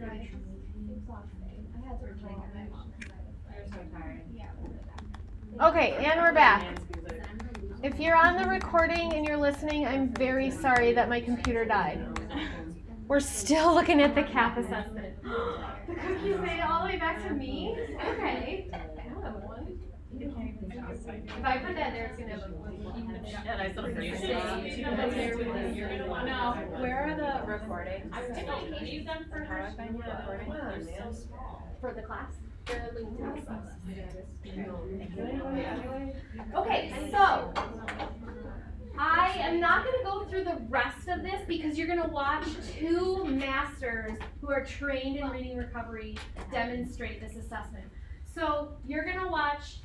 I had to replace my mom. You're so tired. Yeah. Okay, and we're back. If you're on the recording and you're listening, I'm very sorry that my computer died. We're still looking at the CAP assessment. The cookies made it all the way back to me? Okay. I don't have one. If I put that there, it's gonna look No. Where are the recordings? I didn't use them for How do I find your recordings? so small. For the class. They're linked to the class. Okay, so I am not going to go through the rest of this because you're going to watch two masters who are trained in reading recovery demonstrate this assessment. So you're going to watch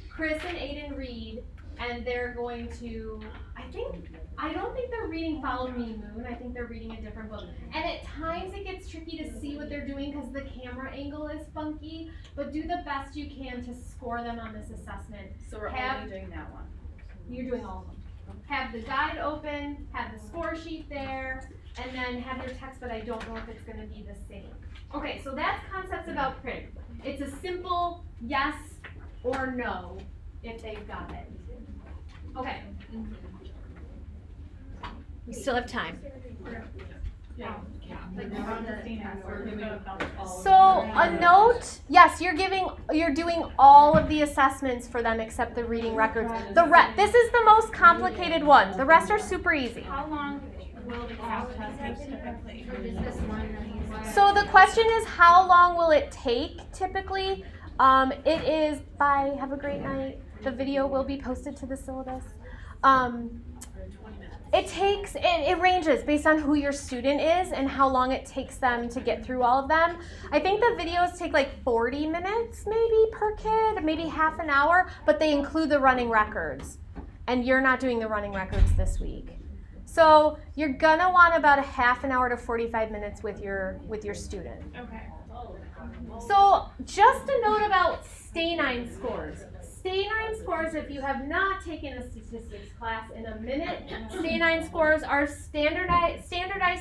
Chris and Aiden read, and they're going to, I don't think they're reading Follow Me Moon. I think they're reading a different book. And at times it gets tricky to see what they're doing because the camera angle is funky, but do the best you can to score them on this assessment. So we're only doing that one. You're doing all of them. Have the guide open, have the score sheet there, and then have your text, but I don't know if it's going to be the same. Okay, so that's concepts about print. It's a simple yes or no if they've got it. Okay. We still have time. So a note, yes, you're doing all of the assessments for them except the reading records. This is the most complicated one. The rest are super easy. How long will the CAP test take typically? So the question is, how long will it take typically? It is by, have a great night. The video will be posted to the syllabus. It ranges based on who your student is and how long it takes them to get through all of them. I think the videos take like 40 minutes maybe per kid, maybe half an hour, but they include the running records. And you're not doing the running records this week. So you're gonna want about a half an hour to 45 minutes with your student. Okay. So just a note about Stay9 scores. Stay9 scores, if you have not taken a statistics class in a minute, Stay9 scores are standardized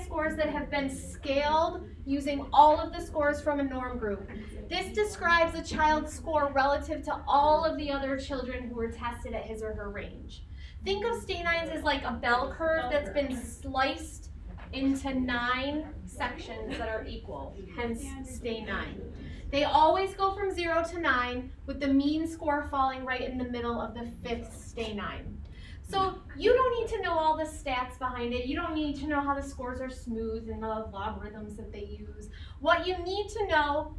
scores that have been scaled using all of the scores from a norm group. This describes a child's score relative to all of the other children who were tested at his or her range. Think of Stay9s as like a bell curve that's been sliced into 9 sections that are equal, hence Stay9. They always go from 0 to 9, with the mean score falling right in the middle of the 5th Stay9. So you don't need to know all the stats behind it. You don't need to know how the scores are smooth and the logarithms that they use. What you need to know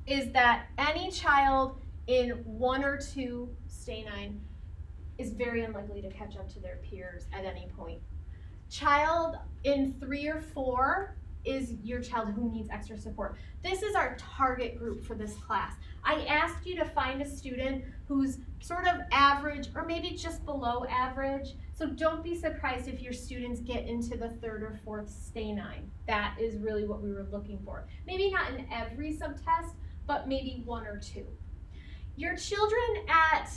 is that any child in 1 or 2 Stay9 is very unlikely to catch up to their peers at any point. Child in 3 or 4 is your child who needs extra support. This is our target group for this class. I asked you to find a student who's sort of average or maybe just below average. So don't be surprised if your students get into the 3rd or 4th Stay9. That is really what we were looking for. Maybe not in every subtest, but maybe 1 or 2. Your children at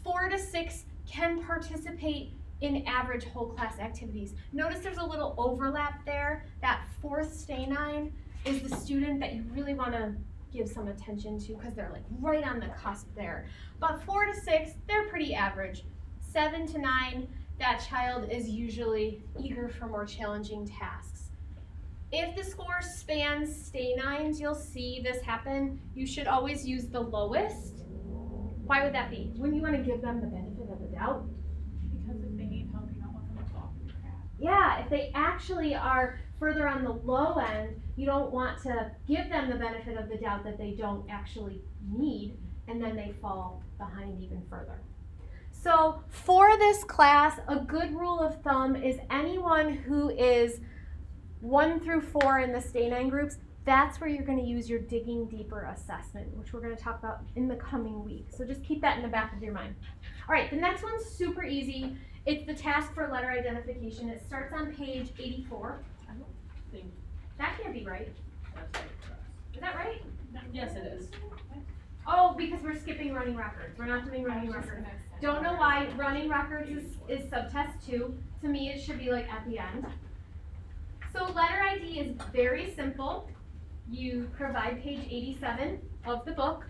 4 to 6 can participate in average whole class activities. Notice there's a little overlap there. That 4th Stay9 is the student that you really want to give some attention to because they're like right on the cusp there. But 4 to 6, they're pretty average. 7 to 9, that child is usually eager for more challenging tasks. If the score spans Stay9s, you'll see this happen. You should always use the lowest. Why would that be? Wouldn't you want to give them the benefit of the doubt? Because if they need help, you don't want them to fall through the cracks. Yeah, if they actually are further on the low end, you don't want to give them the benefit of the doubt that they don't actually need, and then they fall behind even further. So for this class, a good rule of thumb is anyone who is 1 through 4 in the Stay9 groups, that's where you're going to use your digging deeper assessment, which we're going to talk about in the coming week. So just keep that in the back of your mind. All right, the next one's super easy. It's the task for letter identification. It starts on page 84. I don't think That can't be right. that's right. Is that right? Yes, it is. Oh, because we're skipping running records. We're not doing running records. Don't know why. Running records is subtest 2. To me, it should be like at the end. So letter ID activity is very simple. You provide page 87 of the book,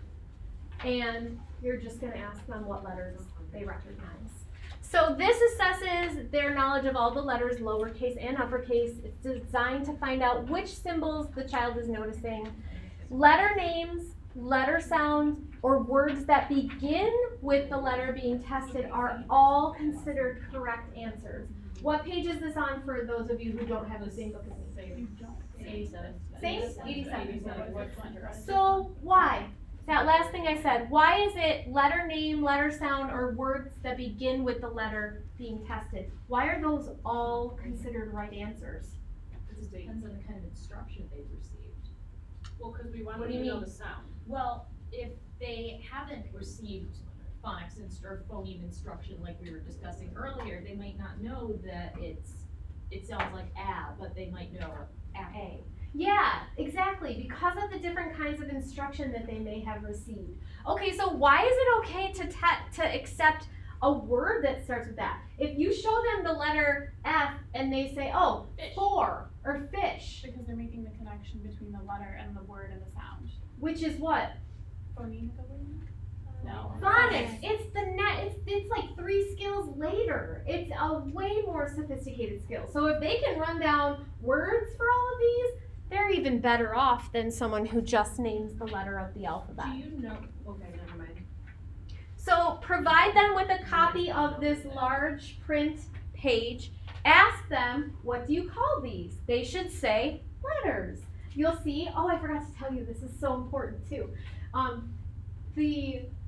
and you're just gonna ask them what letters they recognize. So this assesses their knowledge of all the letters, lowercase and uppercase. It's designed to find out which symbols the child is noticing. Letter names, letter sounds, or words that begin with the letter being tested are all considered correct answers. What page is this on for those of you who don't have the same book as me? You don't. 87. Same? 87. What? So why? That last thing I said, why is it letter name, letter sound, or words that begin with the letter being tested? Why are those all considered right answers? It depends on the kind of instruction they've received. Well, because we want What them do to you know mean? the sound. Well, if they haven't received phonics or phoneme instruction like we were discussing earlier, they might not know that it sounds like a, but they might know a. Yeah, exactly, because of the different kinds of instruction that they may have received. Okay, so why is it okay to accept a word that starts with that? If you show them the letter F and they say, oh, Fish. for, or fish, Because they're making the connection between the letter and the word and the sound. which is what? Phoneme. No. Phonics. It's it's like 3 skills later. It's a way more sophisticated skill. So if they can run down words for all of these, they're even better off than someone who just names the letter of the alphabet. Do you know? Okay, never mind. So provide them with a copy of this large print page. Ask them, what do you call these? They should say letters. You'll see, oh, I forgot to tell you, this is so important too.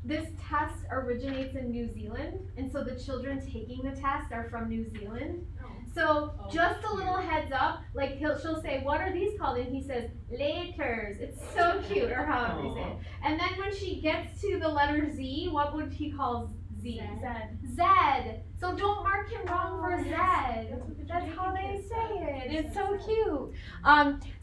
This test originates in New Zealand, and so the children taking the test are from New Zealand. So just a little heads up, like she'll say, what are these called? And he says, letters. It's so cute, or however you say it. And then when she gets to the letter Z, what would he call Z? Z. So don't mark him wrong for Z. That's how they say it. It's so cute.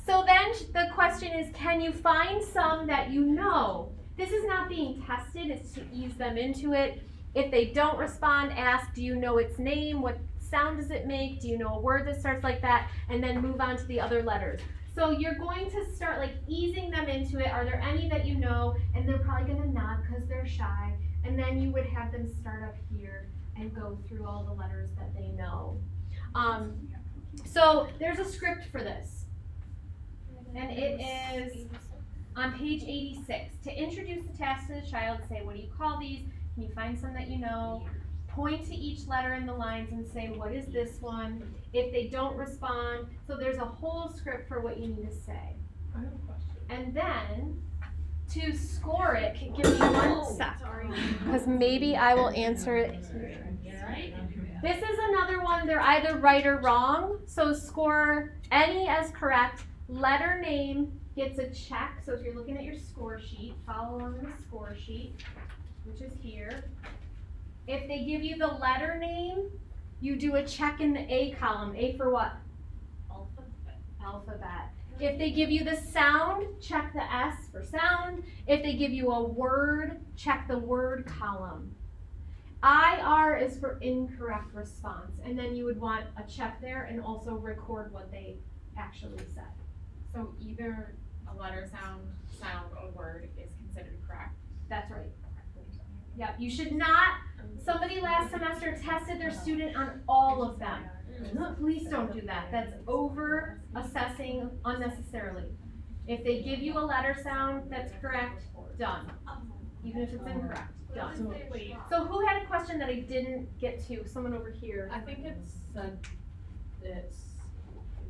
So then the question is, can you find some that you know? This is not being tested, it's to ease them into it. If they don't respond, ask, do you know its name? What sound does it make? Do you know a word that starts like that? And then move on to the other letters. So you're going to start like easing them into it. Are there any that you know? And they're probably gonna nod because they're shy. And then you would have them start up here and go through all the letters that they know. So there's a script for this. And it is on page 86. To introduce the task to the child, say, what do you call these? Can you find some that you know? Point to each letter in the lines and say, what is this one? If they don't respond, so there's a whole script for what you need to say. I have a question. And then, to score it, give me 1 sec. Because maybe I will answer it. This is another one, they're either right or wrong, so score any as correct. Letter name gets a check, so if you're looking at your score sheet, follow along the score sheet, which is here. If they give you the letter name, you do a check in the A column. A for what? Alphabet. If they give you the sound, check the S for sound. If they give you a word, check the word column. IR is for incorrect response, and then you would want a check there and also record what they actually said. So either a letter, sound, or word is considered correct. That's right. Yep, you should not, somebody last semester tested their student on all of them. Please don't do that. That's over assessing unnecessarily. If they give you a letter sound that's correct, done. Even if it's incorrect, done. So who had a question that I didn't get to? Someone over here. I think it's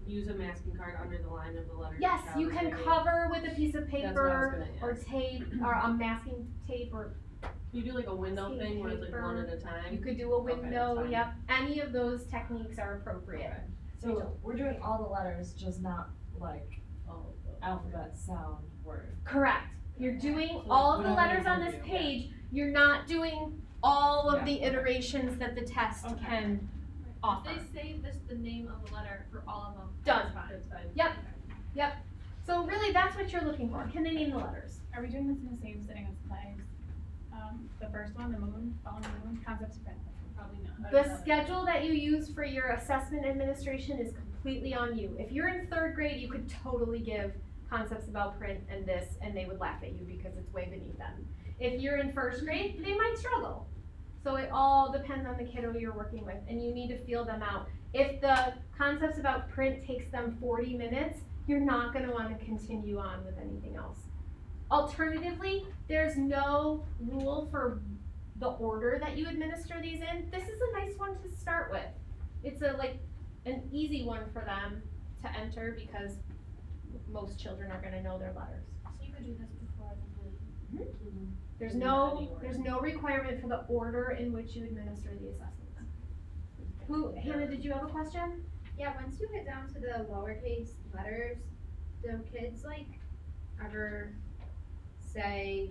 use a masking card under the line of the letter. Yes, you can cover with a piece of That's what I was paper gonna or tape or a masking tape, or You do like a window thing where it's like one at a you time. could do a Okay, that's window, fine. yep. Any of those techniques are appropriate. So we're doing all the letters, just not like alphabet, sound, word. Correct. You're doing So all of we the don't letters need on to this do- page. You're not doing all of Yeah. the iterations that the test Okay. can offer. If they say this the name of the letter for all of them, Done. that's fine. Yep. So really, that's what you're looking for. Can they name the letters? Are we doing this in the same sitting as plays? The first one, the moon, following the moon, concepts of print. Probably not. The schedule that you use for your assessment administration is completely completely on you. If you're in 3rd grade, you could totally give concepts about print and this, and they would laugh at you because it's way beneath them. If you're in 1st grade, they might struggle. So it all depends on the kiddo you're working with, and you need to feel them out. If the concepts about print takes them 40 minutes, you're not gonna wanna continue on with anything else. Alternatively, there's no rule for the order that you administer these in. This is a nice one to start with. It's an easy one for them to enter because most children are gonna know their letters. So you could do this before the blue. There's no requirement for the order in which you administer the assessments. Hannah, did you have a question? Yeah, once you get down to the lowercase letters, do kids ever say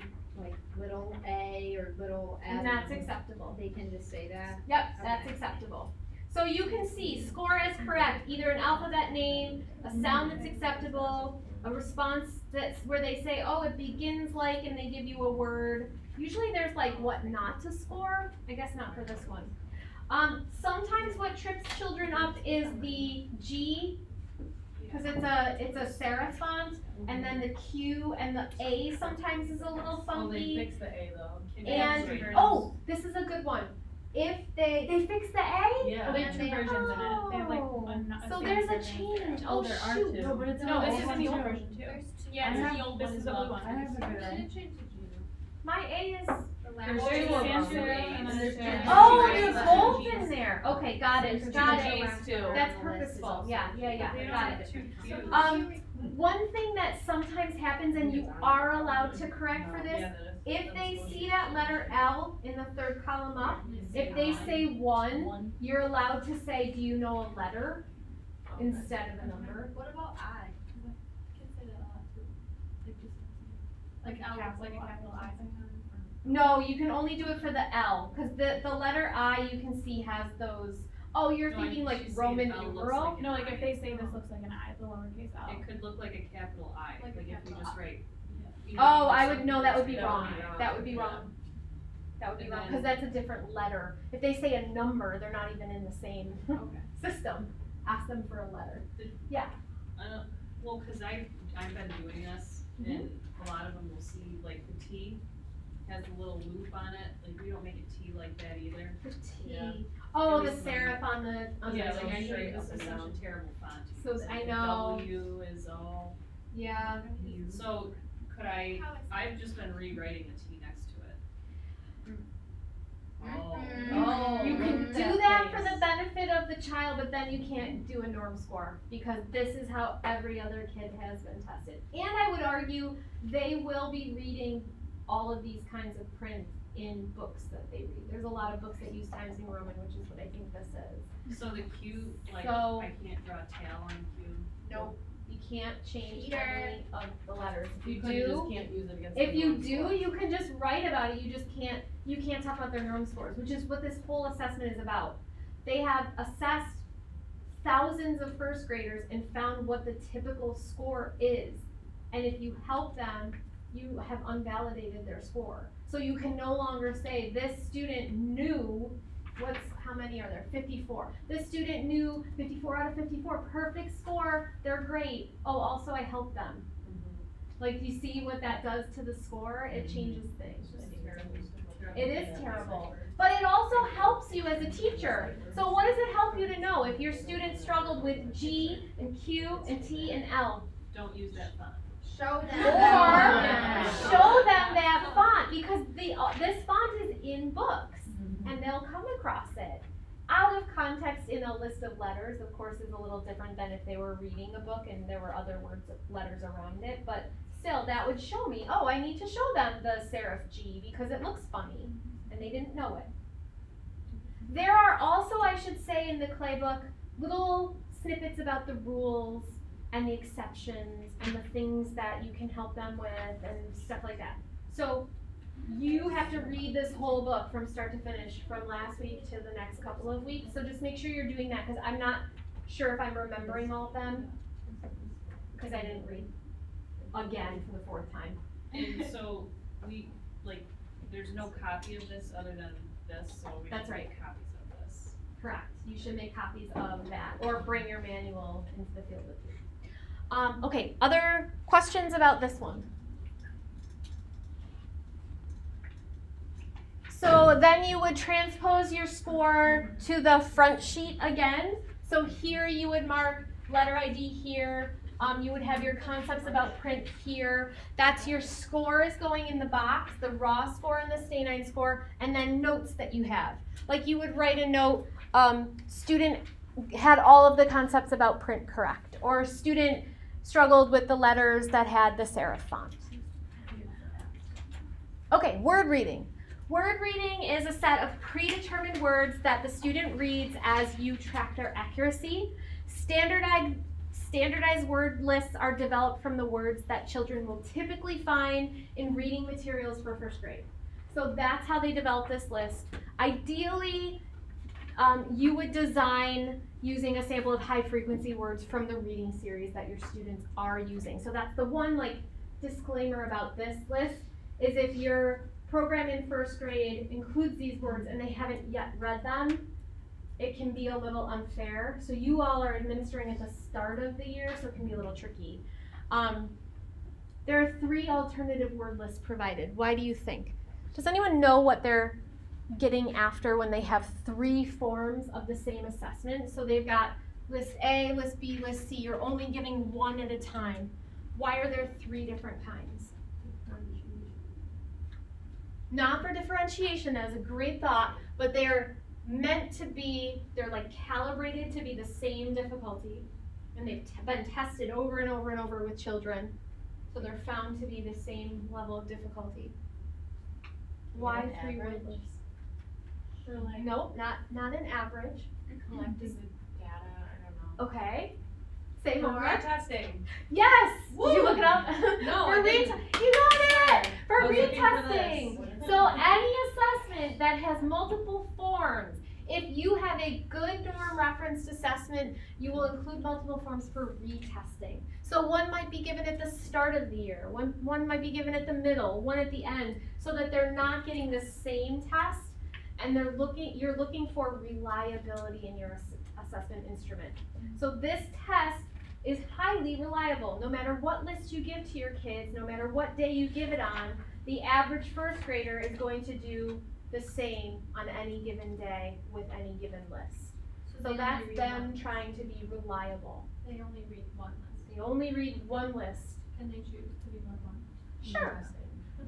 little a or little f? And that's acceptable. They can just say that? Yep, that's Okay. acceptable. So you can see, score as correct, either an alphabet name, a sound that's acceptable, a response that's where they say, oh, it begins like, and they give you a word. Usually there's what not to score. I guess not for this one. Sometimes what trips children up is the G, because it's a serif font, and then the Q and the A sometimes is a little funky. They fixed the A though. And, oh, this is a good one. If they fix the A? Yeah. Oh, they have 2 versions in it. They have a So standard there's a version. change. Oh, Oh, there are shoot. two. No, but it's No, an this old is one the old too. version too. Yeah, I this is have- the old, this this is is the the blue one. one. I have a good Did eye. it change to G? My A is. The last There's one. two of them. Sans serif and then there's There's two. Oh, G's. they're both in there. Okay, got it, There's got two it. G's too. That's purposeful. Yeah, They got don't it. have 2 Q's. One thing that sometimes happens, and you are allowed to correct for this, Yeah, that is. if they see that letter L in the 3rd column up, if they say 1, you're allowed to say, do you know a letter? Instead of a number. What about I? Kids say that a lot too. Like a capital I sometimes. No, you can only do it for the L, because the letter I you can see has those, oh, you're No, I thinking think she's Roman saying L looks numeral? like No, like if they say this looks like an I, the lowercase L. It could look like a capital I, Like a if you capital just I. write. Oh, I would, no, that would be That wrong, would be wrong. that would be Yeah. wrong. That would be And wrong, then- because that's a different letter. If they say a number, they're not even in the same Okay. system. Ask them for a letter. Well, cause I've been doing this, Mm-hmm. and a lot of them will see the T has a little loop on it, we don't make a T like that either. The T. Yeah. Oh, At the least mine. serif on the. Yeah, the I sheet. agree, this is such a terrible font. So, use. I The know. W is all, Yeah. so could I've just been rewriting the T next to it. Oh. You can do that for the benefit of the child, but then you can't do a norm score, because this is how every other kid has been tested. And I would argue they will be reading all of these kinds of print in books that they read. There's a lot of books that use Times New Roman, which is what I think this is. So the Q, So- I can't draw a tail on Q. Nope, you can't change Peter. any of the letters. If you You do, just can't use it against. if the you norm do, score. you can just write about it, you can't talk about their norm scores, which is what this whole assessment is about. They have assessed thousands of 1st graders and found what the typical score is. And if you help them, you have unvalidated their score. So you can no longer say, this student knew, how many are there? 54. This student knew 54 out of 54, perfect score, they're great. Oh, also I helped them. Like, you see what that does to the score? It changes things. It is terrible. But it also helps you as a teacher. So what does it help you to know if your student struggled with G and Q and T and L? Don't use that font. Show them. Or show them that font, because this font is in books and they'll come across it. Out of context in a list of letters, of course, is a little different than if they were reading a book and there were other letters around it, but still, that would show me, oh, I need to show them the serif G because it looks funny, and they didn't know it. There are also, I should say, in the clay book, little snippets about the rules and the exceptions and the things that you can help them with and stuff like that. So you have to read this whole book from start to finish, from last week to the next couple of weeks. So just make sure you're doing that, because I'm not sure if I'm remembering all of them, because I didn't read again for the 4th time. And so there's no copy of this other than this, so we That's should right. make copies of this. correct. You should make copies of that or bring your manual into the field with you. Okay, other questions about this one? So then you would transpose your score to the front sheet again. So here you would mark letter ID here. You would have your concepts about print here. That's your score is going in the box, the raw score and the Stay 9 score, and then notes that you have. Like you would write a note, student had all of the concepts about print correct, or student struggled with the letters that had the serif font. Okay, word reading. Word reading is a set of predetermined words that the student reads as you track their accuracy. Standardized word lists are developed from the words that children will typically find in reading materials for first grade. So that's how they develop this list. Ideally, you would design using a sample of high frequency words from the reading series that your students are using. So that's the one disclaimer about this list is if your program in first grade includes these words and they haven't yet read them, it can be a little unfair. So you all are administering at the start of the year, so it can be a little tricky. There are 3 alternative word lists provided. Why do you think? Does anyone know what they're getting after when they have 3 forms of the same assessment? So they've got list A, list B, list C. You're only giving one at a time. Why are there 3 different kinds? Not for differentiation, that is a great thought, but they're meant to be, they're calibrated to be the same difficulty, and they've been tested over and over and over with children, so they're found to be the same level of difficulty. Why 3 word lists? Nope, not an average. Collecting the data, I don't know. Okay. Say For more. retesting. Yes! Woo! Did you look it up? No, For I didn't. you got it! For I was looking for retesting. this. So any assessment that has multiple forms, if you have a good norm referenced assessment, you will include multiple forms for retesting. So one might be given at the start of the year, one might be given at the middle, one at the end, so that they're not getting the same test and you're looking for reliability in your assessment instrument. So this test is highly reliable. No matter what list you give to your kids, no matter what day you give it on, the average first grader is going to do the same on any given day with any given list. So that's them trying to be reliable. They only read one list. They only read one list. Can they choose to read more than one? Sure.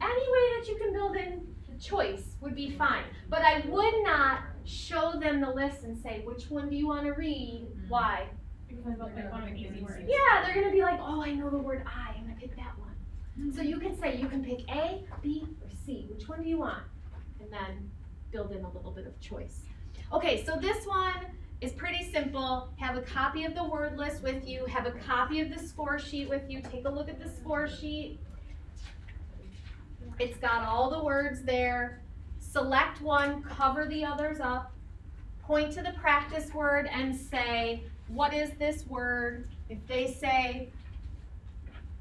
Any way that you can build in choice would be fine. But I would not show them the list and say, which one do you want to read? Why? Because they want an easy word. Yeah, they're going to be like, oh, I know the word I. I'm going to pick that one. So you can say, you can pick A, B, or C. Which one do you want? And then build in a little bit of choice. Okay, so this one is pretty simple. Have a copy of the word list with you. Have a copy of the score sheet with you. Take a look at the score sheet. It's got all the words there. Select one, cover the others up. Point to the practice word and say, what is this word? If they say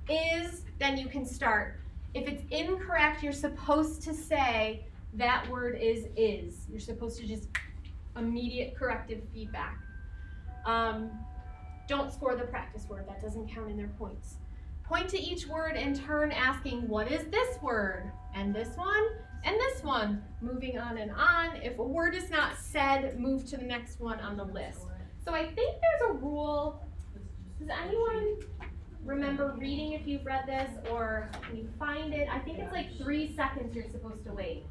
is, then you can start. If it's incorrect, you're supposed to say that word is. You're supposed to just immediate corrective feedback. Don't score the practice word. That doesn't count in their points. Point to each word in turn asking, what is this word? And this one? And this one? Moving on and on. If a word is not said, move to the next one on the list. So I think there's a rule. Does anyone remember reading if you've read this, or can you find it? I think it's 3 seconds you're supposed to wait.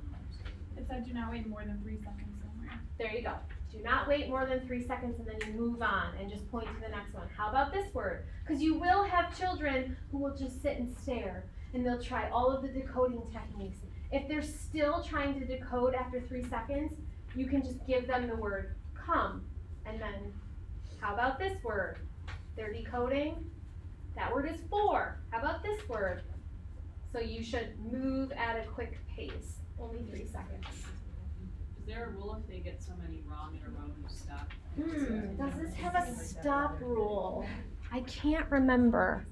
It said do not wait more than 3 seconds somewhere. There you go. Do not wait more than 3 seconds and then you move on and just point to the next one. How about this word? Because you will have children who will just sit and stare and they'll try all of the decoding techniques. If they're still trying to decode after 3 seconds, you can just give them the word come. And then, how about this word? They're decoding. That word is for. How about this word? So you should move at a quick pace. Only 3 seconds. Is there a rule if they get so many wrong in a row you stop? Does this have a stop rule? I can't remember.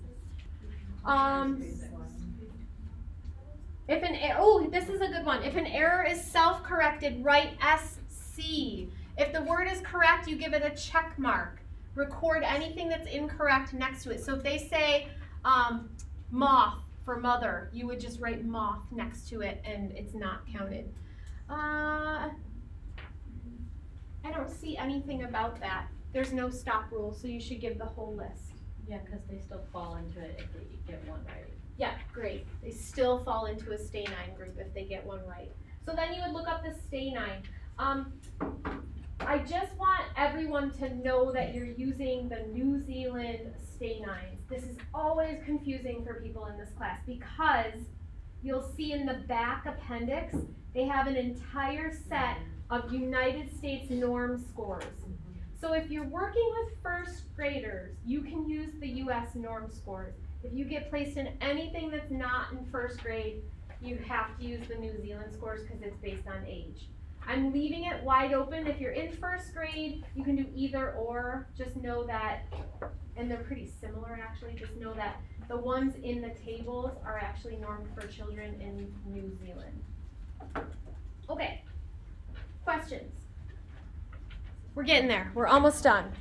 This is a good one. If an error is self-corrected, write SC. If the word is correct, you give it a check mark. Record anything that's incorrect next to it. So if they say moth for mother, you would just write moth next to it and it's not counted. I don't see anything about that. There's no stop rule, so you should give the whole list. Yeah, cause they still fall into it if they get one right. Yeah, great. They still fall into a stay 9 group if they get one right. So then you would look up the stay 9. I just want everyone to know that you're using the New Zealand stay 9s. This is always confusing for people in this class because you'll see in the back appendix, they have an entire set of United States norm scores. So if you're working with first graders, you can use the US norm scores. If you get placed in anything that's not in first grade, you have to use the New Zealand scores because it's based on age. I'm leaving it wide open. If you're in first grade, you can do either or. Just know that, and they're pretty similar actually, just know that the ones in the tables are actually normed for children in New Zealand. Okay, questions? We're getting there. We're almost done.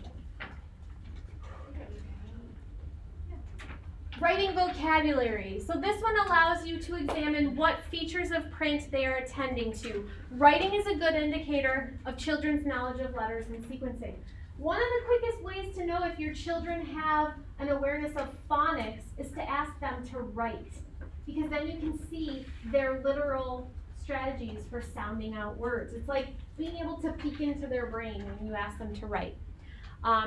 Writing vocabulary. So this one allows you to examine what features of print they are attending to. Writing is a good indicator of children's knowledge of letters and sequencing. One of the quickest ways to know if your children have an awareness of phonics is to ask them to write, because then you can see their literal strategies for sounding out words. It's like being able to peek into their brain when you ask them to write.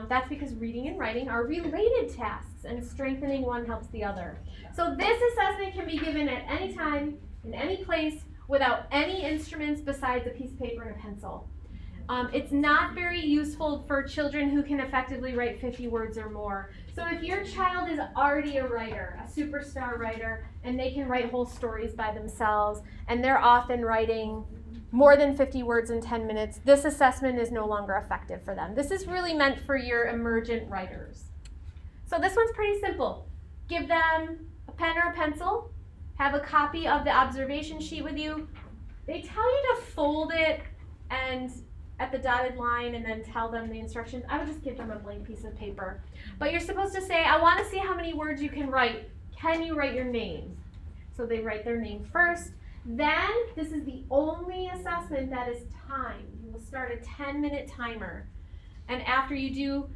That's because reading and writing are related tasks, and strengthening one helps the other. So this assessment can be given at any time, in any place, without any instruments besides a piece of paper and a pencil. It's not very useful for children who can effectively write 50 words or more. So if your child is already a writer, a superstar writer, and they can write whole stories by themselves, and they're often writing more than 50 words in 10 minutes, this assessment is no longer effective for them. This is really meant for your emergent writers. So this one's pretty simple. Give them a pen or a pencil, have a copy of the observation sheet with you. They tell you to fold it and at the dotted line and then tell them the instructions. I would just give them a blank piece of paper. But you're supposed to say, I want to see how many words you can write. Can you write your names? So they write their name first. Then, this is the only assessment that is timed. You will start a 10-minute timer. And after you do,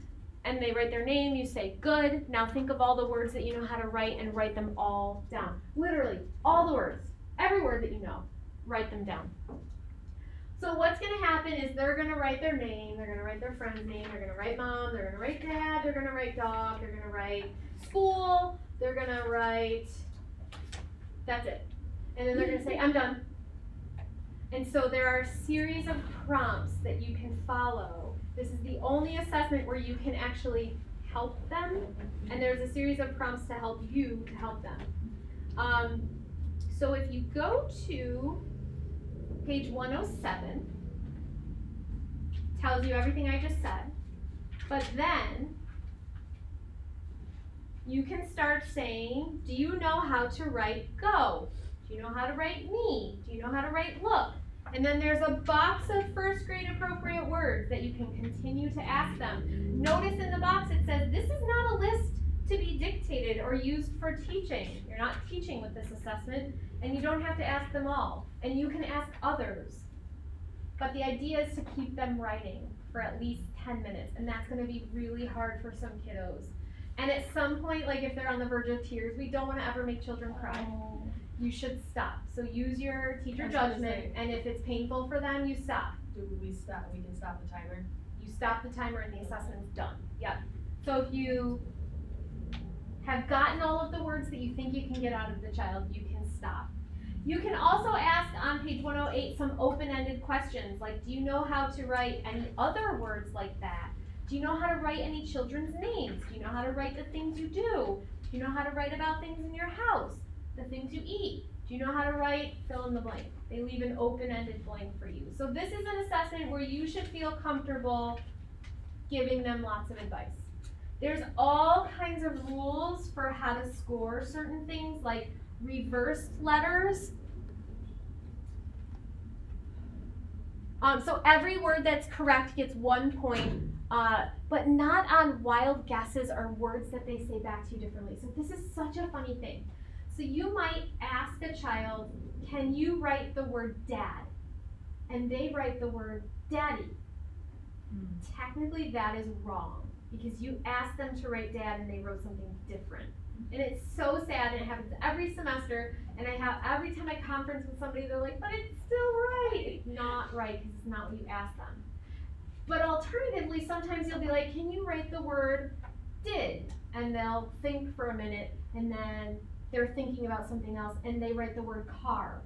and they write their name, you say, good. Now think of all the words that you know how to write and write them all down. Literally, all the words. Every word that you know, write them down. So what's going to happen is they're going to write their name, they're going to write their friend's name, they're going to write mom, they're going to write dad, they're going to write dog, they're going to write school, they're going to write, that's it. And then they're going to say, I'm done. And so there are a series of prompts that you can follow. This is the only assessment where you can actually help them. And there's a series of prompts to help you to help them. So if you go to page 107, tells you everything I just said. But then you can start saying, do you know how to write go? Do you know how to write me? Do you know how to write look? And then there's a box of first grade appropriate words that you can continue to ask them. Notice in the box it says this is not a list to be dictated or used for teaching. You're not teaching with this assessment, and you don't have to ask them all. And you can ask others. But the idea is to keep them writing for at least 10 minutes, and that's going to be really hard for some kiddos. And at some point, like if they're on the verge of tears, we don't want to ever make children cry. You should stop. So use your teacher judgment, and if it's painful for them, you stop. Do we stop? We can stop the timer. You stop the timer and the assessment's done. Yep. So if you have gotten all of the words that you think you can get out of the child, you can stop. You can also ask on page 108 some open-ended questions, like do you know how to write any other words like that? Do you know how to write any children's names? Do you know how to write the things you do? Do you know how to write about things in your house? The things you eat? Do you know how to write fill in the blank? They leave an open-ended blank for you. So this is an assessment where you should feel comfortable giving them lots of advice. There's all kinds of rules for how to score certain things, like reversed letters. So every word that's correct gets 1 point, but not on wild guesses or words that they say back to you differently. So this is such a funny thing. So you might ask a child, can you write the word dad? And they write the word daddy. Technically that is wrong because you asked them to write dad and they wrote something different. And it's so sad, and it happens every semester, and every time I conference with somebody, they're like, but it's still right. It's not right because it's not what you asked them. But alternatively, sometimes you'll be like, can you write the word did? And they'll think for a minute, and then they're thinking about something else, and they write the word car.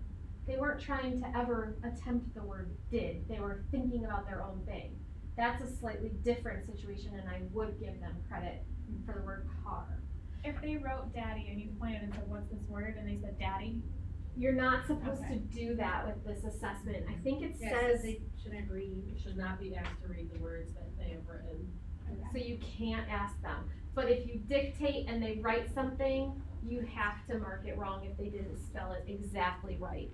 They weren't trying to ever attempt the word did. They were thinking about their own thing. That's a slightly different situation, and I would give them credit for the word car. If they wrote daddy and you pointed and said, what's this word? And they said daddy. You're not supposed Okay. to do that with this assessment. I think it Yeah, says, they shouldn't read. You should not be asked to read the words that they have written. so you can't ask them. But if you dictate and they write something, you have to mark it wrong if they didn't spell it exactly right.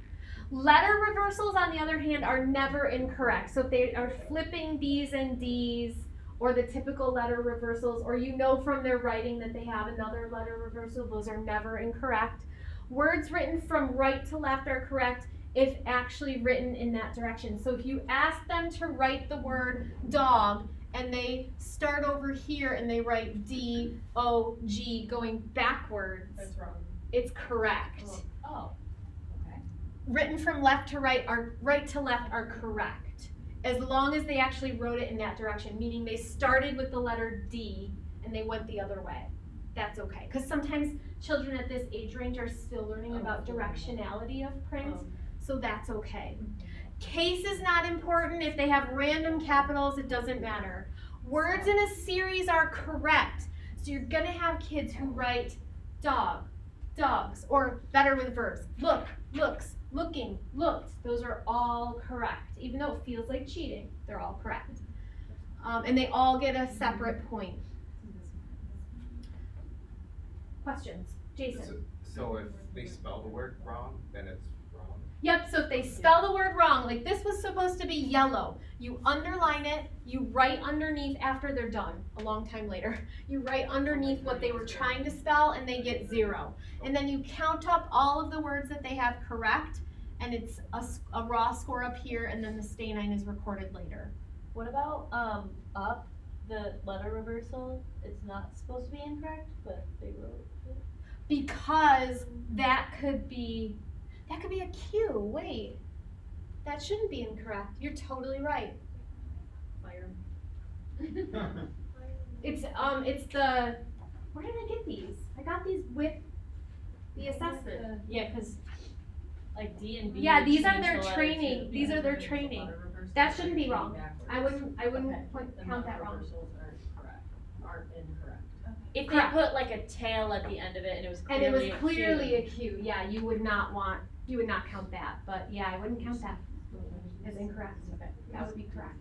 Letter reversals, on the other hand, are never incorrect. So if they are flipping B's and D's, or the typical letter reversals, or you know from their writing that they have another letter reversal, those are never incorrect. Words written from right to left are correct if actually written in that direction. So if you ask them to write the word dog, and they start over here and they write D-O-G going backwards, That's wrong. it's correct. Oh, okay. Written from left to right to left are correct, as long as they actually wrote it in that direction, meaning they started with the letter D and they went the other way. That's okay, because sometimes children at this age range are still learning about directionality of print, so that's okay. Case is not important. If they have random capitals, it doesn't matter. Words in a series are correct, so you're gonna have kids who write dog, dogs, or better with verbs, look, looks, looking, looked. Those are all correct. Even though it feels like cheating, they're all correct. And they all get a separate point. Questions? Jason? So if they spell the word wrong, then it's wrong? Yep, so if they spell the word wrong, like this was supposed to be yellow, you underline it, you write underneath after they're done, a long time later, you write underneath what they were trying to spell and they get 0. And then you count up all of the words that they have correct, and it's a raw score up here, and then the stay 9 is recorded later. What about up, the letter reversal? It's not supposed to be incorrect, but they wrote it. Because that could be a cue. Wait, that shouldn't be incorrect. You're totally right. Fire. It's the, where did I get these? I got these with the assessment. Yeah, because like D and B. Yeah, these are change their the letter training. too. These are their Letter training. reversals That shouldn't be are wrong. backwards. I wouldn't Then count that letter wrong. reversals aren't incorrect. If they Correct. put like a tail at the end of it and it was And clearly it was clearly a cue. Yeah, you would not count that. But yeah, I wouldn't count that as incorrect. That would be correct.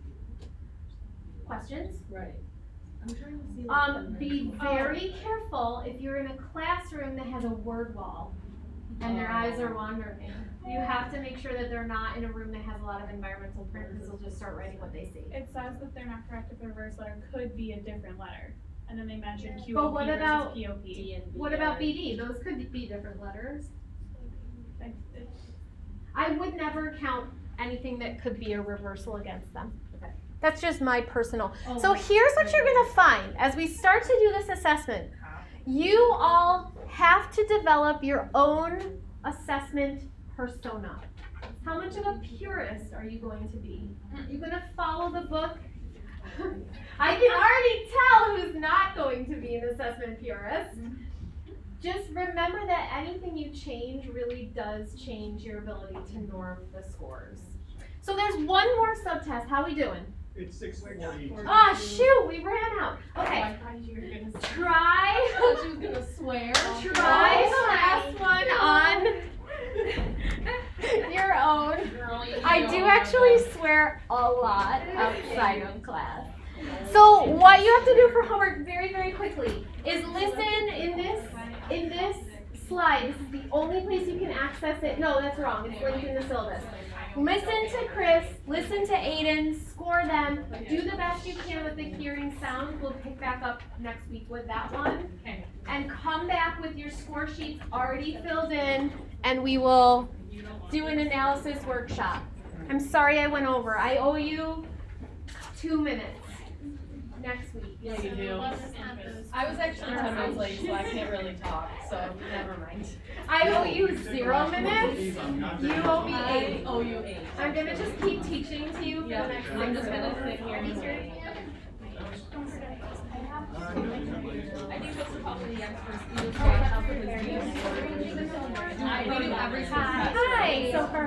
Questions? Right. I'm trying to see. Be very careful if you're in a classroom that has a word wall and their eyes are wandering. You have to make sure that they're not in a room that has a lot of environmental print, because they'll just start writing what they see. It says that they're not correct if the reverse letter could be a different letter. And then they mentioned QOP But what versus about POP. D and B. What about BD? Those could be different letters. I would never count anything that could be a reversal against them. Okay. That's just my personal. So here's what you're gonna find as we start to do this assessment. You all have to develop your own assessment persona. How much of a purist are you going to be? Are you gonna follow the book? I can already tell who's not going to be an assessment purist. Just remember that anything you change really does change your ability to norm the scores. So there's one more subtest. How are we doing? It's 6:40. Ah, shoot, we ran out. Okay, I thought you were gonna say. try She was gonna swear. the last one on your own. Girl, you I know do about actually swear a lot outside of class. So what you have to do for homework very, very quickly is listen in this slide. This is the only place you can access it. No, that's wrong. It's linked in the syllabus. Listen to Chris, listen to Aiden, score them, do the best you can with the hearing sound. We'll pick back up next week with that one. Okay. And come back with your score sheets already filled in, and we will do an analysis workshop. I'm sorry I went over. I owe you 2 minutes next week. Yeah, you do. I was actually 10 minutes late, so I can't really talk, so never mind. I owe you 0 minutes. You owe me 8. Oh, you 8. I'm gonna just keep teaching to you for the next 6 I'm just gonna minutes. sit here and hear. I think that's probably the experts. We do every time. Hi. So for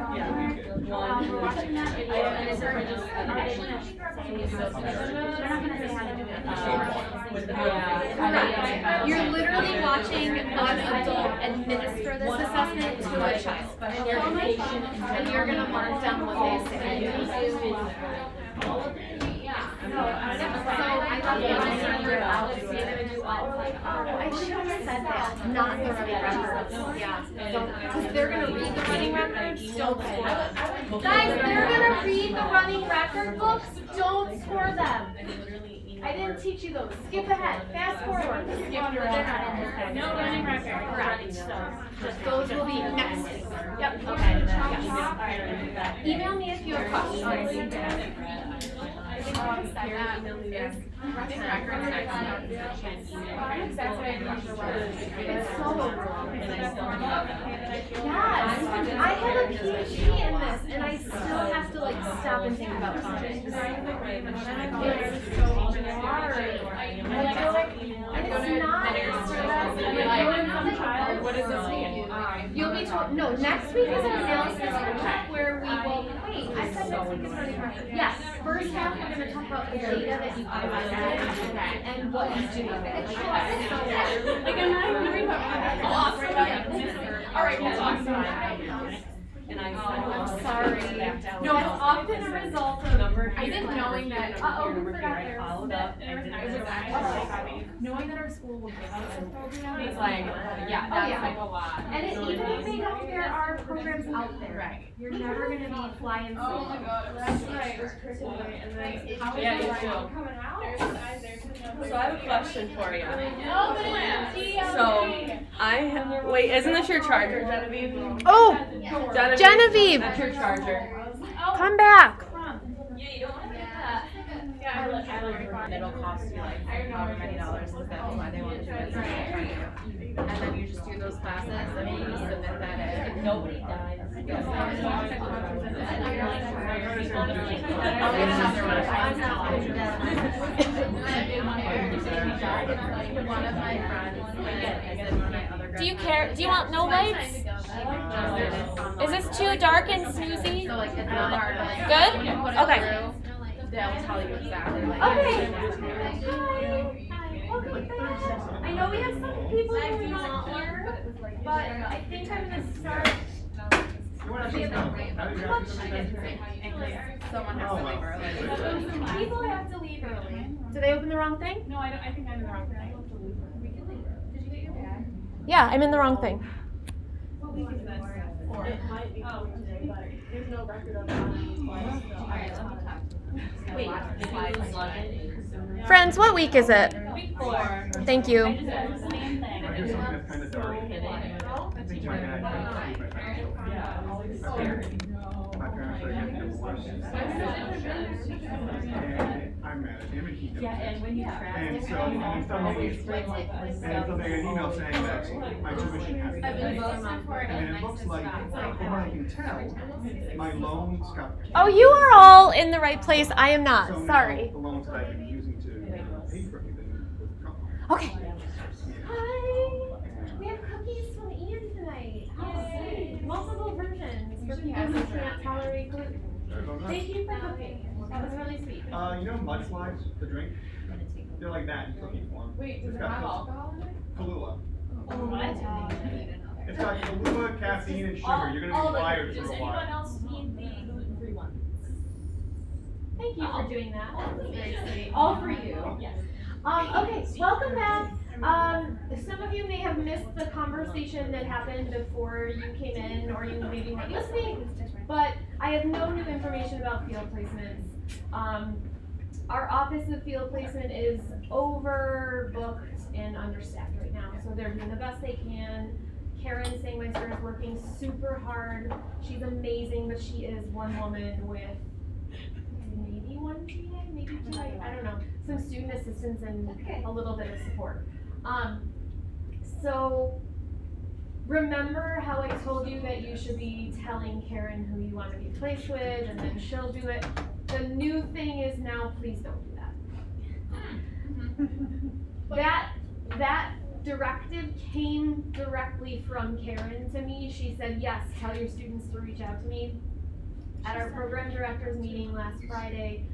We're watching that video and it's just You're literally watching an adult administer this assessment to a child. And you're gonna mark down what they say. So I thought you were gonna do all, so you're gonna do all. I should have said that, not the running records. Yeah. Because they're gonna read the running records, don't score them. Guys, they're gonna read the running record books, don't score them. I didn't teach you those. Skip ahead, fast forward. No running record. Correct. Those will be next week. Yep, okay. Yes. Email me if you have questions. It's so wrong. Yes, I have a PhD in this, and I still have to like stop and think about things. It's so hard. And it's not. What does this mean? You'll be told. No, next week is an analysis workshop where we will. Wait, I said next week is running record. Yes, first half we're going to talk about the data that you provided and what you do. Like I'm not even worried about that. All right, we'll talk. I'm sorry. No, it's often a result of. I think knowing that. Who forgot theirs? Knowing that our school will give us a program. It's like, yeah, that's like a lot. And even if they don't, there are programs out there. Right. You're never gonna be flying solo. Oh my god, that's right. And then how is Yeah, it you like too. coming out? So I have a question for you. So, Wait, isn't this your charger, Genevieve? Oh, Genevieve. Genevieve, That's your charger. come back. Yeah, you don't want to get that. It'll cost you like however many dollars, because that's why they want to do it. So they're trying to do. And then you just do those classes and you just submit that in. If nobody dies. One of my friends, Do you care? Do you want no lights? Is this too dark and snoozy? so like it's not hard to like. Good? you put it Okay. through, they'll tell you exactly like. Okay. Welcome back. I know we have some people who are not here, but I think I'm gonna start. Someone has to leave early. People have to leave early. Did they open the wrong thing? No, I think I'm in the wrong thing. We can leave. Did you get your bag? Yeah, I'm in the wrong thing. What week is this? It might be today, but there's no record of it on any flights, so Wait, Friends, what week is it? Week 4. Thank you. I just did the same thing. Here's something that's kind of dark. I think my dad tried to see my parents. My parents are getting divorced. And I'm mad at him and he knows Yeah, it. and when you travel. And so he told me, and so they got an email saying that my tuition has been paid. And it looks like, from what I can tell, my loans got. Oh, you are all in the right place. I am So not. now Sorry. the loans that I've been using to pay for everything was gone. Okay. Hi. We have cookies from Ian tonight. How sweet. Multiple versions for people who can't tolerate gluten. Thank you for cooking. That was really sweet. You know mudslides, the drink? They're like that in cookie form. Wait, does It's it got have alcohol in it? Kahlua. What? It's got Kahlua, caffeine, and sugar. You're gonna be wired for Does a anyone while. else need the gluten-free one? Thank you for doing that. Very sweet. All for you. Yes. Okay, welcome back. Some of you may have missed the conversation that happened before you came in, or you maybe weren't listening, but I have no new information about field placements. Our Office of Field Placement is overbooked and understaffed right now, so they're doing the best they can. Karen Sangmeister is working super hard. She's amazing, but she is one woman with maybe one TA, maybe two, I don't know, some student assistants and a little bit of support. So remember how I told you that you should be telling Karen who you want to be placed with, and then she'll do it? The new thing is now, please don't do that. That directive came directly from Karen to me. She said, yes, tell your students to reach out to me. At our program directors meeting last Friday,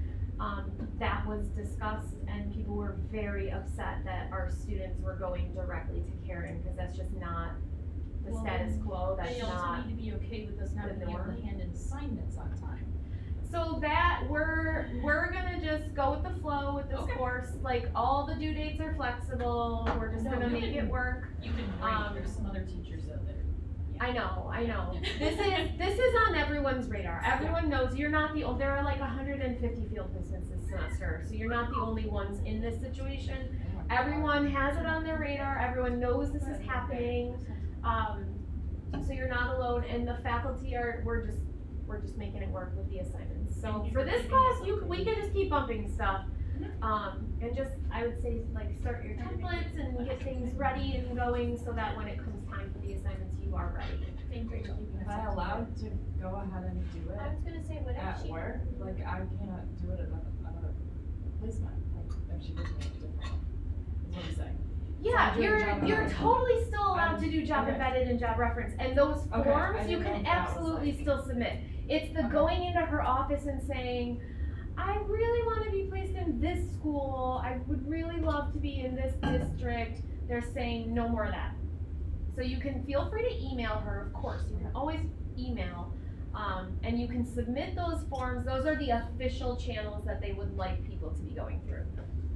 that was discussed, and people were very upset that our students were going directly to Karen, because that's just not the status quo. That's They also not need to be okay with us not the being able norm. to hand in assignments on time. So that we're gonna just go with the flow with this Okay. course. Like, all the due dates are flexible. We're just No, gonna you make can- it work. You can write, there's some other teachers out there. I know. This is on everyone's radar. Everyone knows you're not the only. There are like 150 field placements this semester, so you're not the only ones in this situation. Everyone has it on their radar. Everyone knows this is happening. So you're not alone, and the faculty we're just making it work with the assignments. So for this class, we can just keep bumping stuff. And just, I would say, like, start your templates and get things ready and going, so that when it comes time for the assignments, you are ready. Thank you. Am I allowed to go ahead and do I it was gonna say, what if at she? work? Like, I cannot do it at another placement, like, if she gives me a different, is what I'm saying. Yeah, So I'm doing job you're embedded. totally still allowed to do job Okay. embedded and job reference, and those Okay, I forms you didn't know can if that was absolutely like- still submit. It's the Okay. going into her office and saying, I really wanna be placed in this school, I would really love to be in this district. They're saying no more of that. So you can feel free to email her, of course, you can always email, and you can submit those forms. Those are the official channels that they would like people to be going through.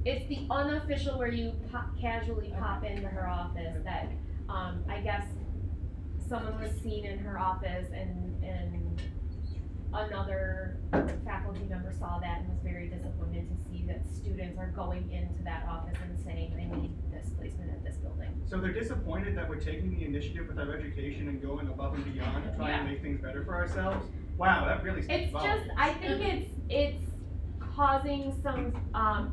It's the unofficial where you casually pop into her office that, I guess someone was seen in her office, and another faculty member saw that and was very disappointed to see that students are going into that office and saying they need this placement at this building. So they're disappointed that we're taking the initiative with our education and going above and beyond to try and make things better for ourselves? Wow, that really speaks It's volumes. just, I think it's causing some,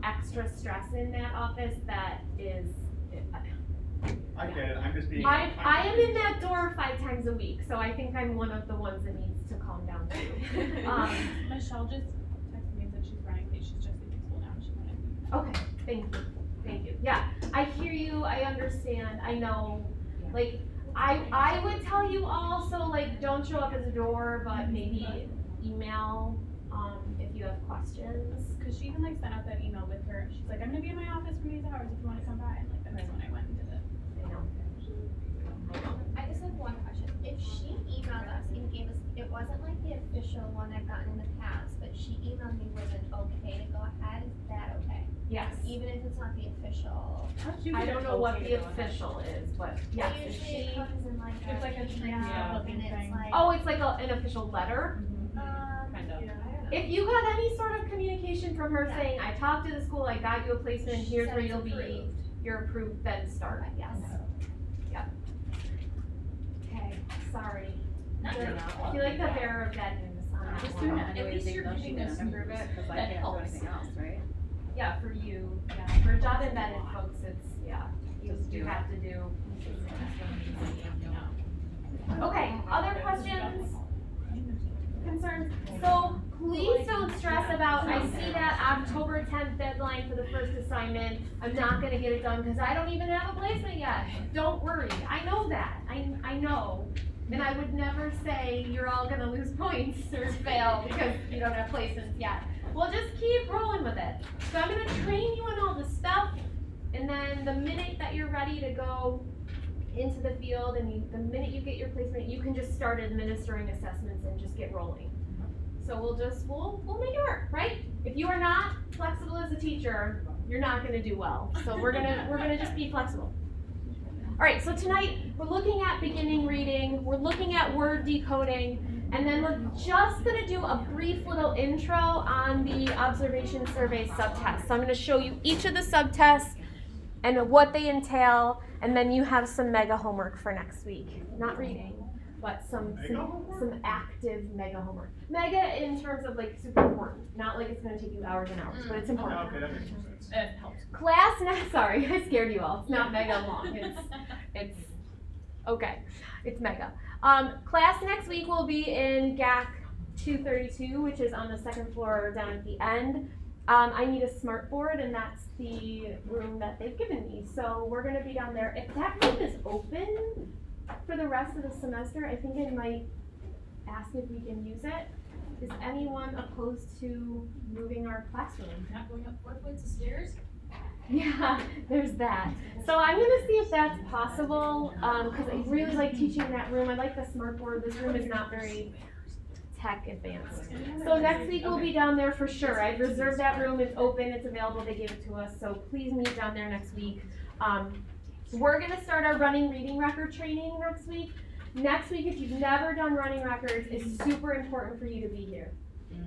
extra stress in that office that is, I get it, I'm just being. I am in that door 5 times a week, so I think I'm one of the ones that needs to calm down too. Michelle just texted me and said she's running late, she's just leaving school now, and she wanted. Okay, thank you. Yeah, I hear you, I understand, I know, like, I would tell you all, so like, don't show up at the door, but maybe email, if you have questions. Cause she even like sent out that email with her, she's like, I'm gonna be in my office for these hours if you wanna come by, and like, that's when I went and did it. I know. I just have one question. If she emailed us and gave us, it wasn't like the official one I've gotten in the past, but she emailed me with an okay to go ahead, is that okay? Yes. Even if it's not the official? I don't know what the official is, but yes, if Usually she, it comes in like It's like a email, looking and it's thing. like, oh, it's like an official letter? Kind of. If you got any sort of communication from her saying, I talked to the school, I got you a placement, here's where you'll be, you're approved, then start, yes. Yep. Okay, sorry. Not your I feel like the bearer of bad news on that Just one. doing it At anyway, least they you're know she giving can us approve news. it, cause I That can't do helps. anything else, right? Yeah, for you, yeah, for job embedded folks, it's, yeah, Just you do it. have to do. Okay, other questions? Concerns? So please don't stress about, I see that October 10th deadline for the first assignment. I'm not gonna get it done because I don't even have a placement yet. Don't worry, I know that, I know. And I would never say you're all gonna lose points or fail because you don't have placements yet. Well, just keep rolling with it. So I'm gonna train you on all the stuff, and then the minute that you're ready to go into the field and the minute you get your placement, you can just start administering assessments and just get rolling. So we'll make it work, right? If you are not flexible as a teacher, you're not gonna do well. So we're gonna just be flexible. All right, so tonight we're looking at beginning reading, we're looking at word decoding, and then we're just gonna do a brief little intro on the observation survey subtests. So I'm gonna show you each of the subtests and what they entail, and then you have some mega homework for next week. Not reading, but some active mega homework. Mega in terms of like super important, not like it's gonna take you hours and hours, but it's important. Okay, that makes more sense. It helps. Class next, sorry, I scared you all. It's not mega long. It's okay. It's mega. Class next week will be in GAC 232, which is on the second floor down at the end. I need a smart board, and that's the room that they've given me. So we're gonna be down there. If that room is open for the rest of the semester, I think I might ask if we can use it. Is anyone opposed to moving our classroom? Not going up 4 flights of stairs? Yeah, there's that. So I'm gonna see if that's possible, because I really like teaching in that room. I like the smart board. This room is not very tech advanced. So next week we'll be down there for sure. I've reserved that room. It's open. It's available. They gave it to us. So please meet down there next week. We're gonna start our running reading record training next week. Next week, if you've never done running records, it's super important for you to be here.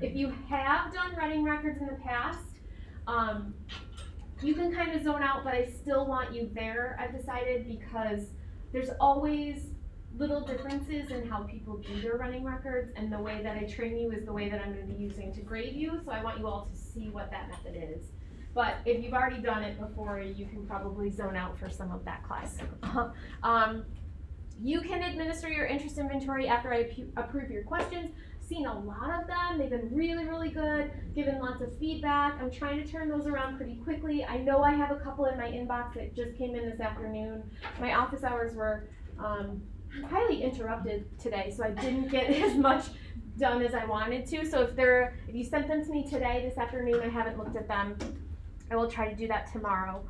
If you have done running records in the past, you can kind of zone out, but I still want you there, I've decided, because there's always little differences in how people do their running records, and the way that I train you is the way that I'm going to be using to grade you, so I want you all to see what that method is. But if you've already done it before, you can probably zone out for some of that class. You can administer your interest inventory after I approve your questions. Seen a lot of them. They've been really, really good, given lots of feedback. I'm trying to turn those around pretty quickly. I know I have a couple in my inbox that just came in this afternoon. My office hours were highly interrupted today, so I didn't get as much done as I wanted to. So if you sent them to me today, this afternoon, I haven't looked at them. I will try to do that tomorrow.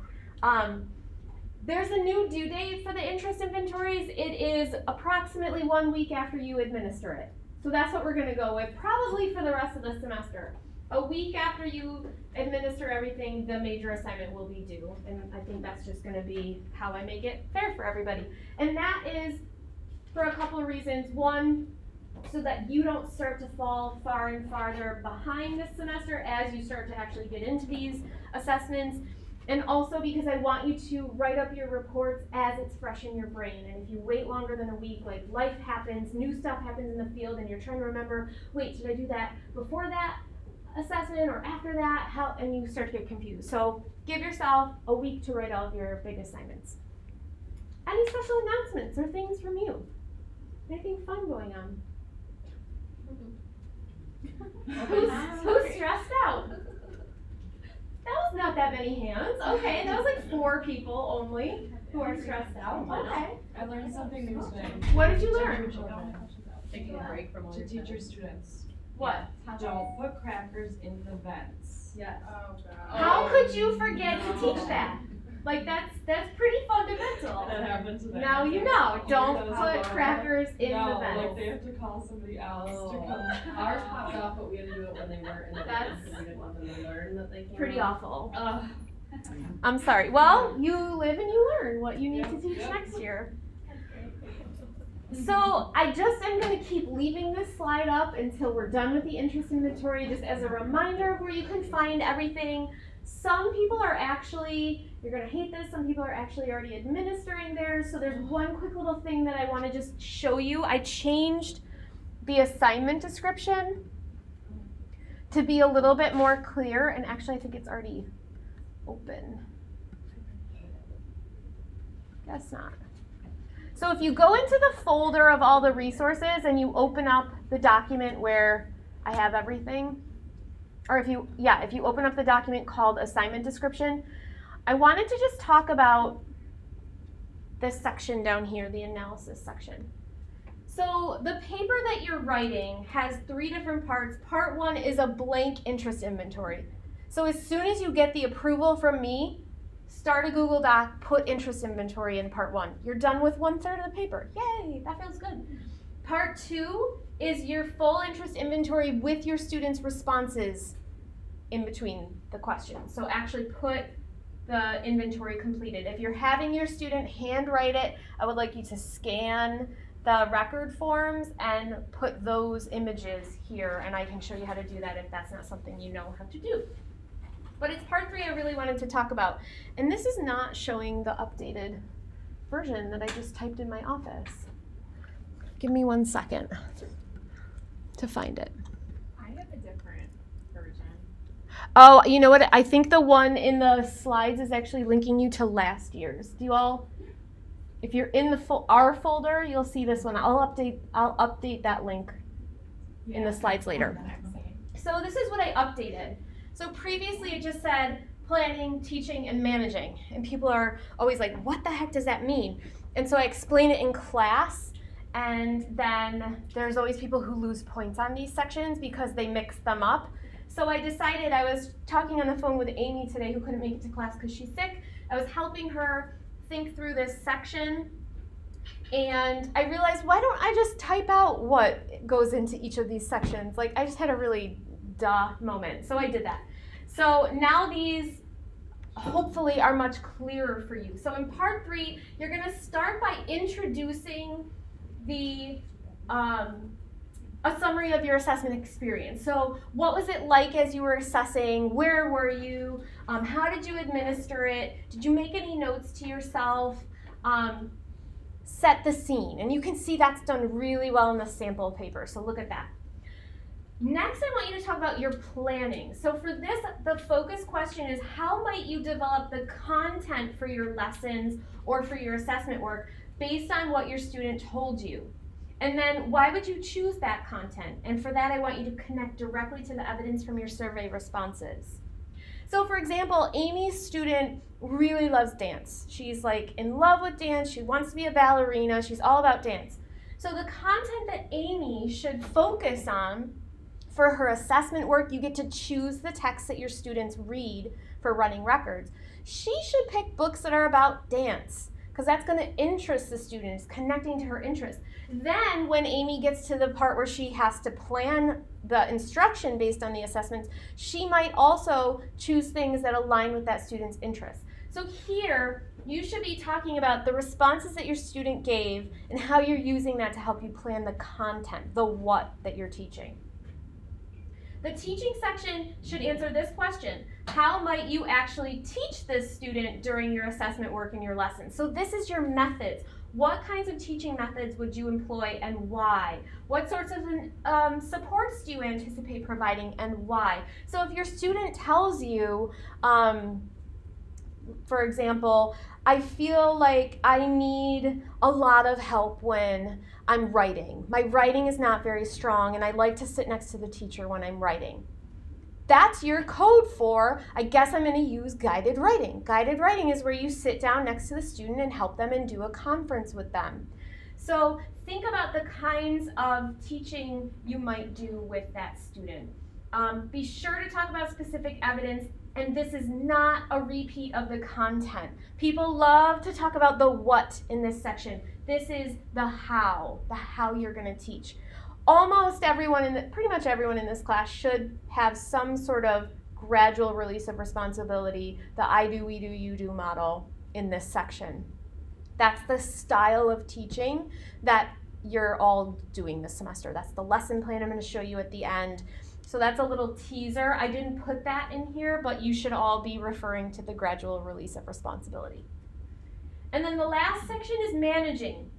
There's a new due date for the interest inventories. It is approximately 1 week after you administer it. So that's what we're gonna go with, probably for the rest of the semester. A week after you administer everything, the major assignment will be due. And I think that's just gonna be how I make it fair for everybody. And that is for a couple of reasons. One, so that you don't start to fall far and farther behind this semester as you start to actually get into these assessments. And also because I want you to write up your reports as it's fresh in your brain. And if you wait longer than a week, like life happens, new stuff happens in the field, and you're trying to remember, wait, did I do that before that assessment or after that? And you start to get confused. So give yourself a week to write all of your big assignments. Any special announcements or things from you? Anything fun going on? Who's stressed out? That was not that many hands. Okay, that was like 4 people only who are stressed out. Okay. I learned something new today. What did you learn? Taking a break from all To your teach your students. What? Don't put crackers in the vents. Yes. Oh, God. How could you forget to teach that? Like that's pretty fundamental. That happened today. Now you know. Don't Those put are- crackers in the No, like vents. they have to call somebody else to come. Ours popped off, but we had to do it when they weren't in the That's- vents, because we didn't want them to learn that they came Pretty out. awful. Ugh. I'm sorry. Well, you live and you learn what you need to teach Yep. next year. So I just am going to keep leaving this slide up until we're done with the interest inventory, just as a reminder of where you can find everything. Some people are actually, you're going to hate this, some people are actually already administering theirs. So there's one quick little thing that I want to just show you. I changed the assignment description to be a little bit more clear, and actually I think it's already open. Guess not. So if you go into the folder of all the resources and you open up the document where I have everything, or if you open up the document called assignment description, I wanted to just talk about this section down here, the analysis section. So the paper that you're writing has 3 different parts. Part 1 is a blank interest inventory. So as soon as you get the approval from me, start a Google Doc, put interest inventory in part 1. You're done with 1/3 of the paper. Yay, that feels good. Part 2 is your full interest inventory with your students' responses in between the questions. So actually put the inventory completed. If you're having your student handwrite it, I would like you to scan the record forms and put those images here, and I can show you how to do that if that's not something you know how to do. But it's part 3 I really wanted to talk about. And this is not showing the updated version that I just typed in my office. Give me 1 second to find it. I have a different version. Oh, you know what? I think the one in the slides is actually linking you to last year's. Do you all, if you're in the our folder, you'll see this one. I'll update that link in the slides later. So this is what I updated. So previously it just said planning, teaching, and managing. And people are always like, what the heck does that mean? And so I explain it in class, and then there's always people who lose points on these sections because they mix them up. So I decided, I was talking on the phone with Amy today, who couldn't make it to class because she's sick. I was helping her think through this section, and I realized, why don't I just type out what goes into each of these sections? Like, I just had a really duh moment, so I did that. So now these hopefully are much clearer for you. So in part 3, you're gonna start by introducing the a summary of your assessment experience. So what was it like as you were assessing? Where were you? How did you administer it? Did you make any notes to yourself? Set the scene. And you can see that's done really well in the sample paper, so look at that. Next, I want you to talk about your planning. So for this, the focus question is, how might you develop the content for your lessons or for your assessment work based on what your student told you? And then why would you choose that content? And for that, I want you to connect directly to the evidence from your survey responses. So for example, Amy's student really loves dance. She's like in love with dance. She wants to be a ballerina. She's all about dance. So the content that Amy should focus on for her assessment work, you get to choose the text that your students read for running records. She should pick books that are about dance, because that's going to interest the students, connecting to her interests. Then when Amy gets to the part where she has to plan the instruction based on the assessments, she might also choose things that align with that student's interests. So here, you should be talking about the responses that your student gave and how you're using that to help you plan the content, the what that you're teaching. The teaching section should answer this question: how might you actually teach this student during your assessment work and your lessons? So this is your methods. What kinds of teaching methods would you employ and why? What sorts of supports do you anticipate providing and why? So if your student tells you, for example, I feel like I need a lot of help when I'm writing. My writing is not very strong, and I like to sit next to the teacher when I'm writing. That's your code for, I guess I'm going to use guided writing. Guided writing is where you sit down next to the student and help them and do a conference with them. So think about the kinds of teaching you might do with that student. Be sure to talk about specific evidence, and this is not a repeat of the content. People love to talk about the what in this section. This is the how you're going to teach. Almost everyone, pretty much everyone in this class should have some sort of gradual release of responsibility, the I do, we do, you do model in this section. That's the style of teaching that you're all doing this semester. That's the lesson plan I'm going to show you at the end. So that's a little teaser. I didn't put that in here, but you should all be referring to the gradual release of responsibility. And then the last section is managing.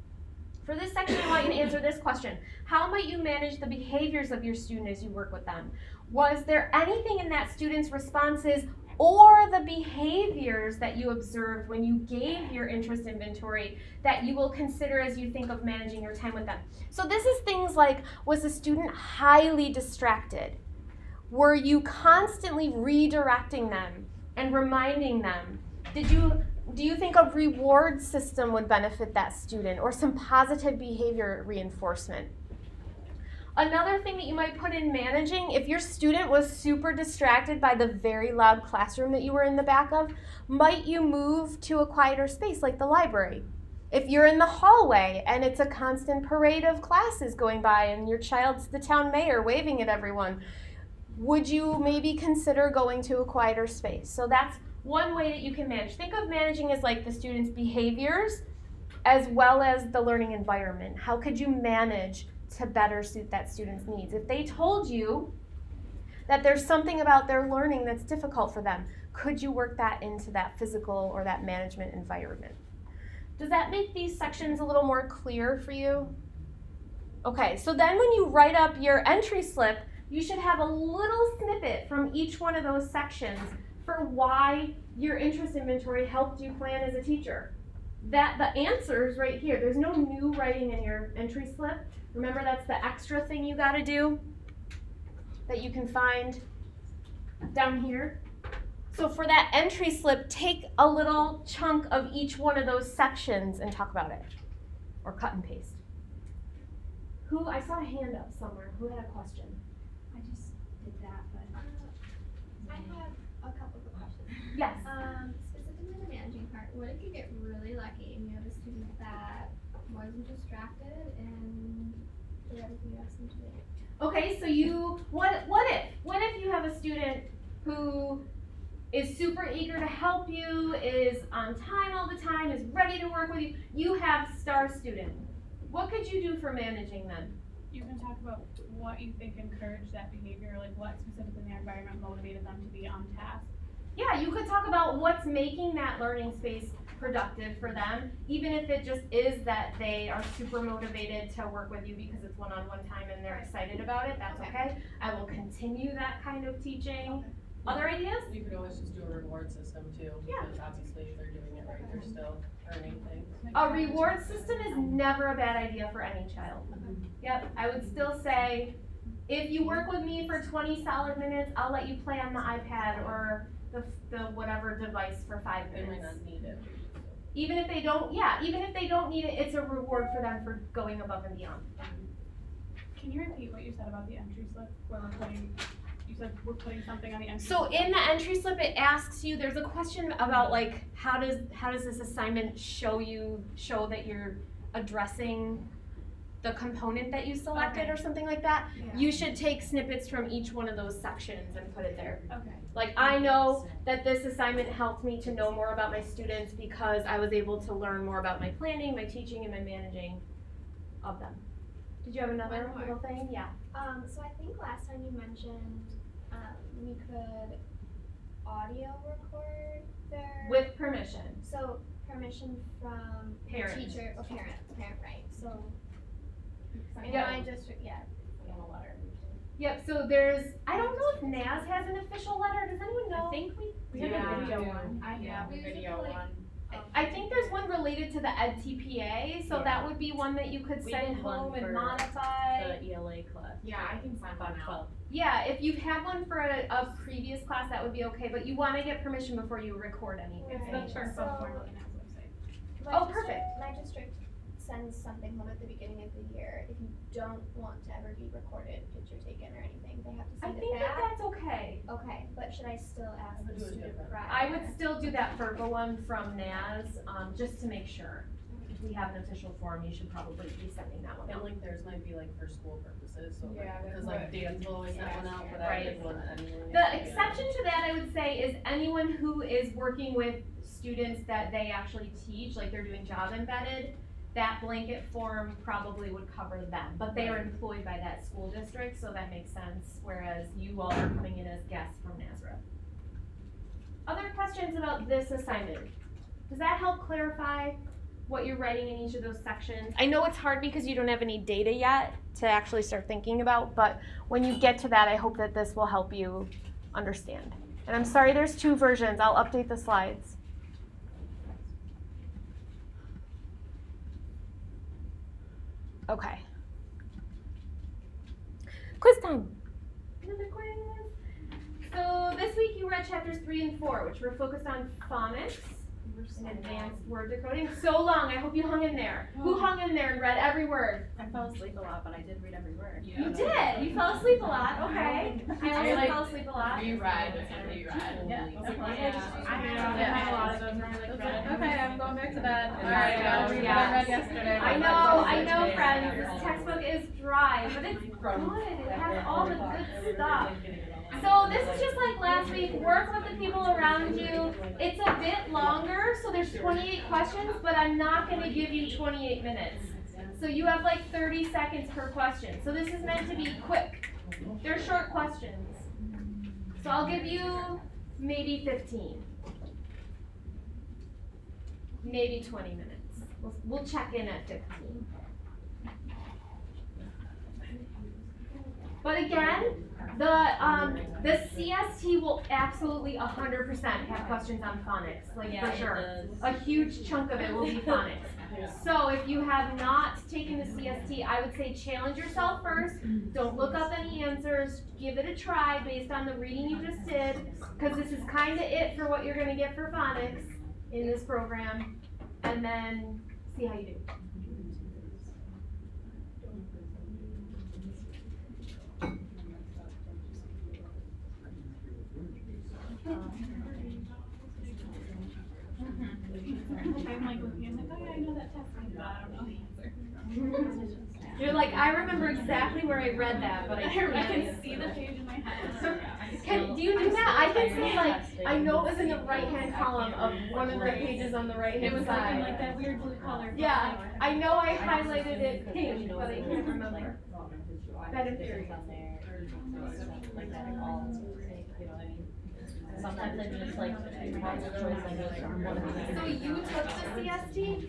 For this section, I want you to answer this question: how might you manage the behaviors of your student as you work with them? Was there anything in that student's responses or the behaviors that you observed when you gave your interest inventory that you will consider as you think of managing your time with them? So this is things like, was the student highly distracted? Were you constantly redirecting them and reminding them? Do you think a reward system would benefit that student, or some positive behavior reinforcement? Another thing that you might put in managing, if your student was super distracted by the very loud classroom that you were in the back of, might you move to a quieter space like the library? If you're in the hallway and it's a constant parade of classes going by and your child's the town mayor waving at everyone, would you maybe consider going to a quieter space? So that's one way that you can manage. Think of managing as like the student's behaviors as well as the learning environment. How could you manage to better suit that student's needs? If they told you that there's something about their learning that's difficult for them, could you work that into that physical or that management environment? Does that make these sections a little more clear for you? Okay, so then when you write up your entry slip, you should have a little snippet from each one of those sections for why your interest inventory helped you plan as a teacher. That the answer's right here. There's no new writing in your entry slip. Remember, that's the extra thing you gotta do that you can find down here. So for that entry slip, take a little chunk of each one of those sections and talk about it, or cut and paste. I saw a hand up somewhere. Who had a question? I just did that, but. I have a couple of questions. Yes. Specifically the managing part, what if you get really lucky and you have a student that wasn't distracted and did everything you asked them to do? Okay, so what if you have a student who is super eager to help you, is on time all the time, is ready to work with you. You have star student. What could you do for managing them? You can talk about what you think encouraged that behavior, like what specifically in their environment motivated them to be on task. Yeah, you could talk about what's making that learning space productive for them, even if it just is that they are super motivated to work with you because it's one-on-one time and they're excited about it, that's okay. I will continue that kind of teaching. Other ideas? You could always just do a reward system too, Yeah. because obviously if they're doing it right, they're still earning things. A reward system is never a bad idea for any child. Yep, I would still say, if you work with me for 20 solid minutes, I'll let you play on the iPad or the whatever device for 5 They might minutes. not need it. Even if they don't need it, it's a reward for them for going above and beyond. Can you repeat what you said about the entry slip, where you said we're putting something on the entry So slip? in the entry slip, it asks you, there's a question about like, how does this assignment show that you're addressing the component that you selected Okay. or something like that? Yeah. You should take snippets from each one of those sections and put it there. Okay. Like, I know that this assignment helped me to know more about my students because I was able to learn more about my planning, my teaching, and my managing of them. Did you have another One more. little thing? Yeah. So I think last time you mentioned, we could audio record their. With permission. So permission from Parent. the teacher, or parent, right, so. In Yeah. my district, yeah. Yep, so I don't know if NAS has an official letter. Does anyone know? I think we Yeah, have a video we do. one. I have a video one. I think there's one related to the EdTPA, so that would be one that you could We send did one home and for modify. The ELA class. Yeah, I can send one out. 12. Yeah, if you've had one for a previous class, that would be okay, but you wanna get permission before you record anything. It's Right. the first So- formula on that website. My Oh, district- perfect. My district sends something home at the beginning of the year. If you don't want to ever be recorded, picture taken or anything, they have to I send think it that back. that's okay. Okay, but should I still ask would the do it student different. prior? I would still do that FERPA one from NAS, just to make sure. If we have an official form, you should probably be sending that one And out. like theirs might be like for school purposes, so Yeah, because that's like what- Dan's always sent one out, but I Right. didn't want anyone. The exception to that, I would say, is anyone who is working with students that they actually teach, like they're doing job embedded, that blanket form probably would cover them, but they are employed by that school district, so that makes sense, whereas you all are coming in as guests from Nazareth. Other questions about this assignment? Does that help clarify what you're writing in each of those sections? I know it's hard because you don't have any data yet to actually start thinking about, but when you get to that, I hope that this will help you understand. And I'm sorry there's 2 versions, I'll update the slides. Okay. Quiz time. Another quiz. So this week you read chapters 3 and 4, which were focused on phonics and advanced word decoding. So long, I hope you hung in there. Who hung in there and read every word? I fell asleep a lot, but I did read every word. You did. You fell asleep a lot. Okay. I also fell asleep a lot. Reread and reread. Yeah. I had a lot of those really read. Okay, I'm going back to bed. Alright, I read yesterday. I know, friends. This textbook is dry, but it's good. It has all the good stuff. So this is just like last week. Work with the people around you. It's a bit longer, so there's 28 questions, but I'm not going to give you 28 minutes. So you have like 30 seconds per question. So this is meant to be quick. They're short questions. So I'll give you maybe 15. Maybe 20 minutes. We'll check in at 15. But again, the CST will absolutely 100% have questions on phonics, like Yeah, for sure. it does. A huge chunk of it will be phonics. So if you have not taken the CST, I would say challenge yourself first. Don't look up any answers. Give it a try based on the reading you just did, because this is kind of it for what you're going to get for phonics in this program, and then see how you do. I'm like looking, I'm like, oh yeah, I know that test, but I don't know the answer. You're like, I remember exactly where I read that, but I I can't. can see the page in my head. Do you do that? I can say like, I know it was in the right-hand column of one of the pages on the It right-hand was like in like side. that weird blue color. Yeah, I know I highlighted it pink, but I can't remember. That in theory. On there, or stuff like that, all, you know what I mean? Sometimes I just like, multiple choice, I go from one of these. So you took the CST?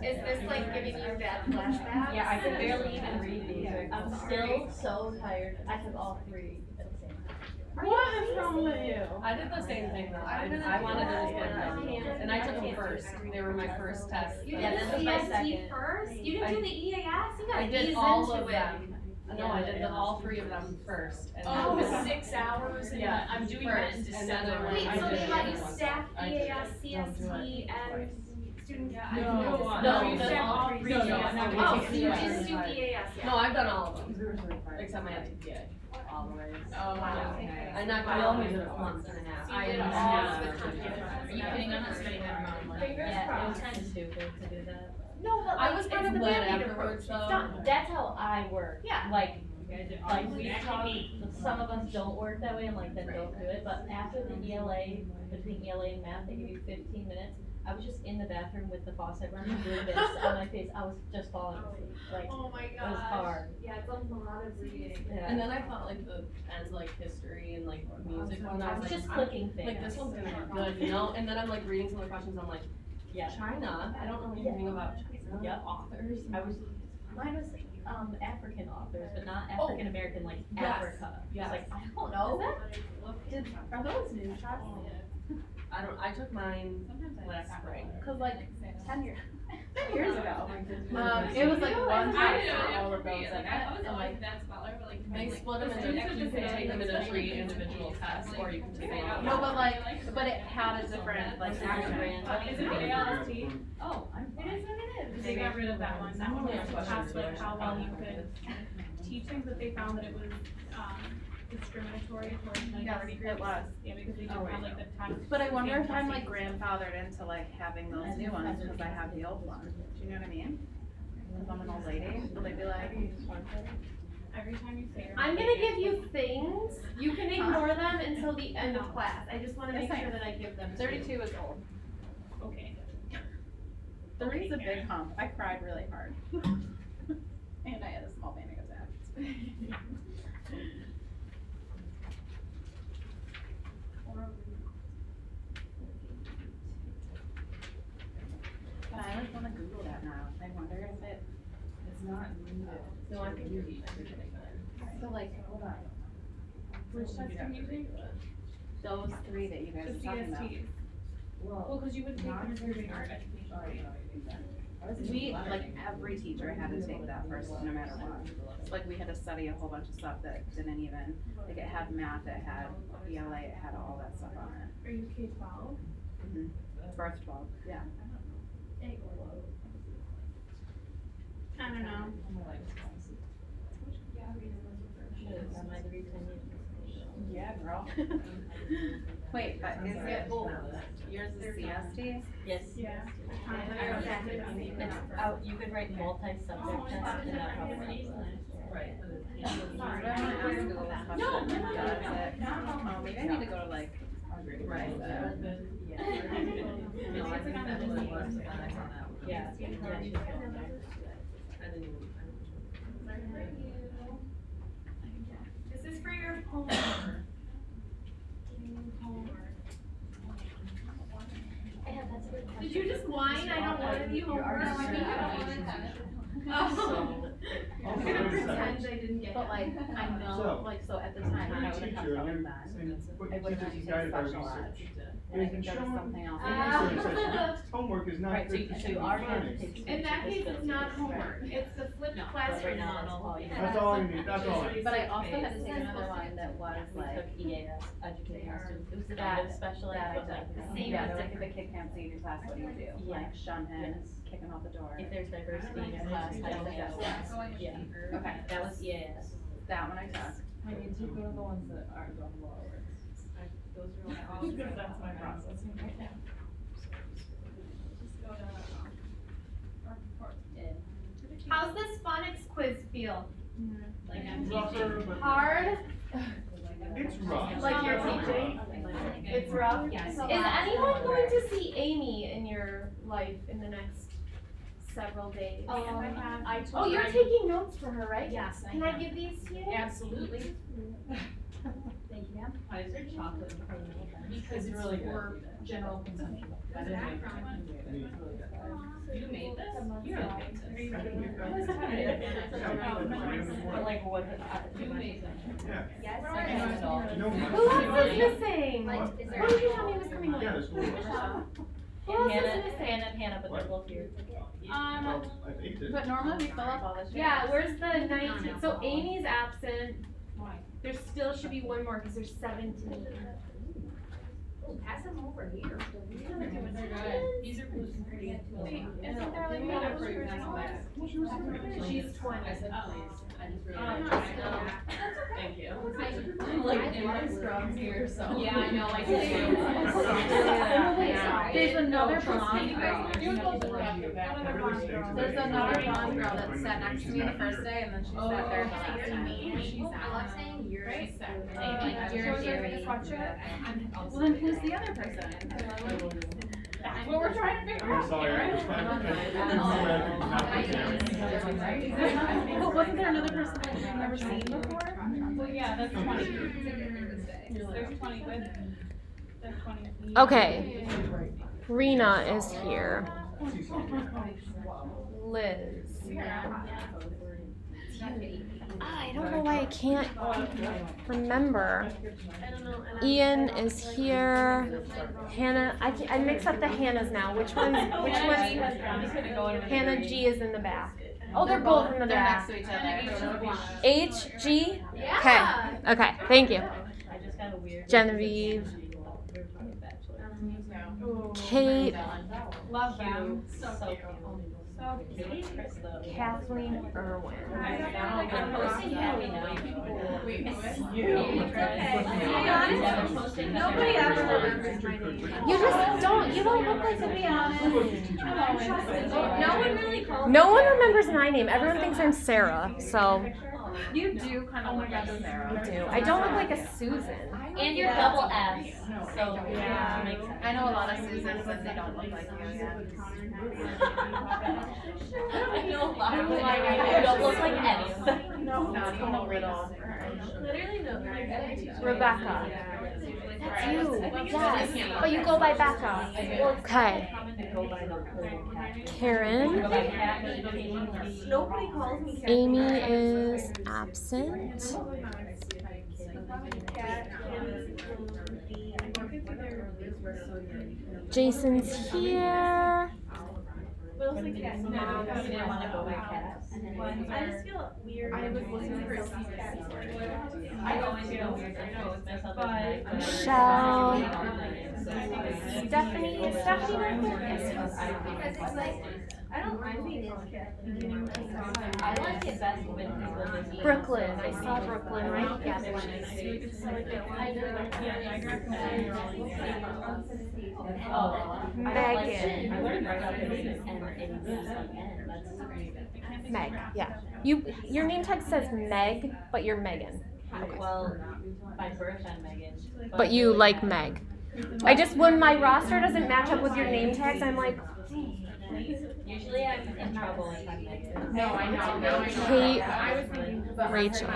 Is this like giving you that flashback? Yeah, I can barely even read these, I'm still so tired, I took all three at the same time. What is wrong with you? I did the same thing though, I wanted to just get them, and I took them first, they were my first test. You Yeah, did this the is my CST second. first? You didn't do the EAS? You I gotta did ease all into of it. them. No, I did all three of them first. And Oh, then- 6 hours, and Yeah, I'm doing that in first, and then December. Wait, I so did they it let you once. stack I did EAS, it. CST, and student? No, you that's said all three. three. No, no, Oh, so you just do EAS, yeah. No, I've done all of them, except my MTPA. All the way. Oh, wow. I knocked I all only of did them. a month and a half. I did all all of of it. Are you kidding? I'm not spending that amount of money. Fingers Yeah, it was crossed. kinda stupid to do that. No, but I like, was it's kind of the glad Band-Aid afterwards approach. It's though. done. That's how I work. Yeah. Like we talk, some of us don't work that way and like then don't do it, but after the ELA, between ELA and math, they give you 15 minutes. I was just in the bathroom with the faucet running, doing this on my face, I was just falling asleep, like, Oh my it was hard. Yeah, it's a lot of reading. Yeah. And then I thought like the ends like history and like music one, I I was was like, just clicking things. like this one's gonna be good, you know? And then I'm like reading some of the questions, I'm like, Yeah. China, I don't know anything about China Yep. authors. Mine was, African authors, but not African American, like yes, Africa. yes. It's like, I don't know. Are those new shots? I took mine last spring. Cause like 10 years ago, it was like one time for all of those. Like, I was always that scholar, but like. They split them into, you can take them into 3 individual tests, or you can take them all. No, but it had a different like action. Is it the ALST? Oh, It is what it is. They got rid of that one. That one was to test like how well you could teach things, but they found that it was, discriminatory towards minority groups. It was. Yeah, because they didn't have like the test. But I wonder if I'm like grandfathered into like having those new ones because I have the old one. Do you know what I mean? Cause I'm an old lady. Will they be like? Every time you say it. I'm gonna give you things, you can ignore them until the end of class, I just wanna make sure that I give them to you. 32 is old. Okay. 3's a big hump. I cried really hard. And I had a small panic attack. But I like wanna Google that now. I wonder if it's not needed. No, I can do these. So like, hold on. Which test are you using? Those 3 that you The guys are talking about. CSTs. Well, cause you would take them if you're doing art education. We, like, every teacher had to take that first, no matter what. Like, we had to study a whole bunch of stuff that didn't even, like, it had math, it had ELA, it had all that stuff on it. Are you K-12? Birth 12, yeah. I don't know. Should've done my 3 10 years. Yeah, girl. Wait, but is it, yours is CST? Yes. Yeah. It's out, you could write multi-subject tests and that probably. Right. I ask Google that question. No. Does it? Oh, maybe I need to go to like, right, No, I think that's what it was, when I saw that. Yeah, yeah, she's going there. I didn't even. This is for your homework. Did you just whine? I don't want to be homework. Oh. I'm gonna pretend I didn't get it. but like, I know, So, like, so at the time, I You're a would have kept teacher, going and then. you're saying, what I would have teachers had to is take guided by special ed. research. And I It think has there been was shown something else. in research that homework is not Right, so good for you student already have to learning. take. In that case, it's not homework. It's the flipped No, but classroom right now, that's model. all you have. That's all you need, that's all I need. But I also had to take another one that was We like, took EAS, educating our students, it was the that, kind of special ed, that but exactly. like, Yeah, like if a kid can't see in your class, what do you do? Like shun him, Yes. kick him out the door. if there's diversity in your class, I don't know. Yeah, Okay, that was EAS. that one I took. I need to go to the ones that aren't on the lower. Those are all. Because that's my process. Just go to, our report. How's this phonics quiz feel? Like I'm Rougher, teaching. but Hard? it's rough. Like you're teaching? It's rough? Yes. Is anyone going to see Amy in your life in the next several days? I Oh, told her. you're taking notes for her, right? Yes, I Can I am. give these to you? Absolutely. Thank you, ma'am. Why is there chocolate in front of me? Because it's really for general consumption. You made this? You really made But like, what, this. You made this. Yeah. Yes. No. Who else is missing? Like, What is did there? you tell me was coming Yeah, late? there's one. Who else is Hannah, missing? Hannah, but they're both here. Well, I baked it. But normally we fill up all this shit. Yeah, where's the 19? So Amy's absent. There still should be one more because there's 17. Pass them over here. These are gluten free. Isn't there like another person? She's 20. I said please. Thank you. I'm like in my scrubs here, so. Yeah, I know, I did. There's another blonde girl. Everything There's another blonde girl that sat next to me the first day and then she sat there the last time. I love saying you're. Well, then who's the other person? That's what we're trying to figure I'm out. sorry, I was trying to. But wasn't there another person that you've never seen before? Well, yeah, that's 20. There's 20 with, there's 20. Okay. Rena is here. Liz. I don't know why I can't remember. Ian is here. Hannah, I mix up the Hannahs now. Which one's? Hannah G is in the back. Oh, they're both in the They're back. next to each other. H, G? Yeah. Okay, thank you. I just got a weird. Genevieve. Kate. Love them. So So cute. So cute. Kathleen Irwin. I'm posting Kelly now. Nobody ever remembers my name. You just don't. You don't look like, to be honest. No one really calls. No one remembers my name. Everyone thinks I'm Sarah. So You do kind of look like Sarah. I do. I don't look like a Susan. And you're double S, so yeah, makes sense. I know a lot of Susans and they don't look like you yet. I know a lot of them. You don't look like any of them. Not even a little. Literally no. Rebecca. That's you. Yes. But you go by Becca. Okay. Karen. Nobody calls me. Amy is absent. Jason's here. Will's like cat. You didn't want to go by cats. I just feel weird. I was looking for some cats. I always feel weird. I post myself as nice, but Michelle. Stephanie. Stephanie not here? Because it's like, I don't mind being in cat. I like it best with people visiting. Brooklyn, I saw Brooklyn, right? Yeah. Yeah, I grew up in Megan. I learned right out the gate, and it's like N, that's. Meg, yeah. Your name tag says Meg, but you're Megan. Well, by birth I'm Megan. But you like Meg. I just, when my roster doesn't match up with your name tags, I'm like, Usually I'm in trouble if I'm Megan. No, I know, no, I know. Kate, I was thinking. Rachel.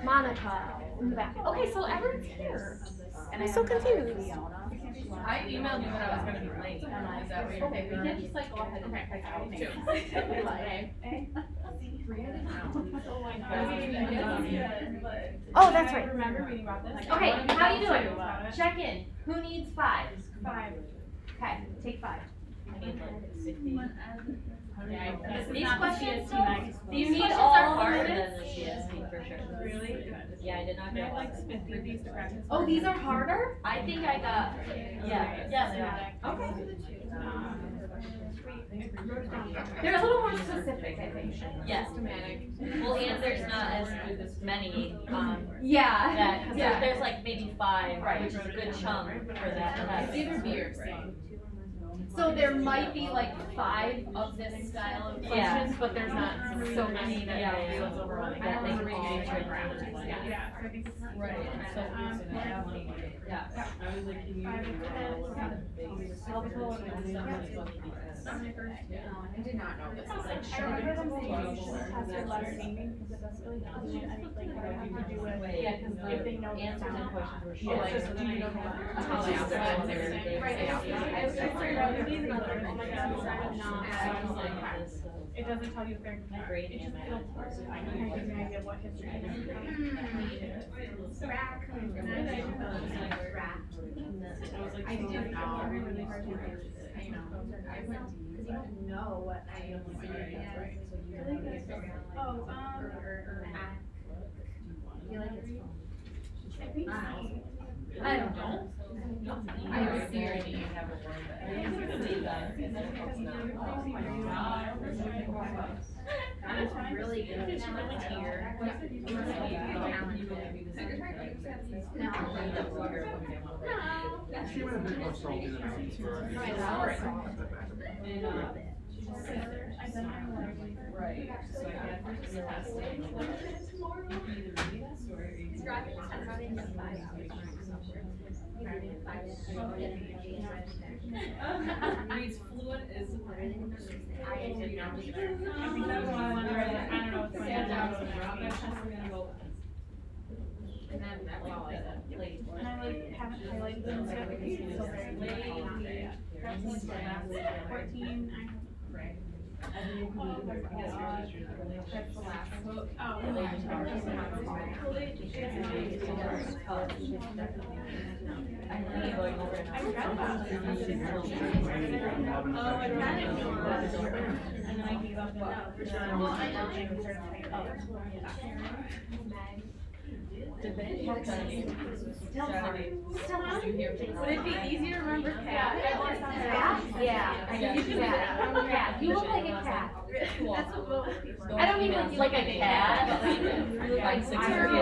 Monica in the back. Okay, so everyone's here. I'm so confused. I emailed you that I was gonna be late. Is that what you're thinking? We can just like go ahead and pick out names. Oh, that's right. remember reading about this. Okay, how you doing? About it. Check in. Who needs 5? 5. Okay, take 5. I need like 50. These questions, These you need questions all are the harder minutes? than the CSP for sure. Really? Yeah, I did not I get have like like 50 of these to practice. Oh, these are harder? I think I got, yeah, they are. Okay. They're a little more specific, I think. Yes. Well, and there's not as many, Yeah. that, cause Yeah. there's like maybe 5, which is a good chunk for that test. It's either B or C. So there might be like 5 of this style of questions, but there's not so many that Yeah. goes over all. That they can all turn around. Yeah, so I think it's. Right, so, yeah. I was like, can you? I did not know this. I remember them saying test your letter naming because it does really help you. I think like what I have to do with, Yeah, cause if they know the answers and sound. questions were Yeah, short. it's just, do you know the letter? Until they asked us if they were the Right, same. I was just like, oh, these and others, oh my god, so I'm not, so I was like, it doesn't tell you if they're, My grade it and just, my it'll, I can give you an idea of what history is. I didn't know. Really hard to do. I know. I went to you, but. don't know what I Oh, feel like it's I think so. I don't know. I was here and you never were I'm really good. It's really here. She would have been more salty than I Right, so I had the last day. Reads fluent is. I think that's one wonder, I don't know what's going on. And then that's all I did. And I like haven't highlighted them yet because it's still very late. That's like the last 14, I have. That's the last book. Oh. I forgot about it. Oh, I read it and then I gave up. Well, I know James started Would it be easier to remember cat? Yeah. Yeah. You look like a cat. That's what most people. I don't mean like a cat. Like 6 years old.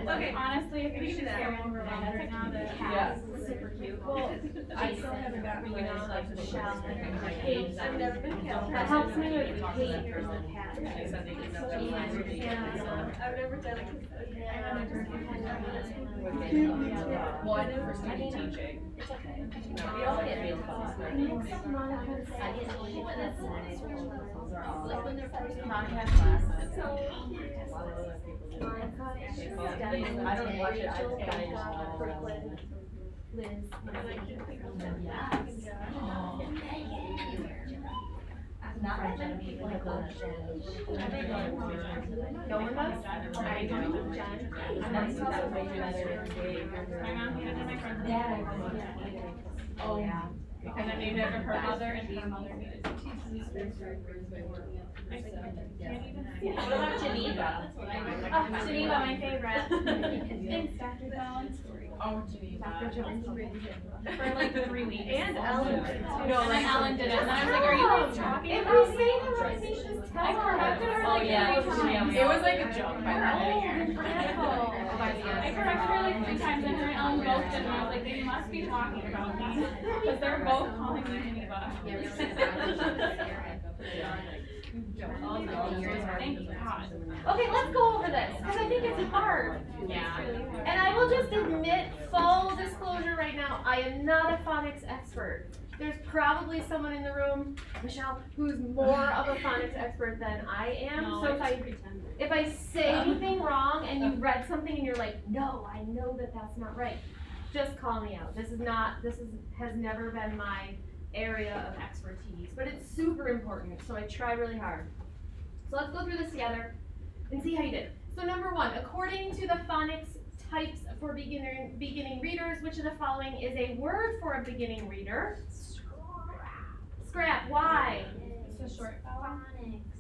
Okay, honestly, if we could just carry on over right now, the cat is super cute. Well, I still haven't gotten really like the shell and the cage. I've never been cat. That helps me with hate. I've never done it. Well, I never started teaching. We all get real fast. Monica had classes. I don't watch it, I just gotta Brooklyn, Liz. Not that many people have done it. No one does? I don't, Jen. That's also way better than Dave. My mom handed my friend. Oh, yeah. And then neither her mother and her mother needed to teach me. I can't even see. What about Geneva? Oh, Geneva, my favorite. Thanks, Dr. Jones. Oh, Geneva. For like 3 weeks. And Ellen. No, and then Ellen did it, and I was like, are you guys talking If about we me? say that, let me just tell I corrected her like yeah, 3 times. It was like a joke by that point. I corrected her like 3 times, and her and Ellen both did, and I was like, they must be talking about me, because they're both calling me Geneva. Thank God. Okay, let's go over this, because I think it's hard. Yeah. And I will just admit, full disclosure right now, I am not a phonics expert. There's probably someone in the room, Michelle, who's more of a phonics expert than I am. So if I say anything wrong and you read something and you're like, no, I know that that's not right, just call me out. This has never been my area of expertise, but it's super important, so I try really hard. So let's go through this together and see how you did. So number 1, according to the phonics types for beginning readers, which of the following is a word for a beginning reader? Scrap. Why? It's a short vowel.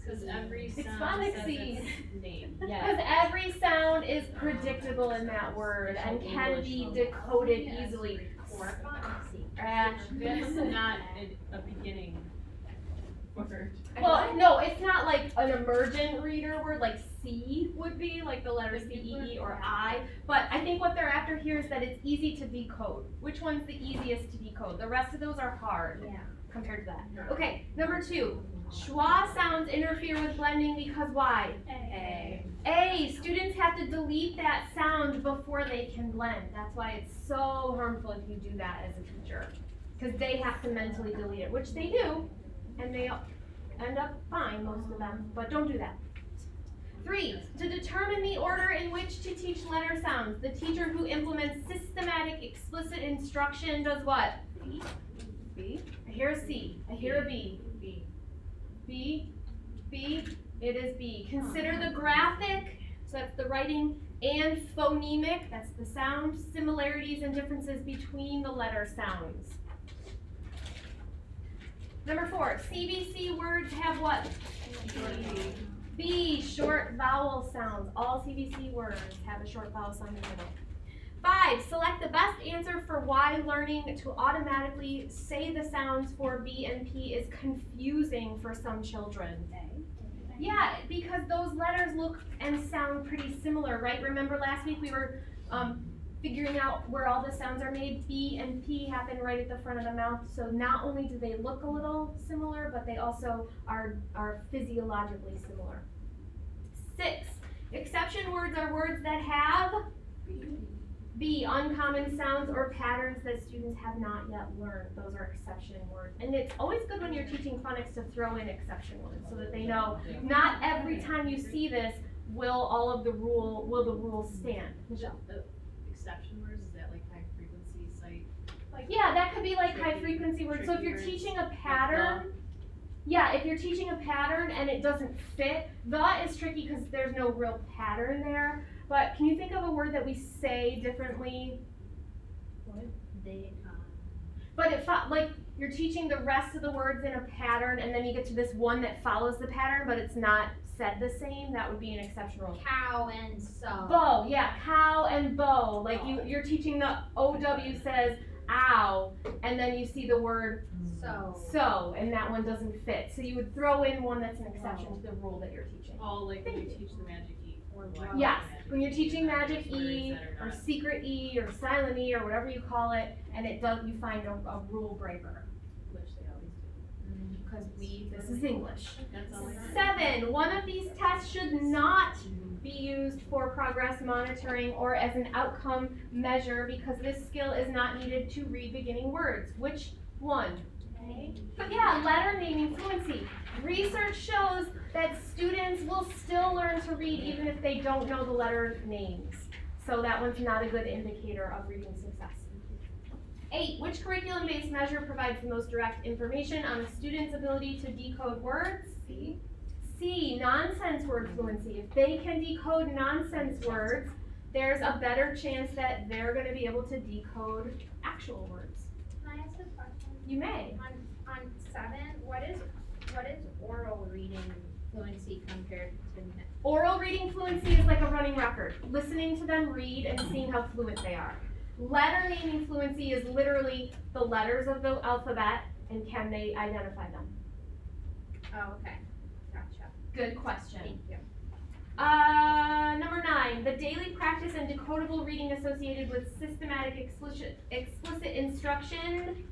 Cause every It's sound says phonicsy. its name. Because every sound is predictable in that word and can be decoded easily. That's not a beginning word. Well, no, it's not like an emergent reader word like C would be, like the letter C, E, E, or I. But I think what they're after here is that it's easy to decode. Which one's the easiest to decode? The rest of those are hard compared to that. Okay, number 2. Schwa sounds interfere with blending because why? A. Students have to delete that sound before they can blend. That's why it's so harmful if you do that as a teacher. Because they have to mentally delete it, which they do, and they end up fine, most of them, but don't do that. 3. To determine the order in which to teach letter sounds, the teacher who implements systematic explicit instruction does what? B. I hear a C. I hear a B. B. It is B. Consider the graphic, so that's the writing, and phonemic, that's the sound, similarities and differences between the letter sounds. Number 4, CVC words have what? B, short vowel sounds. All CVC words have a short vowel sound in the middle. 5, select the best answer for why learning to automatically say the sounds for B and P is confusing for some children. Yeah, because those letters look and sound pretty similar, right? Remember last week we were figuring out where all the sounds are made. B and P happen right at the front of the mouth, so not only do they look a little similar, but they also are physiologically similar. 6, exception words are words that have B, uncommon sounds or patterns that students have not yet learned. Those are exception words. And it's always good when you're teaching phonics to throw in exception words so that they know not every time you see this will the rules stand. Michelle? The exception words, is that like high frequency site? Yeah, that could be like high frequency words. So if you're teaching a pattern, if you're teaching a pattern and it doesn't fit, the is tricky because there's no real pattern there. But can you think of a word that we say differently? But like you're teaching the rest of the words in a pattern and then you get to this one that follows the pattern but it's not said the same, that would be an exceptional. Cow and so. Bow, cow and bow. Like you're teaching the OW says ow, and then you see the word so, and that one doesn't fit. So you would throw in one that's an exception to the rule that you're teaching. Oh, like when you teach the magic E. Yes, when you're teaching magic E or secret E or silent E or whatever you call it, and you find a rule breaker. Which they always do. Because this is English. That's all I heard. 7, one of these tests should not be used for progress monitoring or as an outcome measure because this skill is not needed to read beginning words. Which one? But letter naming fluency. Research shows that students will still learn to read even if they don't know the letter names. So that one's not a good indicator of reading success. 8, which curriculum-based measure provides the most direct information on a student's ability to decode words? C, nonsense word fluency. If they can decode nonsense words, there's a better chance that they're going to be able to decode actual words. Can I ask a question? You may. On 7, what is oral reading fluency compared to Oral reading fluency is like a running record. Listening to them read and seeing how fluent they are. Letter naming fluency is literally the letters of the alphabet and can they identify them? Oh, okay, gotcha, Good question. thank you. Number 9, the daily practice and decodable reading associated with systematic explicit instruction.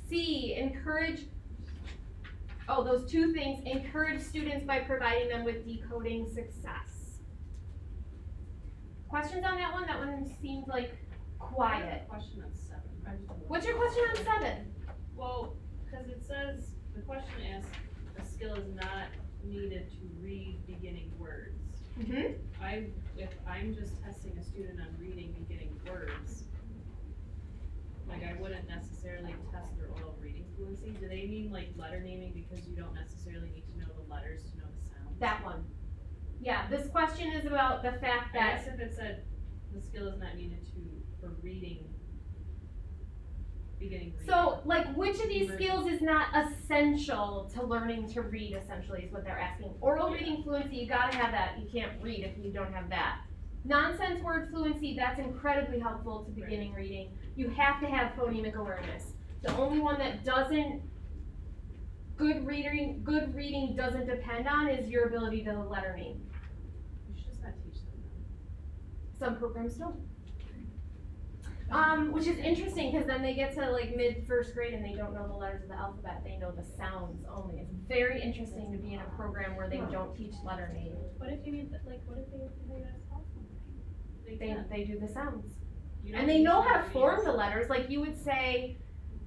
C, encourage, those two things, encourage students by providing them with decoding success. Questions on that one? That one seemed like quiet. Question on 7. What's your question on 7? Well, cause it says, the question asks, a skill is not needed to read beginning words. Mm-hmm. If I'm just testing a student on reading beginning words, like I wouldn't necessarily test their oral reading fluency. Do they mean like letter naming because you don't necessarily need to know the letters to know the sounds? That one. Yeah, this question is about the fact I that guess if it said the skill is not needed for reading, beginning reading. so, like, which of these skills is not essential to learning to read, essentially, is what they're asking. Oral reading fluency, you gotta have that. You can't read if you don't have that. Nonsense word fluency, that's incredibly helpful to beginning reading. You have to have phonemic awareness. The only one that doesn't, good reading doesn't depend on is your ability to letter name. You should just not teach them that. Some programs don't. Which is interesting because then they get to like mid-first grade and they don't know the letters of the alphabet, they know the sounds only. It's very interesting to be in a program where they don't teach letter name. What if you need, what if they gotta spell something? They do the sounds. You don't And they teach know them how to form reading. the letters, like you would say,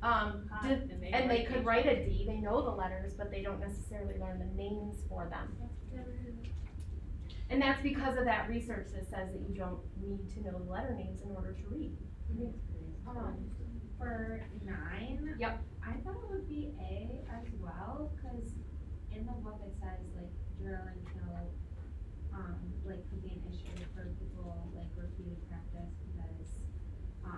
and they could write a D, they know the letters, but they don't necessarily learn the names for them. And that's because of that research that says that you don't need to know the letter names in order to read. For 9. Yep. I thought it would be A as well, cause in the book it says like drill and kill, like could be an issue for people like repeated practice because, I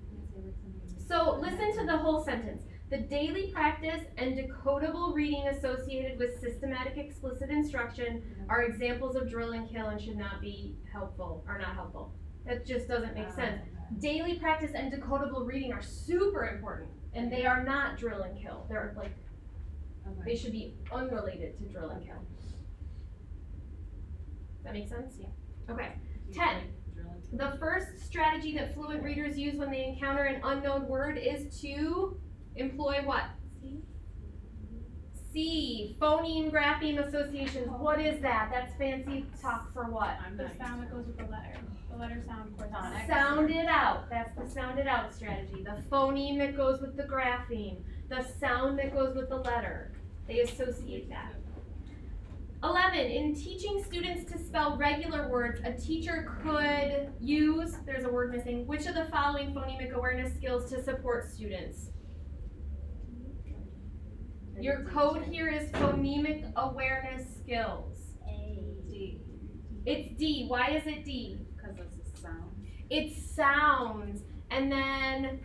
can't say like something. So listen to the whole sentence. The daily practice and decodable reading associated with systematic explicit instruction are examples of drill and kill and should not be helpful, or not helpful. That just doesn't make sense. Daily practice and decodable reading are super important, and they are not drill and kill. They're like, they should be unrelated to drill and kill. Does that make sense? Yeah. Okay. 10. The first strategy that fluent readers use when they encounter an unknown word is to employ what? C. Phoneme grapheme associations. What is that? That's fancy talk for what? The sound that goes with the letter sound corresponding. Sound it out. That's the sound it out strategy. The phoneme that goes with the grapheme. The sound that goes with the letter. They associate that. 11. In teaching students to spell regular words, a teacher could use, there's a word missing, which of the following phonemic awareness skills to support students? Your code here is phonemic awareness skills. D. It's D. Why is it D? Because it's a sound. It's sounds. And then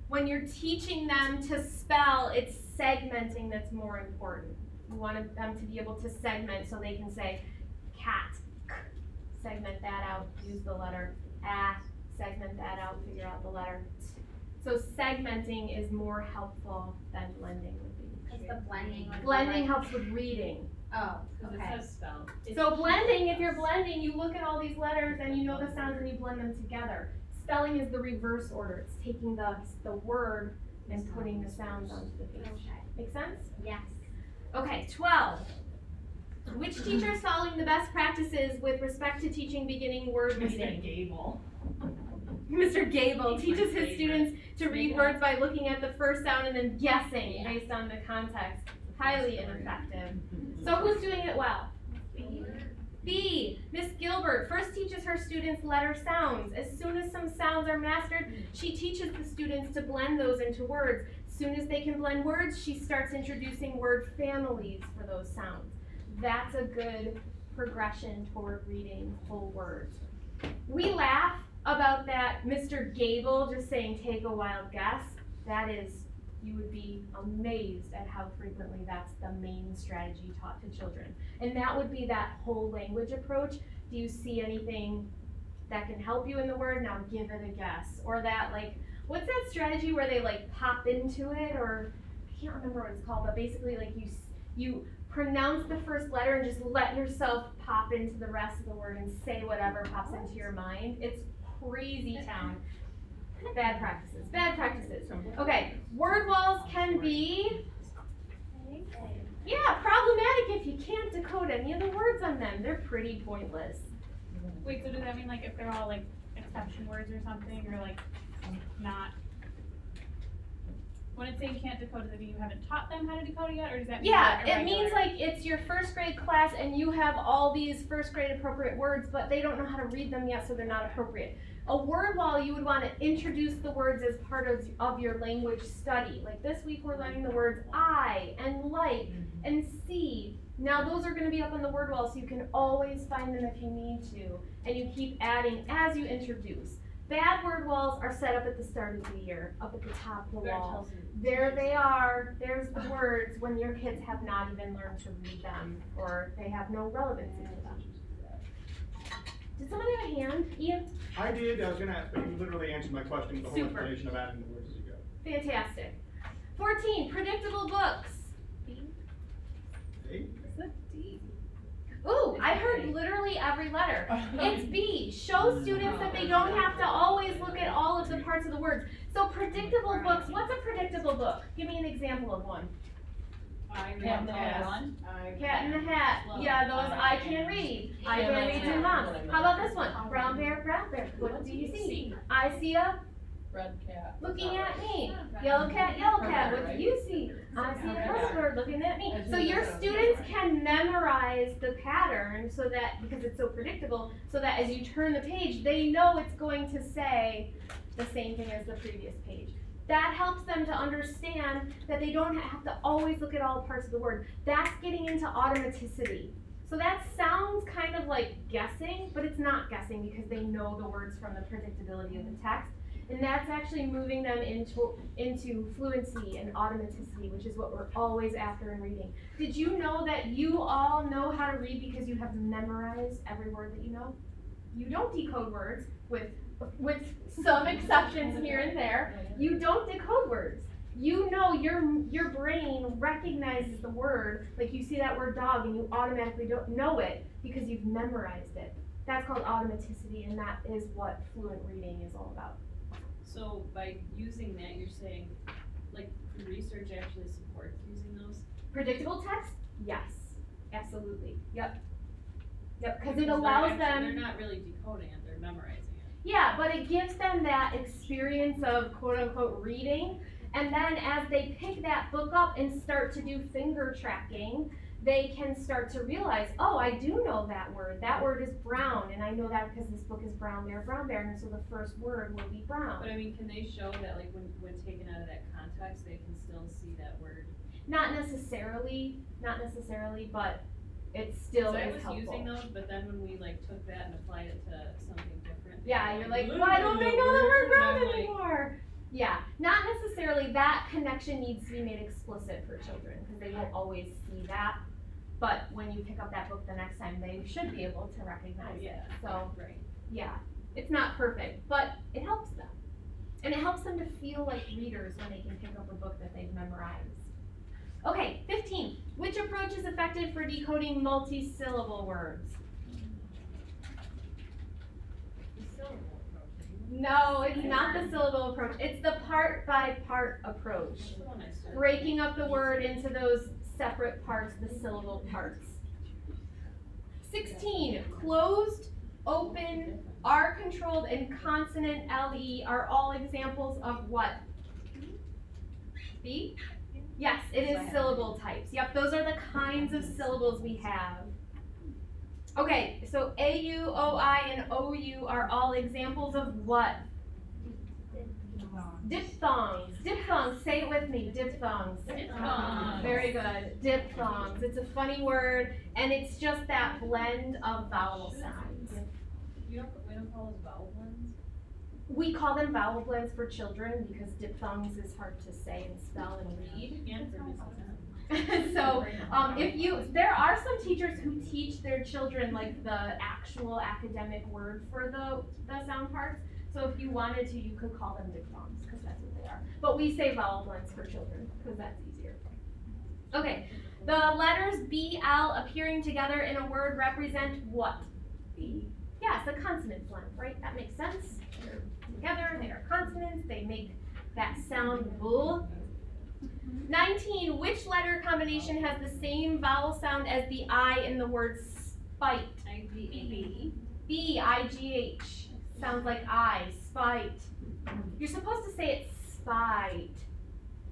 when you're teaching them to spell, it's segmenting that's more important. You want them to be able to segment so they can say cat, k, segment that out, use the letter a, segment that out, figure out the letter t. So segmenting is more helpful than blending would be. It's the blending. Like Blending helps with reading. Oh, Cause okay. it says spell. So blending, if you're blending, you look at all these letters and you know the sounds and you blend them together. Spelling is the reverse order. It's taking the word and putting the sounds onto the page. Make sense? Yes. Okay, 12. Which teacher is following the best practices with respect to teaching beginning word reading? Gable. Mr. Gable teaches his students to read words by looking at the first sound and then guessing based on the context. Highly ineffective. So who's doing it well? B. Miss Gilbert first teaches her students letter sounds. As soon as some sounds are mastered, she teaches the students to blend those into words. As soon as they can blend words, she starts introducing word families for those sounds. That's a good progression toward reading whole words. We laugh about that Mr. Gable just saying take a wild guess. That is, you would be amazed at how frequently that's the main strategy taught to children. And that would be that whole language approach. Do you see anything that can help you in the word? Now give it a guess. Or that like, what's that strategy where they like pop into it? Or I can't remember what it's called, but basically like you pronounce the first letter and just let yourself pop into the rest of the word and say whatever pops into your mind. It's crazy town. Bad practices, bad practices. Okay, word walls can be, yeah, problematic if you can't decode any of the words on them. They're pretty pointless. Wait, so does that mean like if they're all like exception words or something, or like not? When it's saying can't decode, does it mean you haven't taught them how to decode it yet, or does that mean Yeah, like a it means regular- like it's your first grade class and you have all these first grade appropriate words, but they don't know how to read them yet, so they're not appropriate. A word wall, you would want to introduce the words as part of your language study. Like this week we're learning the words I and like and see. Now those are going to be up on the word wall, so you can always find them if you need to, and you keep adding as you introduce. Bad word walls are set up at the start of the year, up at the top of the wall. There they are, there's the words when your kids have not even learned to read them, or they have no relevancy to them. Did someone have a hand? Ian? I did, I was gonna ask, but you literally answered my question with the whole Super. explanation of adding the words as you go. Fantastic. 14, predictable books. Hey? Ooh, I heard literally every letter. It's B. Show students that they don't have to always look at all of the parts of the words. So predictable books, what's a predictable book? Give me an example of one. Cat in the Hat. Cat in the Hat. Yeah, those I can read. I can read to mom. How about this one? Brown bear, brown bear. What do you see? I see a Red cat. looking at me. Yellow cat, yellow cat. What do you see? I see a first bird looking at me. So your students can memorize the pattern so that, because it's so predictable, so that as you turn the page, they know it's going to say the same thing as the previous page. That helps them to understand that they don't have to always look at all parts of the word. That's getting into automaticity. So that sounds kind of like guessing, but it's not guessing because they know the words from the predictability of the text. And that's actually moving them into fluency and automaticity, which is what we're always after in reading. Did you know that you all know how to read because you have memorized every word that you know? You don't decode words, with some exceptions here and there. You don't decode words. You know your brain recognizes the word, like you see that word dog and you automatically don't know it because you've memorized it. That's called automaticity, and that is what fluent reading is all about. So by using that, you're saying, like, research actually supports using those? Predictable text? Yes, absolutely. Yep, because it They're allows actually- them. They're not really decoding it, they're memorizing it. Yeah, but it gives them that experience of quote unquote reading, and then as they pick that book up and start to do finger tracking, they can start to realize, oh, I do know that word. That word is brown, and I know that because this book is brown bear, and so the first word will be brown. But I mean, can they show that, like, when taken out of that context, they can still see that word? Not necessarily, but it still 'Cause I is was helpful. using those, but then when we like took that and applied it to something different. Yeah, you're like, literally why don't they know the word and brown I'm like, anymore? Yeah, not necessarily. That connection needs to be made explicit for children because they won't always see that. But when you pick up that book the next time, they should be able to recognize Oh, yeah. it. So Right. yeah, it's not perfect, but it helps them. And it helps them to feel like readers when they can pick up a book that they've memorized. Okay, 15. Which approach is effective for decoding multi-syllable words? No, it's not the syllable approach. It's the part by part approach. That's the one I started. Breaking up the word into those separate parts, the syllable parts. 16. Closed, open, R-controlled, and consonant LE are all examples of what? B? Yes, it is syllable types. Yep, those are the kinds of syllables we have. Okay, so AU, OI, and OU are all examples of what? Diphthongs. Diphthongs, say it with me, diphthongs. Diphthongs. Very good, diphthongs. It's a funny word, and it's just that blend of vowel sounds. We don't call those vowel blends? We call them vowel blends for children because diphthongs is hard to say and spell and read. And for business. So, there are some teachers who teach their children like the actual academic word for the sound parts. So if you wanted to, you could call them diphthongs, because that's what they are. But we say vowel blends for children, because that's easier. Okay, the letters BL appearing together in a word represent what? B. Yes, a consonant blend, right? That makes sense. They're together, they are consonants, they make that sound bull. 19, which letter combination has the same vowel sound as the I in the word spite? I-G-H. B, I-G-H. Sounds like I, spite. You're supposed to say it spite.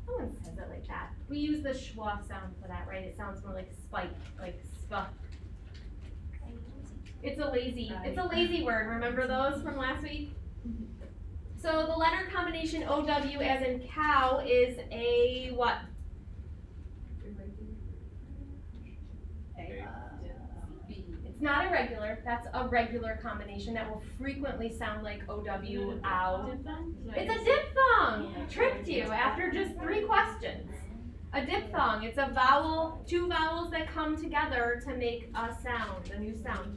No one says it like that. We use the schwa sound for that, right? It sounds more like spite, like spa. It's a lazy word. Remember those from last week? So the letter combination OW as in cow is a what? It's not irregular. That's a regular combination that will frequently sound like OW, ow. It's a diphthong. Tricked you after just 3 questions. A diphthong. It's a vowel, 2 vowels that come together to make a sound, a new sound.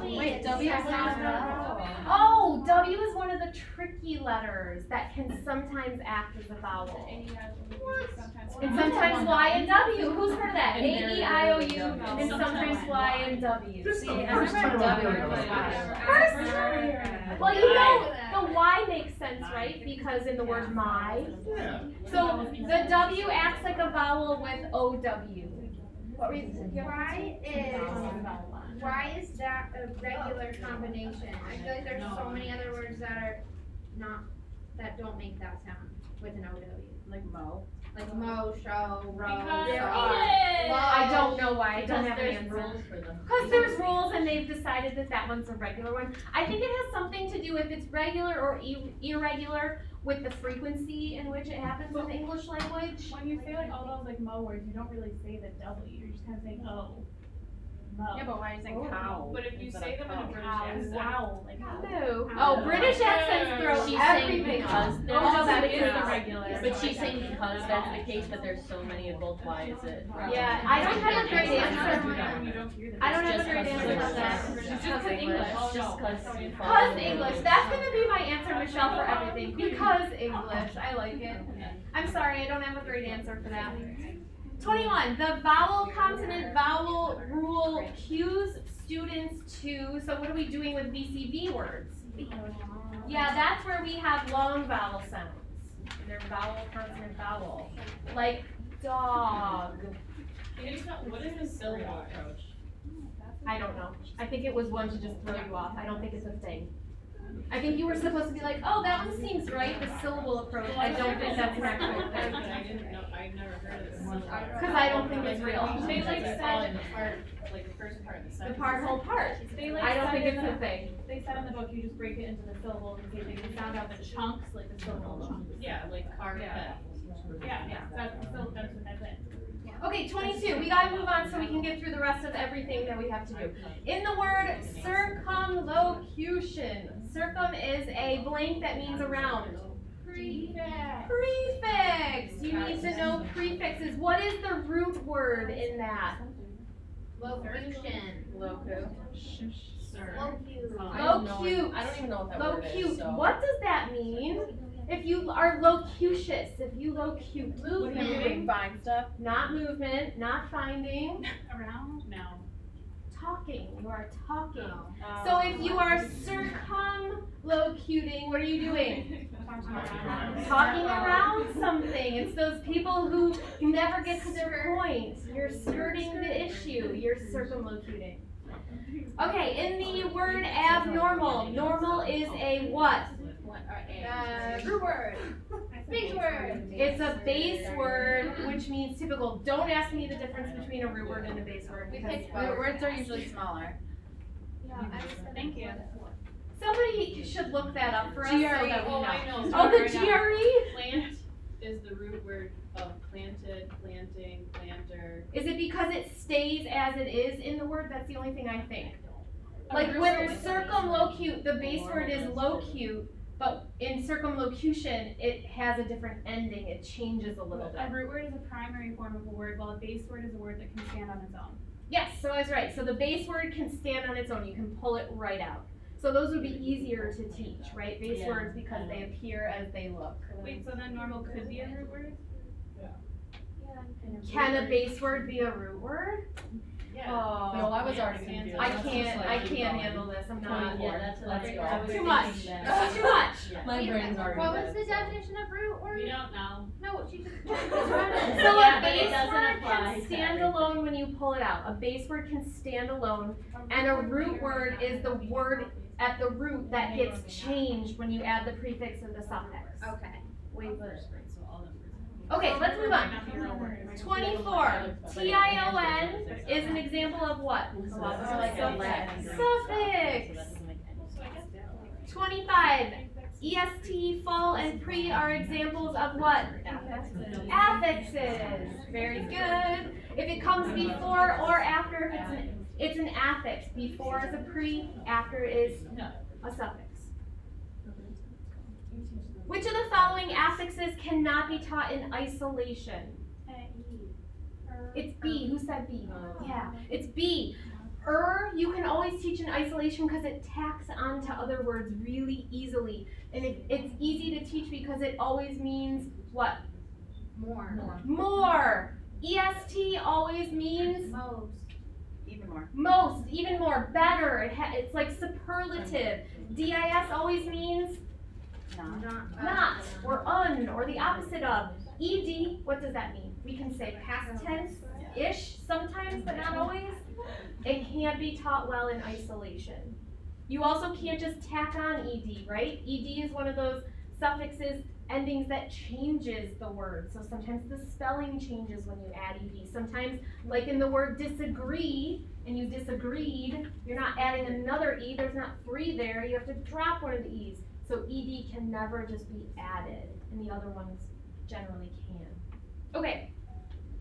Wait, W is not Oh, W is one of the tricky letters that can sometimes act as a vowel. And sometimes Y and W. Who's heard of that? A, E, I, O, U, and sometimes Y and W. This is the first time I'm hearing of this. First time. Well, you know, the Y makes sense, right? Because in the word my. Yeah. So the W acts like a vowel with OW. Why is that a regular combination? I feel like there's so many other words that don't make that sound with an OW. Like Mo. Like mo, show, row, Because I don't know why. I don't have an there's answer. rules for them. Because there's rules and they've decided that that one's a regular one. I think it has something to do if it's regular or irregular with the frequency in which it happens in the English language. When you say like all those like mo words, you don't really say the W, you're just kind of saying O. Mo. Yeah, but why are you saying cow? But if you instead say of them in a cow? British Cow, accent. wow, like No. Oh, British accents throw She's saying everything because off. there's Oh, that the is case. the regular. But she's saying because that's the case, but there's so many of both. Why is it? Yeah, I don't have a great You answer. don't hear them. I don't have a Just great because answer on that. English. Just Just because English. Just because you follow Because the English. rules. That's gonna be my answer, Michelle, for everything. Because English. I like it. I'm sorry, I don't have a great answer for that. 21. The vowel consonant vowel rule cues students to, so what are we doing with VCV words? Yeah, that's where we have long vowel sounds. They're vowel, consonant, vowel. Like dog. What is the syllable approach? I don't know. I think it was one to just throw you off. I don't think it's a thing. I think you were supposed to be like, oh, that one seems right, the syllable approach. I don't think that's an actual thing. I didn't know, I've never heard of this. Because I don't think it's real. They like said, Like the first part, the The second. whole part. they like I don't said think in it's a the- thing. They said in the book, you just break it into the syllables and see if they can sound out the chunks, like the syllable chunks. Yeah, like car pet. Yeah, that's what that's it. Okay, 22. We gotta move on so we can get through the rest of everything that we have to do. In the word circumlocution, circum is a blank that means around. Prefix. You need to know prefixes. What is the root word in that? Locution. Loco. Locute. I don't know- Locute. I don't even know what that word is, Locute. so. What does that mean? If you are locutious, if you locute. Moving, find stuff. Not movement, not finding. Around? No. Talking. You are talking. Oh. So if you are circumlocuting, what are you doing? Talking around something. It's those people who never get to their point. You're skirting the issue. You're circumlocuting. Okay, in the word abnormal, normal is a what? Root word. Speech word. It's a base word, which means typical. Don't ask me the difference between a root word and a base word because Root words are usually smaller. Thank you. somebody should look that up for us so GRE. that we know. I know. Oh, the Right now. GRE? Plant is the root word of planted, planting, planter. Is it because it stays as it is in the word? That's the only thing I think. Like when there's circumlocute, the base word is locute, But in circumlocution, it has a different ending, it changes a little bit. A root word is a primary form of a word, while a base word is a word that can stand on its own. Yes, so I was right. So the base word can stand on its own, you can pull it right out. So those would be easier to teach, right? Base words because they appear as they look. Wait, so then normal could be a root word? Can a base word be a root word? Yeah. Oh, No, I was already confused. I can't handle this, I'm not. Yeah, that's Too much, too much. My brain's already What was dead. the definition of root word? We don't know. No, she just. So Yeah, a but it base doesn't word apply can to stand everything. alone when you pull it out. A base word can stand alone, and a root word is the word at the root that gets changed when you add the prefix or the suffix. Okay. Okay, let's move on. 24. T-I-O-N is an example of what? Suffix. 25. EST, full, and pre are examples of what? Affixes. Very good. If it comes before or after, if it's an affix. Before is a pre, after is a suffix. Which of the following affixes cannot be taught in isolation? It's B. Who said B? Yeah, it's B. You can always teach in isolation because it tacks onto other words really easily. And it's easy to teach because it always means what? More. EST always means Even more. most, even more, better. It's like superlative. DIS always means not, or un, or the opposite of. ED, what does that mean? We can say past tense-ish sometimes, but not always. It can't be taught well in isolation. You also can't just tack on ED, right? ED is one of those suffixes, endings that changes the word. So sometimes the spelling changes when you add ED. Sometimes, like in the word disagree, and you disagreed, you're not adding another E, there's not 3 there, you have to drop one of the E's. So ED can never just be added, and the other ones generally can. Okay,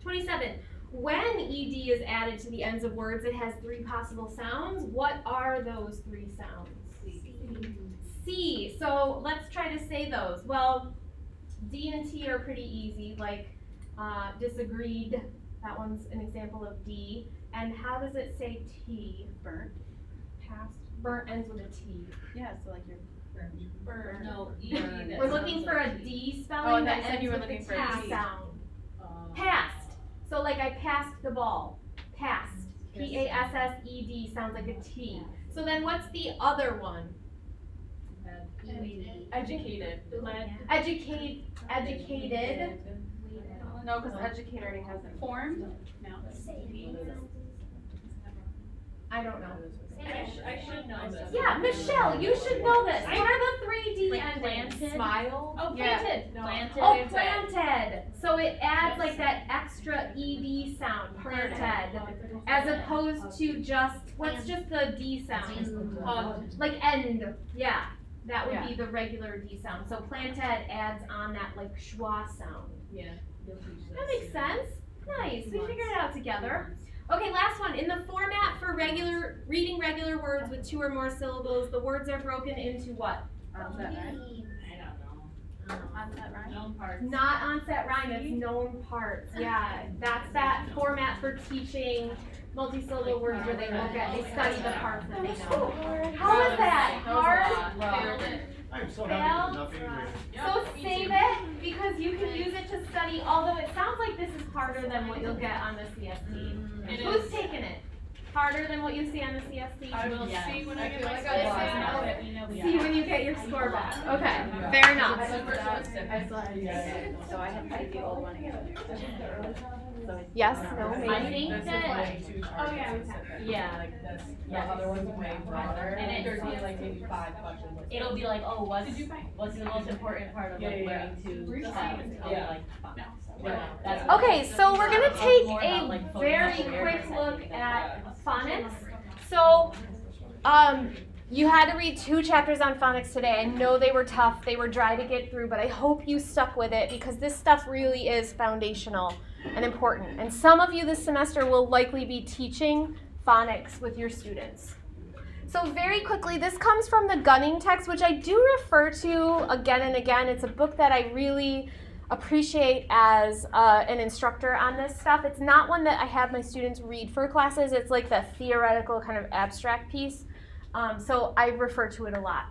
27. When ED is added to the ends of words, it has 3 possible sounds. What are those 3 sounds? C. So let's try to say those. Well, D and T are pretty easy, like disagreed. That one's an example of D. And how does it say T? Burnt. Past. Burnt ends with a T. Yeah, so like you're No, We're looking for a D Oh, spelling and that then you said ends you were with looking a for a T T. sound. Passed. So like I passed the ball. Passed. P-A-S-S-E-D sounds like a T. So then what's the other one? Educated. Educated. No, because educated already has it. Formed? I don't know. I should know this. Yeah, Michelle, you should know this. What are the 3 D Like endings? planted? Smile. Oh, Yeah. planted. Planted. Oh, planted. So it adds like that extra ED sound, planted, as opposed to just, what's just the D sound? Like end, yeah. That would be the regular D sound. So planted adds on that like schwa sound. Yeah. That makes sense. Nice, we figured it out together. Okay, last one. In the format for reading regular words with 2 or more syllables, the words are broken into what? Onset rhyme. I don't know. Onset rhyme. Known parts. Not onset rhyme, it's known parts. Yeah, that's that format for teaching multi-syllable words where they study the parts that they know. How was that? Hard? I'm so happy with nothing English. So save it, because you can use it to study, although it sounds like this is harder than what you'll get on the CST. Who's taking it? Harder than what you see on the CST? I will see when I get my like score I back. See when you get your score back. Okay, fair enough. So I have to take the old one again. Yes, no, I maybe. think that, Oh, yeah. yeah, The other one's way broader. And it's- There's only like maybe 5 questions. it'll be like, oh, what's the most important part of like learning to spell? Yeah. Like, Yeah. that's- Okay, so we're gonna take More about, a like, very phonetics quick awareness, I look think, at phonics. So, you had to read 2 chapters on phonics today. I know they were tough, they were dry to get through, but I hope you stuck with it because this stuff really is foundational and important. And some of you this semester will likely be teaching phonics with your students. So very quickly, this comes from the Gunning text, which I do refer to again and again. It's a book that I really appreciate as an instructor on this stuff. It's not one that I have my students read for classes. It's like the theoretical kind of abstract piece. So I refer to it a lot.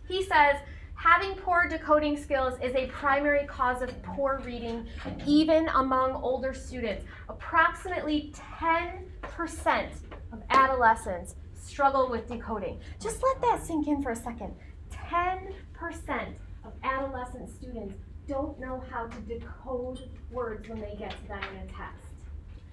He says, having poor decoding skills is a primary cause of poor reading, even among older students. Approximately 10% of adolescents struggle with decoding. Just let that sink in for a second. 10% of adolescent students don't know how to decode words when they get to that in a text.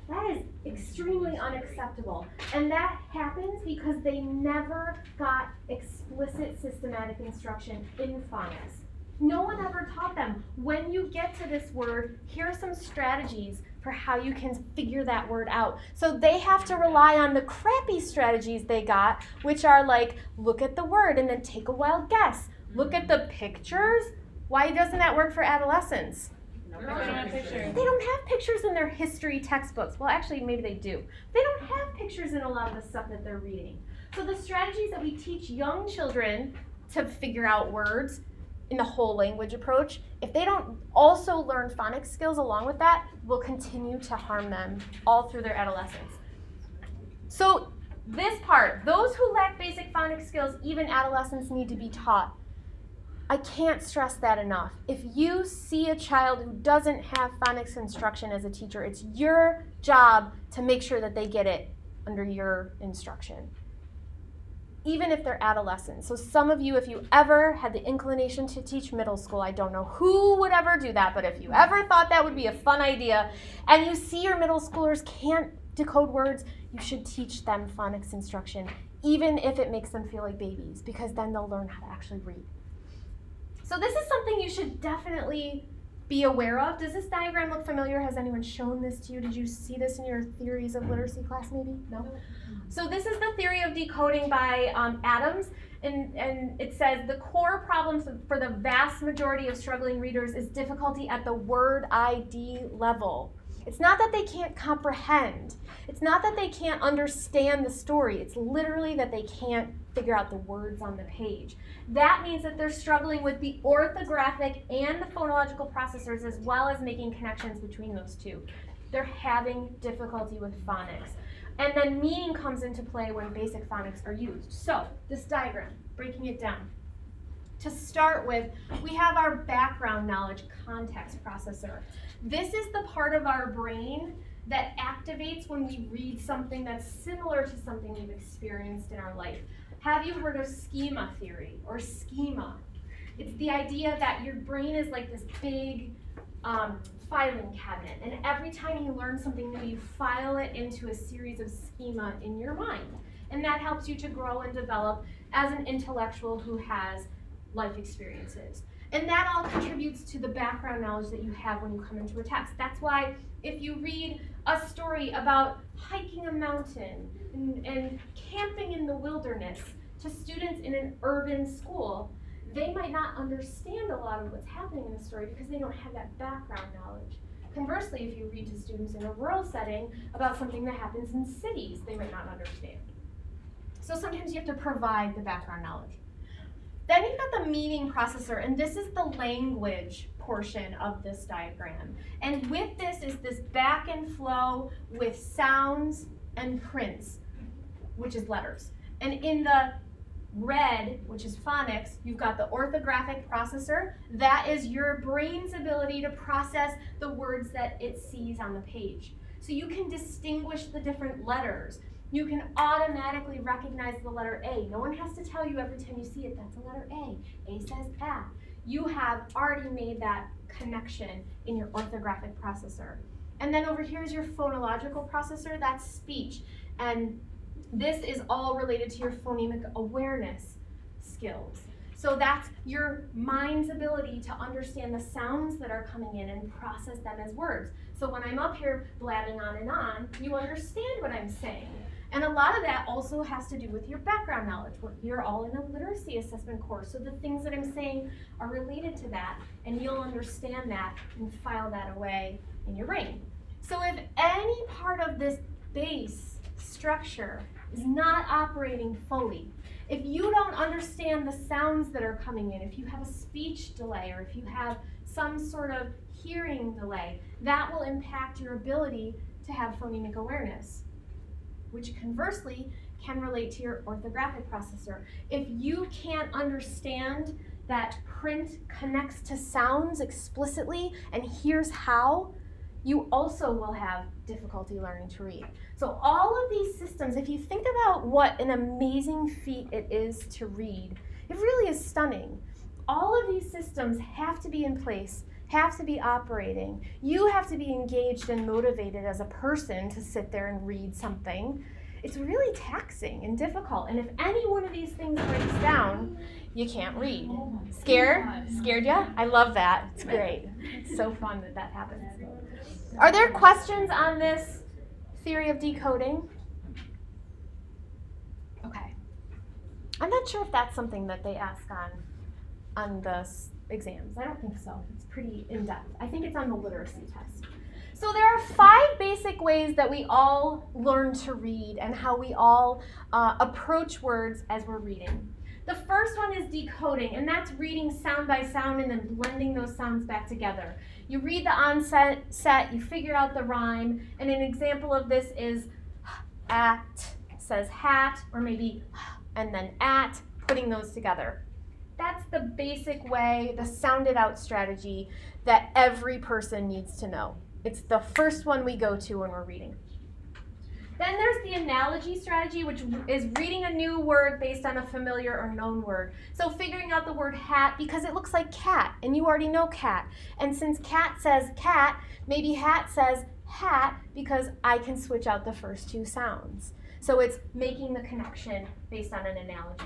That is extremely unacceptable. And that happens because they never got explicit systematic instruction in phonics. No one ever taught them, when you get to this word, here are some strategies for how you can figure that word out. So they have to rely on the crappy strategies they got, which are like, look at the word and then take a wild guess. Look at the pictures. Why doesn't that work for adolescents? They don't have pictures. They don't have pictures in their history textbooks. Well, actually, maybe they do. They don't have pictures in a lot of the stuff that they're reading. So the strategies that we teach young children to figure out words in the whole language approach, if they don't also learn phonics skills along with that, will continue to harm them all through their adolescence. So this part, those who lack basic phonics skills, even adolescents, need to be taught. I can't stress that enough. If you see a child who doesn't have phonics instruction as a teacher, it's your job to make sure that they get it under your instruction, even if they're adolescents. So some of you, if you ever had the inclination to teach middle school, I don't know who would ever do that, but if you ever thought that would be a fun idea, and you see your middle schoolers can't decode words, you should teach them phonics instruction, even if it makes them feel like babies, because then they'll learn how to actually read. So this is something you should definitely be aware of. Does this diagram look familiar? Has anyone shown this to you? Did you see this in your theories of literacy class maybe? No? So this is the theory of decoding by Adams, and it says the core problem for the vast majority of struggling readers is difficulty at the word ID level. It's not that they can't comprehend. It's not that they can't understand the story. It's literally that they can't figure out the words on the page. That means that they're struggling with the orthographic and the phonological processors, as well as making connections between those two. They're having difficulty with phonics. And then meaning comes into play when basic phonics are used. So this diagram, breaking it down. To start with, we have our background knowledge context processor. This is the part of our brain that activates when we read something that's similar to something we've experienced in our life. Have you heard of schema theory or schema? It's the idea that your brain is like this big filing cabinet, and every time you learn something new, you file it into a series of schema in your mind. And that helps you to grow and develop as an intellectual who has life experiences. And that all contributes to the background knowledge that you have when you come into a text. That's why if you read a story about hiking a mountain and camping in the wilderness to students in an urban school, they might not understand a lot of what's happening in the story because they don't have that background knowledge. Conversely, if you read to students in a rural setting about something that happens in cities, they might not understand. So sometimes you have to provide the background knowledge. Then you've got the meaning processor, and this is the language portion of this diagram. And with this is this back and flow with sounds and prints, which is letters. And in the red, which is phonics, you've got the orthographic processor. That is your brain's ability to process the words that it sees on the page. So you can distinguish the different letters. You can automatically recognize the letter A. No one has to tell you every time you see it, that's a letter A. A says A. You have already made that connection in your orthographic processor. And then over here is your phonological processor, that's speech. And this is all related to your phonemic awareness skills. So that's your mind's ability to understand the sounds that are coming in and process them as words. So when I'm up here blabbing on and on, you understand what I'm saying. And a lot of that also has to do with your background knowledge. You're all in a literacy assessment course, so the things that I'm saying are related to that, and you'll understand that and file that away in your brain. So if any part of this base structure is not operating fully, if you don't understand the sounds that are coming in, if you have a speech delay or if you have some sort of hearing delay, that will impact your ability to have phonemic awareness, which conversely can relate to your orthographic processor. If you can't understand that print connects to sounds explicitly and here's how, you also will have difficulty learning to read. So all of these systems, if you think about what an amazing feat it is to read, it really is stunning. All of these systems have to be in place, have to be operating. You have to be engaged and motivated as a person to sit there and read something. It's really taxing and difficult. And if any one of these things breaks down, you can't read. Scared? Scared ya? I love that. It's great. It's so fun that that happens. Are there questions on this theory of decoding? Okay. I'm not sure if that's something that they ask on the exams. I don't think so. It's pretty in-depth. I think it's on the literacy test. So there are 5 basic ways that we all learn to read and how we all approach words as we're reading. The first one is decoding, and that's reading sound by sound and then blending those sounds back together. You read the onset, you figure out the rhyme, and an example of this is at says hat, or maybe and then at, putting those together. That's the basic way, the sounded out strategy that every person needs to know. It's the first one we go to when we're reading. Then there's the analogy strategy, which is reading a new word based on a familiar or known word. So figuring out the word hat because it looks like cat, and you already know cat. And since cat says cat, maybe hat says hat because I can switch out the first 2 sounds. So it's making the connection based on an analogy.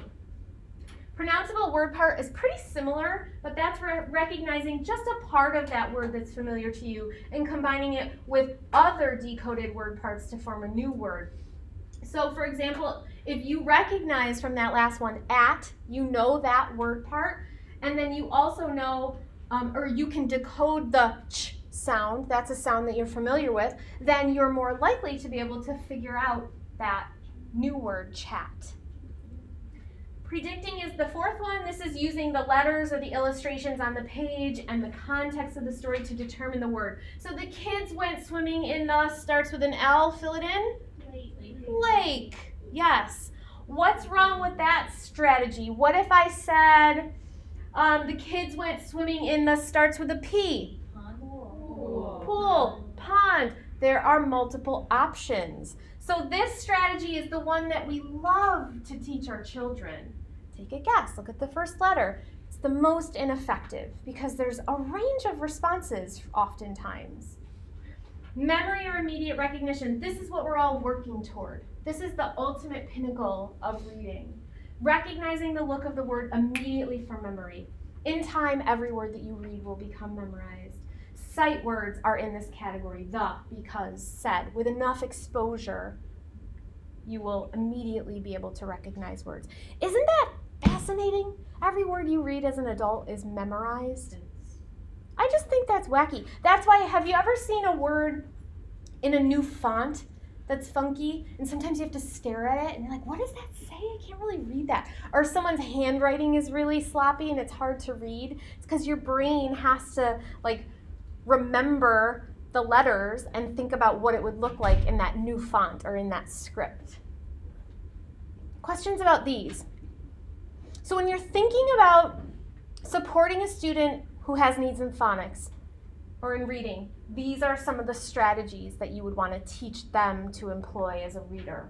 Pronounceable word part is pretty similar, but that's recognizing just a part of that word that's familiar to you and combining it with other decoded word parts to form a new word. So for example, if you recognize from that last one, at, you know that word part, and then you also know, or you can decode the ch sound, that's a sound that you're familiar with, then you're more likely to be able to figure out that new word, chat. Predicting is the 4th one. This is using the letters or the illustrations on the page and the context of the story to determine the word. So the kids went swimming in the, starts with an L, fill it in? Lake. Yes. What's wrong with that strategy? What if I said the kids went swimming in the, starts with a P? Pool. Pond. There are multiple options. So this strategy is the one that we love to teach our children. Take a guess. Look at the first letter. It's the most ineffective because there's a range of responses oftentimes. Memory or immediate recognition. This is what we're all working toward. This is the ultimate pinnacle of reading. Recognizing the look of the word immediately from memory. In time, every word that you read will become memorized. Sight words are in this category. The, because, said. With enough exposure, you will immediately be able to recognize words. Isn't that fascinating? Every word you read as an adult is memorized. I just think that's wacky. That's why, have you ever seen a word in a new font that's funky? And sometimes you have to stare at it and you're like, what does that say? I can't really read that. Or someone's handwriting is really sloppy and it's hard to read. It's because your brain has to remember the letters and think about what it would look like in that new font or in that script. Questions about these? So when you're thinking about supporting a student who has needs in phonics or in reading, these are some of the strategies that you would want to teach them to employ as a reader.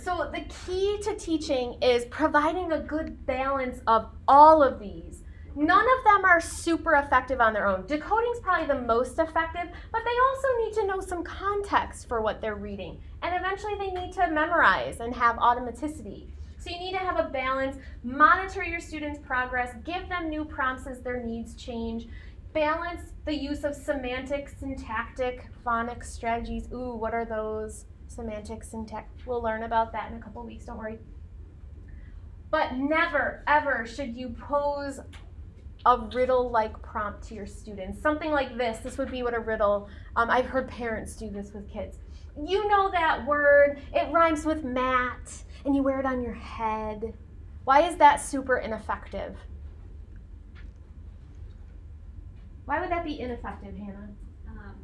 So the key to teaching is providing a good balance of all of these. None of them are super effective on their own. Decoding is probably the most effective, but they also need to know some context for what they're reading. And eventually they need to memorize and have automaticity. So you need to have a balance, monitor your students' progress, give them new prompts as their needs change, balance the use of semantic, syntactic, phonics strategies. Ooh, what are those? Semantic, syntactic. We'll learn about that in a couple weeks, don't worry. But never, ever should you pose a riddle-like prompt to your students. Something like this. This would be what a riddle, I've heard parents do this with kids. You know that word, it rhymes with mat, and you wear it on your head. Why is that super ineffective? Why would that be ineffective, Hannah?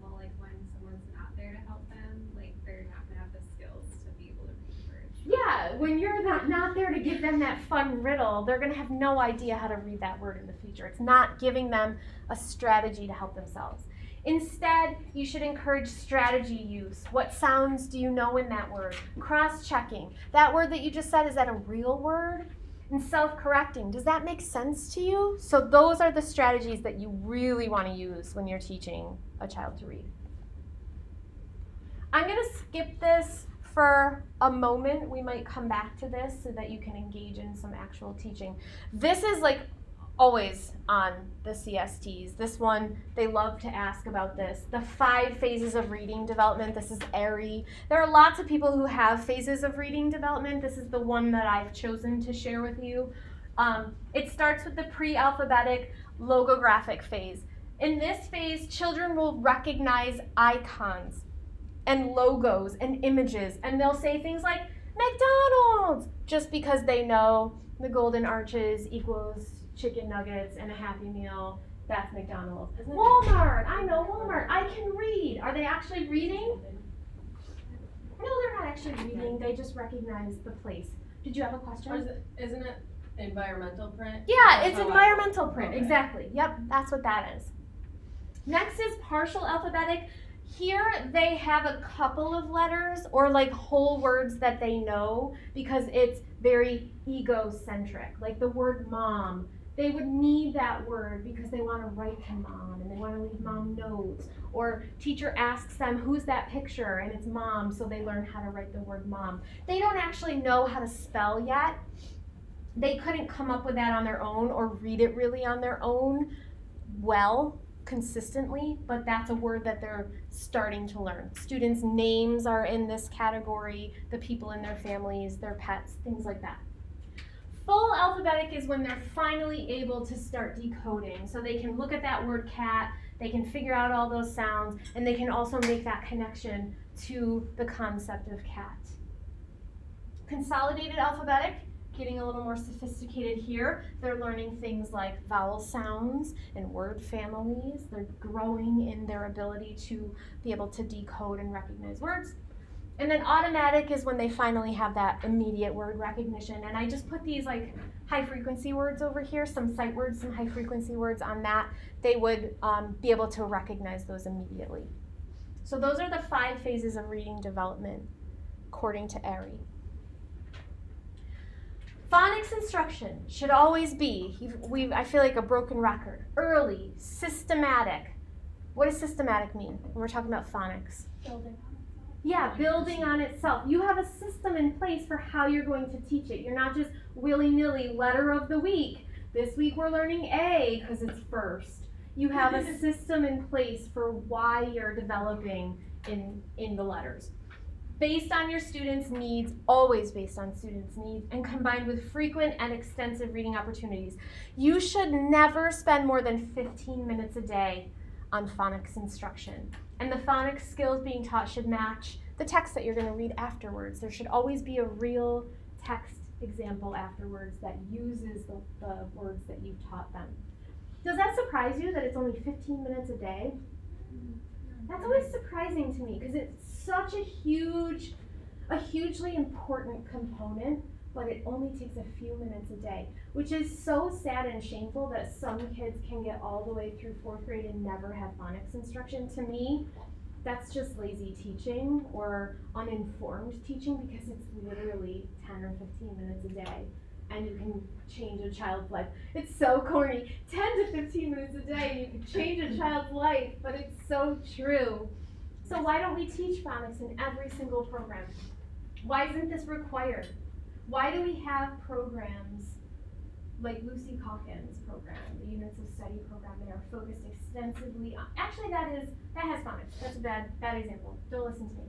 Well, like when someone's not there to help them, like they're not gonna have the skills to be able to read words. Yeah, when you're not there to give them that fun riddle, they're going to have no idea how to read that word in the future. It's not giving them a strategy to help themselves. Instead, you should encourage strategy use. What sounds do you know in that word? Cross-checking. That word that you just said, is that a real word? And self-correcting. Does that make sense to you? So those are the strategies that you really want to use when you're teaching a child to read. I'm going to skip this for a moment. We might come back to this so that you can engage in some actual teaching. This is like always on the CSTs. This one, they love to ask about this. The 5 phases of reading development. This is ARI. There are lots of people who have phases of reading development. This is the one that I've chosen to share with you. It starts with the pre-alphabetic logographic phase. In this phase, children will recognize icons and logos and images, and they'll say things like McDonald's just because they know the golden arches equals chicken nuggets and a Happy Meal. That's McDonald's. Walmart, I know Walmart. I can read. Are they actually reading? No, they're not actually reading. They just recognize the place. Did you have a question? Isn't it environmental print? Yeah, it's environmental print. Exactly. Yep, that's what that is. Next is partial alphabetic. Here they have a couple of letters or like whole words that they know because it's very egocentric. Like the word mom, they would need that word because they want to write to mom and they want to leave mom notes. Or teacher asks them, who's that picture? And it's mom, so they learn how to write the word mom. They don't actually know how to spell yet. They couldn't come up with that on their own or read it really on their own consistently, but that's a word that they're starting to learn. Students' names are in this category, the people in their families, their pets, things like that. Full alphabetic is when they're finally able to start decoding. So they can look at that word cat, they can figure out all those sounds, and they can also make that connection to the concept of cat. Consolidated alphabetic, getting a little more sophisticated here. They're learning things like vowel sounds and word families. They're growing in their ability to be able to decode and recognize words. And then automatic is when they finally have that immediate word recognition. And I just put these like high frequency words over here, some sight words, some high frequency words on that. They would be able to recognize those immediately. So those are the 5 phases of reading development according to ARI. Phonics instruction should always be, I feel like a broken record, early, systematic. What does systematic mean when we're talking about phonics? Building. Yeah, building on itself. You have a system in place for how you're going to teach it. You're not just willy-nilly letter of the week. This week we're learning A because it's first. You have a system in place for why you're developing in the letters. Based on your students' needs, always based on students' needs, and combined with frequent and extensive reading opportunities. You should never spend more than 15 minutes a day on phonics instruction. And the phonics skills being taught should match the text that you're going to read afterwards. There should always be a real text example afterwards that uses the words that you've taught them. Does that surprise you that it's only 15 minutes a day? That's always surprising to me because it's such a hugely important component, but it only takes a few minutes a day, which is so sad and shameful that some kids can get all the way through 4th grade and never have phonics instruction. To me, that's just lazy teaching or uninformed teaching because it's literally 10 or 15 minutes a day and you can change a child's life. It's so corny. 10 to 15 minutes a day and you can change a child's life, but it's so true. So why don't we teach phonics in every single program? Why isn't this required? Why do we have programs like Lucy Calkins' program, the Units of Study program, that are focused extensively on, actually that has phonics. That's a bad example. Don't listen to me.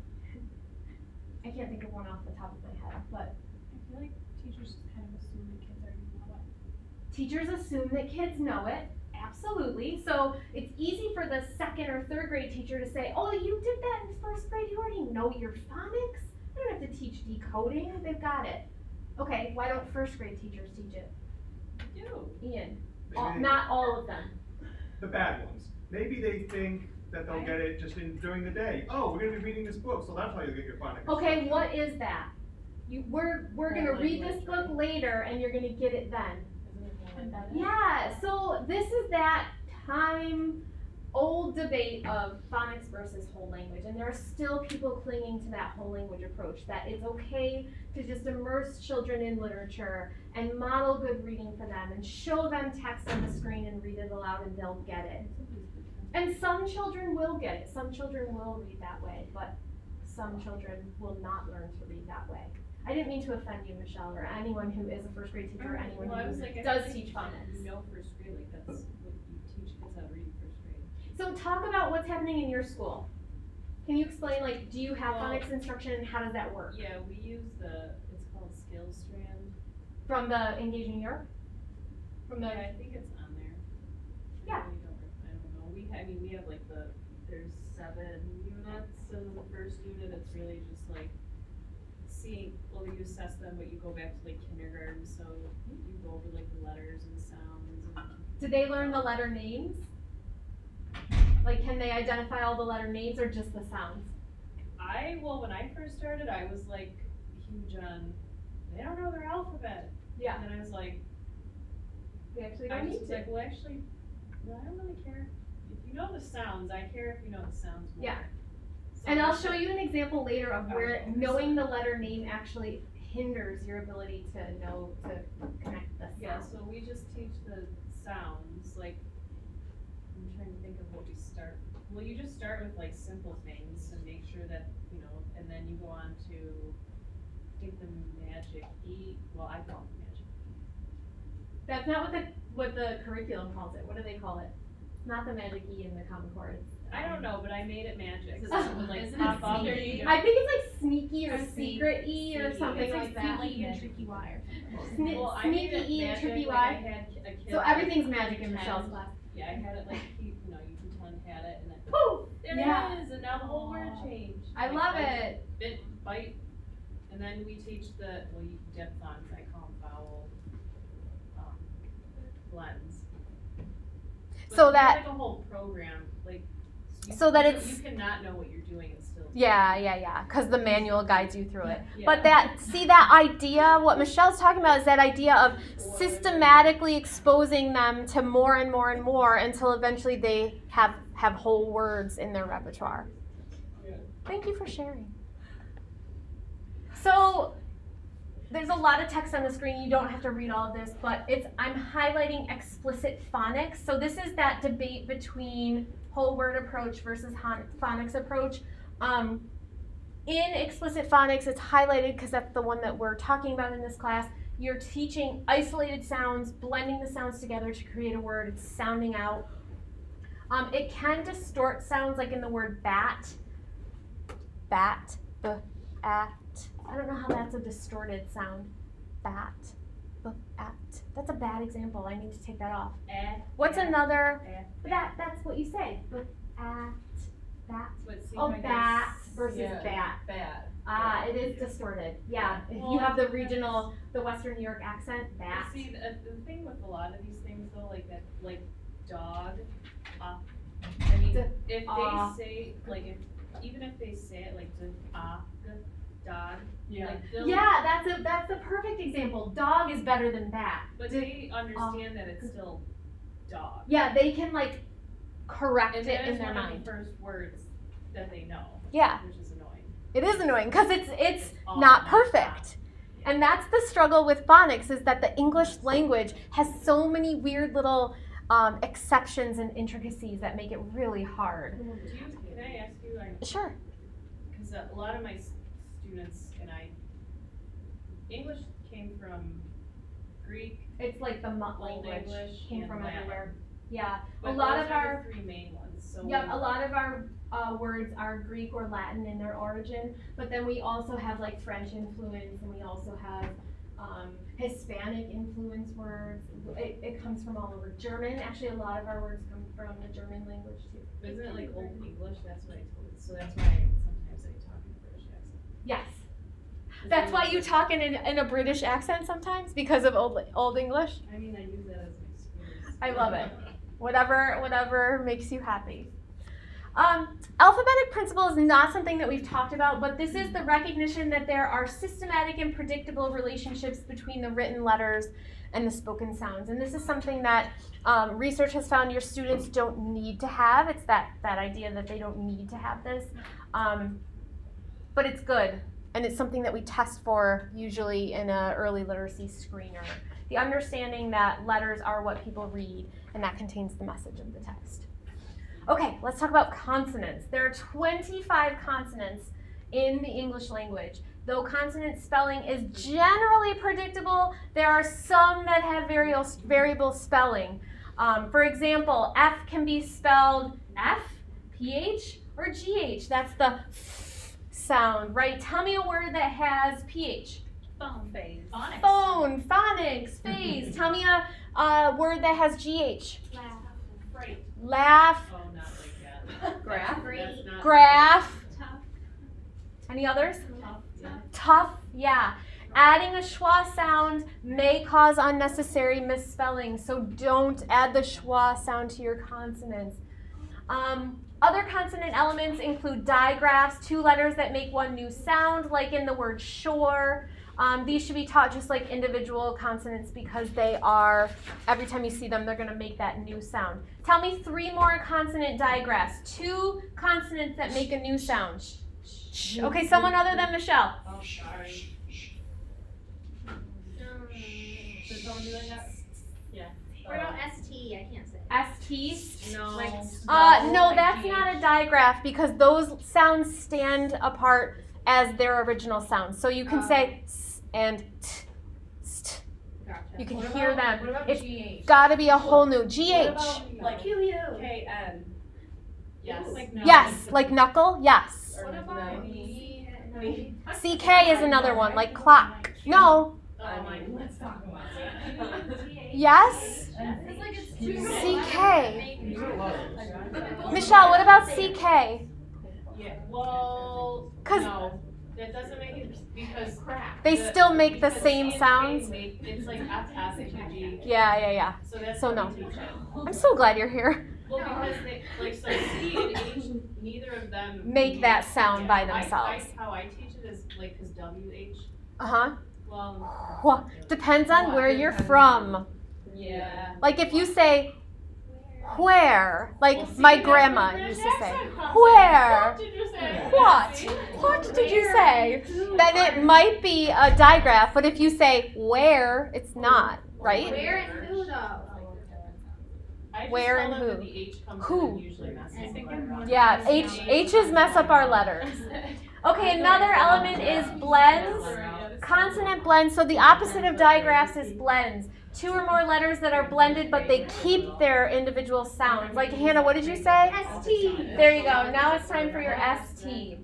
I can't think of one off the top of my head, but I feel like teachers kind of assume that kids already know it. Teachers assume that kids know it, Absolutely. So it's easy for the second or third grade teacher to say, oh, you did that in first grade, you already know your phonics. I don't have to teach decoding, they've got it. Okay, why don't first grade teachers teach it? Ian, not all of them. The bad ones. Maybe they think that they'll get it just during the day. Oh, we're gonna be reading this book, so that's how you'll get your phonics. Okay, what is that? We're gonna read this book later and you're gonna get it then. Yeah, so this is that time-old debate of phonics versus whole language, and there are still people clinging to that whole language approach, that it's okay to just immerse children in literature and model good reading for them and show them text on the screen and read it aloud and they'll get it. And some children will get it, some children will read that way, but some children will not learn to read that way. I didn't mean to offend you, Michelle, or anyone who is a first grade teacher, or anyone who does teach phonics. You know first grade, like that's what you teach kids how to read first grade. So talk about what's happening in your school. Can you explain, like, do you have phonics instruction and how does that work? Yeah, we use it's called Skills Strand. From the Engage New York? From the, Yeah, I think it's on there. Yeah. I don't know, we have like there's 7 units, so the first unit, it's really just like you assess them, but you go back to like kindergarten, so you go over like the letters and sounds. do they learn the letter names? Like, can they identify all the letter names or just the sounds? When I first started, I was like huge on, they don't know their alphabet. Yeah. And then I was like, We actually I don't was need to. like, well actually, no, I don't really care. If you know the sounds, I care if you know the sounds more. Yeah. So And I'll show you an example later of where Okay. knowing the letter name actually hinders your ability to connect the sound. Yeah, so we just teach the sounds, like, I'm trying to think of what we start. Well, you just start with like simple things and make sure that, and then you go on to, I think the magic E, well, I call it magic E. That's not what the curriculum calls it. What do they call it? It's not the magic E in the Common Core. I don't know, but I made it magic, Is so it- it would like isn't pop it up. sneaky? I think it's like sneaky or Or secret E or sneaky. something It's like that. sneaky and tricky wire. Well, I made Sneaky it E and magic, tricky like I Y. had a kid. So like, everything's magic in 10. Michelle's class. Yeah, I had it like, you pretend had it, and then Poof! there Yeah. it is, and now the whole word changed. I Like, love bite, it. bite, and then we teach diphthongs, I call them vowel, blends. But So we have, that- like a whole program, like. So that it's- You cannot know what you're doing and still. Yeah, because the manual guides you through it. Yeah. But that idea, what Michelle's talking about is that idea of systematically exposing them to more and more and more until eventually they have whole words in their repertoire. Thank you for sharing. So there's a lot of text on the screen. You don't have to read all of this, but I'm highlighting explicit phonics. So this is that debate between whole word approach versus phonics approach. In explicit phonics, it's highlighted because that's the one that we're talking about in this class. You're teaching isolated sounds, blending the sounds together to create a word. It's sounding out. It can distort sounds, like in the word bat. Bat, at. I don't know how that's a distorted sound. Bat, at. That's a bad example. I need to take that off. What's another? That's what you say. At, bat. But see, Oh, like bat there's- versus Yeah. bat. Bad. Ah, it is distorted. Yeah, if you have the Western New York accent, bat. See, the thing with a lot of these things though, like that, like dog, I mean, if they say, like, even if they say it like dog, Yeah. like they'll. Yeah, that's a perfect example. Dog is better than bat. But they understand that it's still dog. Yeah, they can like correct And it that in is their one of mind. the first words that they know. Yeah. Which is annoying. It is annoying because it's all not not perfect. And that's the struggle with phonics, is that the English language has so many weird little exceptions and intricacies that make it really hard. Can I ask you, Sure. because a lot of my students and English came from Greek, It's like the mutt Old language English, came and from Latin. everywhere. Yeah, But a lot those of are our the 3 main ones, so. a lot of our words are Greek or Latin in their origin, but then we also have like French influence, and we also have Hispanic influence words. It comes from all over. German, actually a lot of our words come from the German language too. Isn't it like Old English? That's what I told you. So that's why sometimes I talk in a British accent. Yes. That's why you talk in a British accent sometimes, because of Old English? I mean, I use that as an excuse. I love it. Whatever makes you happy. Alphabetic principle is not something that we've talked about, but this is the recognition that there are systematic and predictable relationships between the written letters and the spoken sounds. And this is something that research has found your students don't need to have. It's that idea that they don't need to have this. But it's good, and it's something that we test for usually in an early literacy screener. The understanding that letters are what people read, and that contains the message of the text. Okay, let's talk about consonants. There are 25 consonants in the English language. Though consonant spelling is generally predictable, there are some that have variable spelling. For example, F can be spelled F, PH, or GH. That's the sound, right? Tell me a word that has PH. Phone. Phase. Phonics. Phone, phonics, phase. Tell me a word that has GH. Laugh. Right. Laugh, Oh, not like that. Graph. That's not graph. Tough. Any others? tough. Yeah. Tough, yeah. Adding a schwa sound may cause unnecessary misspelling, so don't add the schwa sound to your consonants. Other consonant elements include digraphs, 2 letters that make one new sound, like in the word shore. These should be taught just like individual consonants because they are, every time you see them, they're going to make that new sound. Tell me 3 more consonant digraphs, 2 consonants that make a new sound. Okay, someone other than Michelle. Oh, sorry. Should someone do that? Yeah. What about ST? I can't say. ST? No. No, that's not a digraph because those sounds stand apart as their original sounds. So you can say s and t, st. Gotcha. You can What hear about- them. What about It's GH? got to be a whole new GH. What about like KN? Yes. Like no. Yes, like knuckle. Yes. Or What about V? CK is another one, like clock. No. Oh my. Let's talk about that. Yes. It's like it's too CK. Use it a lot. Michelle, what about CK? Yeah. Well. 'Cause- no. That doesn't make it because They still make the because same C and K sounds. It's like FS and QG. Yeah. So that's So how no. we teach it. I'm so glad you're here. Well, because they like so C and H, neither of them Make that sound by I- themselves. how I teach it is like because WH. Uh-huh. Well. Depends on where you're from. Yeah. Like if you say where, like Well, see, my that's grandma where used British to say, accent comes in. where? What did you say? What? See? What did you say? Then it might be a digraph, but if you say where, it's not, right? Where and who though? I just Where tell and them that who? the H comes Who? in and usually messes them up. Yeah, H's mess up our letters. Okay, another element is blends. Consonant blends, so the opposite of digraphs is blends. 2 or more letters that are blended, but they keep their individual sounds. Like Hannah, what did you say? ST. There you go. Now it's time for your ST.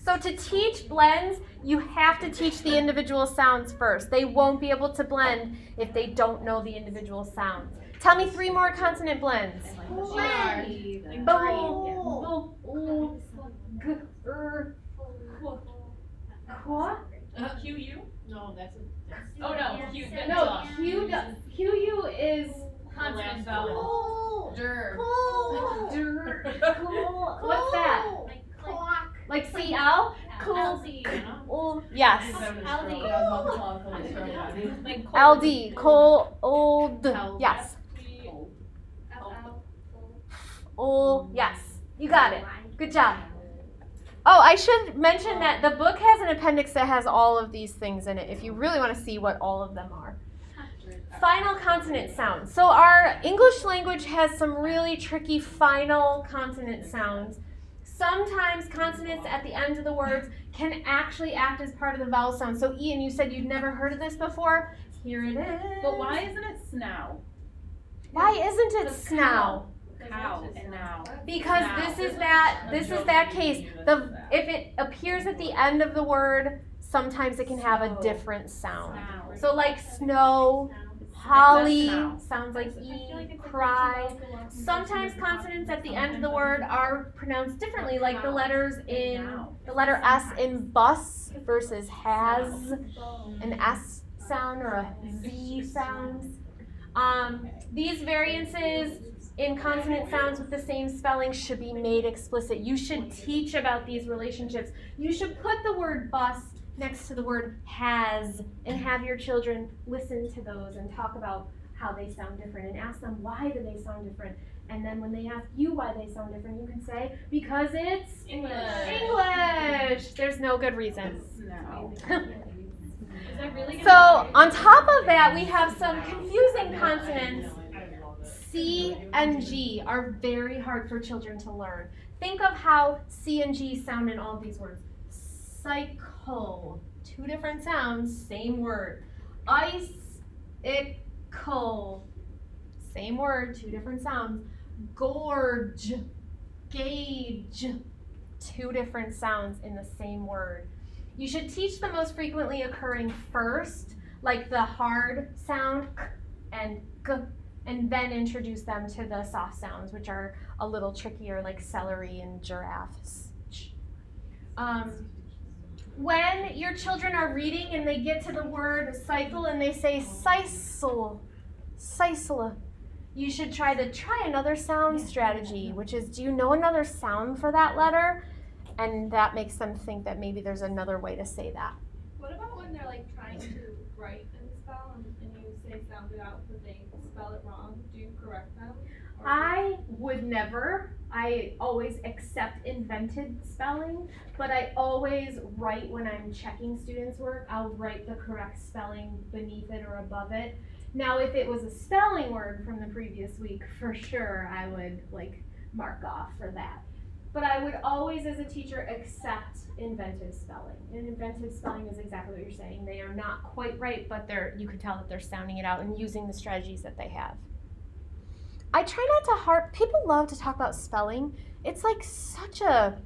So to teach blends, you have to teach the individual sounds first. They won't be able to blend if they don't know the individual sounds. Tell me 3 more consonant blends. Blend. Bo, g, qua. QU? No, that's a. Oh no, Q. No, QU is Consonant vowel. Dur. cool. What's that? Like clock. Like CL? Cool. Oh, yes. LD. Cold. Yes. Oh, yes. You got it. Good job. Oh, I should mention that the book has an appendix that has all of these things in it if you really want to see what all of them are. Final consonant sounds. So our English language has some really tricky final consonant sounds. Sometimes consonants at the end of the words can actually act as part of the vowel sound. So Ian, you said you'd never heard of this before. Here it is. But why isn't it snow? Why isn't it snow? Cow and now. Because this is that case. If it appears at the end of the word sometimes it can have a different sound. So like snow, holly sounds like E, cry. Sometimes consonants at the end of the word are pronounced differently, like the letter S in bus versus has, an S sound or a Z sound. These variances in consonant sounds with the same spelling should be made explicit. You should teach about these relationships. You should put the word bus next to the word has and have your children listen to those and talk about how they sound different and ask them why do they sound different. And then when they ask you why they sound different, you can say, because it's English. There's no good reason. No. So on top of that, we have some confusing consonants. C and G are very hard for children to learn. Think of how C and G sound in all of these words. Cycle, 2 different sounds, same word. Ice-icle, same word, 2 different sounds. Gorge, gauge, 2 different sounds in the same word. You should teach the most frequently occurring first, like the hard sound k and g, and then introduce them to the soft sounds, which are a little trickier, like celery and giraffes. When your children are reading and they get to the word cycle and they say sisal, you should try another sound strategy, which is, do you know another sound for that letter? And that makes them think that maybe there's another way to say that. What about when they're like trying to write and spell and you say sound it out but they spell it wrong? Do you correct them? I would never. I always accept invented spelling, but I always write when I'm checking students' work, I'll write the correct spelling beneath it or above it. Now, if it was a spelling word from the previous week, for sure I would mark off for that. But I would always, as a teacher, accept inventive spelling. And inventive spelling is exactly what you're saying. They are not quite right, but you can tell that they're sounding it out and using the strategies that they have. I try not to people love to talk about spelling. It's like such a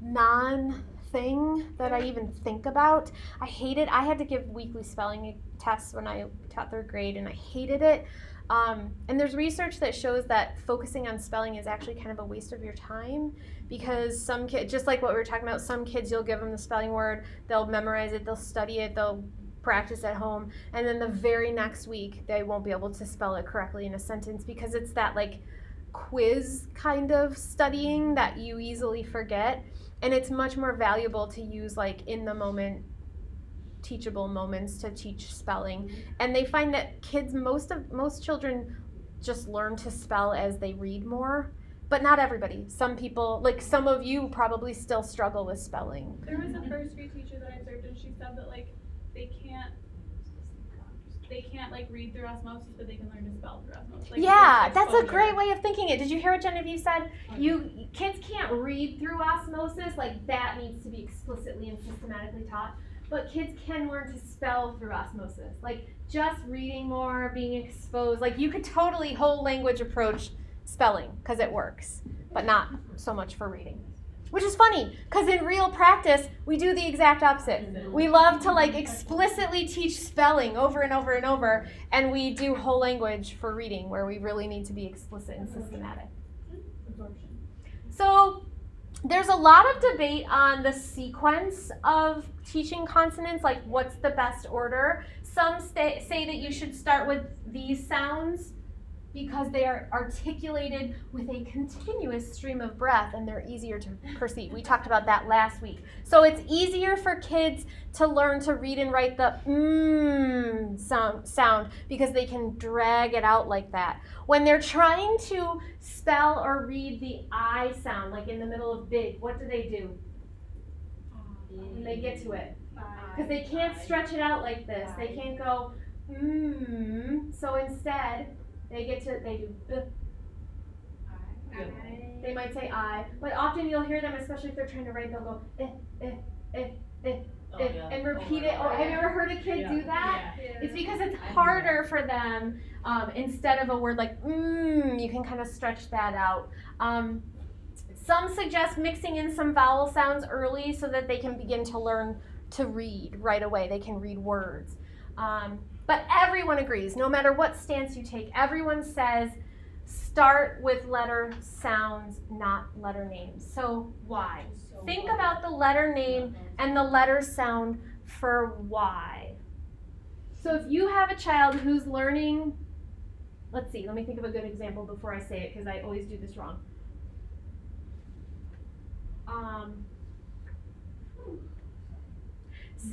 non-thing that I even think about. I hate it. I had to give weekly spelling tests when I taught 3rd grade, and I hated it. And there's research that shows that focusing on spelling is actually kind of a waste of your time, because some kids, just like what we were talking about, some kids you'll give them the spelling word, they'll memorize it, they'll study it, they'll practice at home, and then the very next week they won't be able to spell it correctly in a sentence, because it's that quiz kind of studying that you easily forget. And it's much more valuable to use in the moment teachable moments to teach spelling. And they find that kids, most children just learn to spell as they read more, but not everybody. Some people, some of you probably still struggle with spelling. There was a 1st grade teacher that I served, and she said that they can't read through osmosis, but they can learn to spell through osmosis. Yeah, that's a great way of thinking it. Did you hear what Genevieve said? Kids can't read through osmosis, that needs to be explicitly and systematically taught. But kids can learn to spell through osmosis. Just reading more, being exposed. You could totally whole language approach spelling, because it works, but not so much for reading. Which is funny, because in real practice, we do the exact opposite. We love to explicitly teach spelling over and over and over, and we do whole language for reading, where we really need to be explicit and systematic. So there's a lot of debate on the sequence of teaching consonants, what's the best order. Some say that you should start with these sounds because they are articulated with a continuous stream of breath and they're easier to perceive. We talked about that last week. So it's easier for kids to learn to read and write the sound because they can drag it out like that. When they're trying to spell or read the I sound, in the middle of big, what do? When they get to it. Because they can't stretch it out like this. They can't go, So instead, they do b. They might say I, but often you'll hear them, especially if they're trying to write, they'll go and repeat it. Have you ever heard a kid do that? Yeah. It's because it's harder for them. Instead of a word like you can kind of stretch that out. Some suggest mixing in some vowel sounds early so that they can begin to learn to read right away. They can read words. But everyone agrees, no matter what stance you take, everyone says start with letter sounds, not letter names. So why? Think about the letter name and the letter sound for why. So if you have a child who's learning, let's see, let me think of a good example before I say it because I always do this wrong.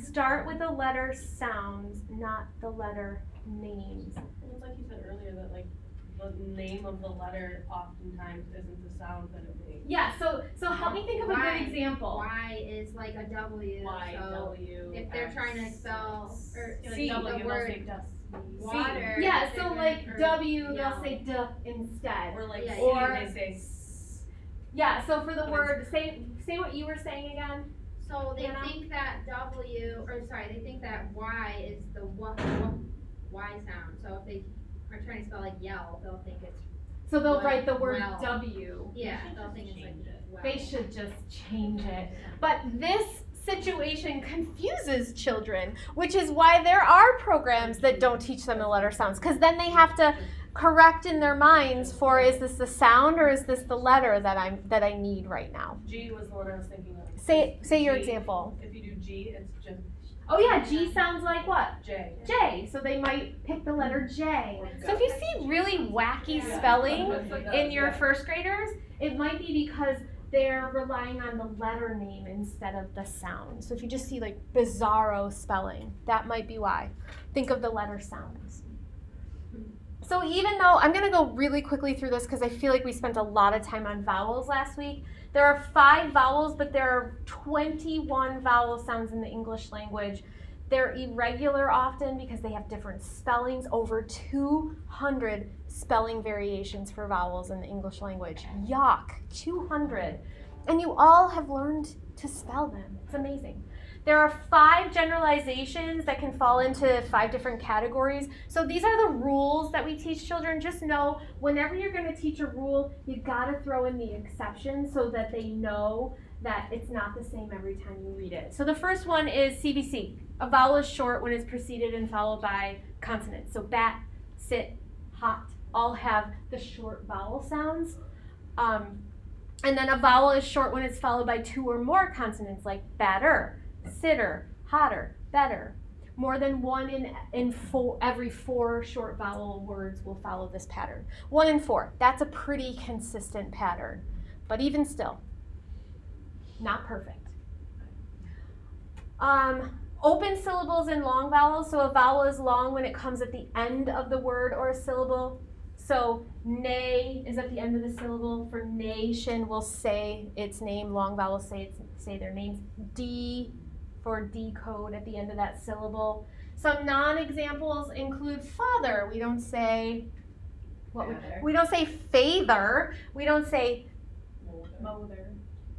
Start with the letter sounds, not the letter names. It's like you said earlier that like the name of the letter oftentimes isn't the sound that it makes. Yeah, so help me think of a good example. Y is like a W, Y, so W, if they're X, trying to spell, or Like C, W, the they'll word say dust. water. Yeah, they're so gonna- like or W, yell. they'll say duh instead. Or like Yeah, C, or- they say s. Yeah, so for the word, say what you were saying again. So they Hannah? think that they think that Y is the Y sound. So if they are trying to spell like yell, they'll think it's, So they'll write the word Well. W. yeah, they'll think it's like well. They should just change it. But this situation confuses children, which is why there are programs that don't teach them the letter sounds, because then they have to correct in their minds for, is this the sound or is this the letter that I need right now? G was the one I was thinking of. Say your G, example. If you do G, it's just Oh yeah, G sounds like what? J. J. So they might pick the letter J. Or So if you see really wacky spelling in your first graders, it might be because they're relying on the letter name instead of the sound. So if you just see like bizarro spelling, that might be why. Think of the letter sounds. So even though, I'm gonna go really quickly through this because I feel like we spent a lot of time on vowels last week. There are 5 vowels, but there are 21 vowel sounds in the English language. They're irregular often because they have different spellings, over 200 spelling variations for vowels in the English language. Yuck, 200. And you all have learned to spell them. It's amazing. There are 5 generalizations that can fall into 5 different categories. So these are the rules that we teach children. Just know whenever you're going to teach a rule, you got to throw in the exception so that they know that it's not the same every time you read it. So the first one is CVC. A vowel is short when it's preceded and followed by consonants. So bat, sit, hot, all have the short vowel sounds. And then a vowel is short when it's followed by 2 or more consonants, like batter, sitter, hotter, better. More than 1 in 4, every 4 short vowel words will follow this pattern. 1 in 4, that's a pretty consistent pattern, but even still, not perfect. Open syllables and long vowels. So a vowel is long when it comes at the end of the word or a syllable. So nay is at the end of the syllable. For nation, we'll say its name. Long vowels say their names. D for decode at the end of that syllable. Some non-examples include father. We don't say we don't say father. We don't say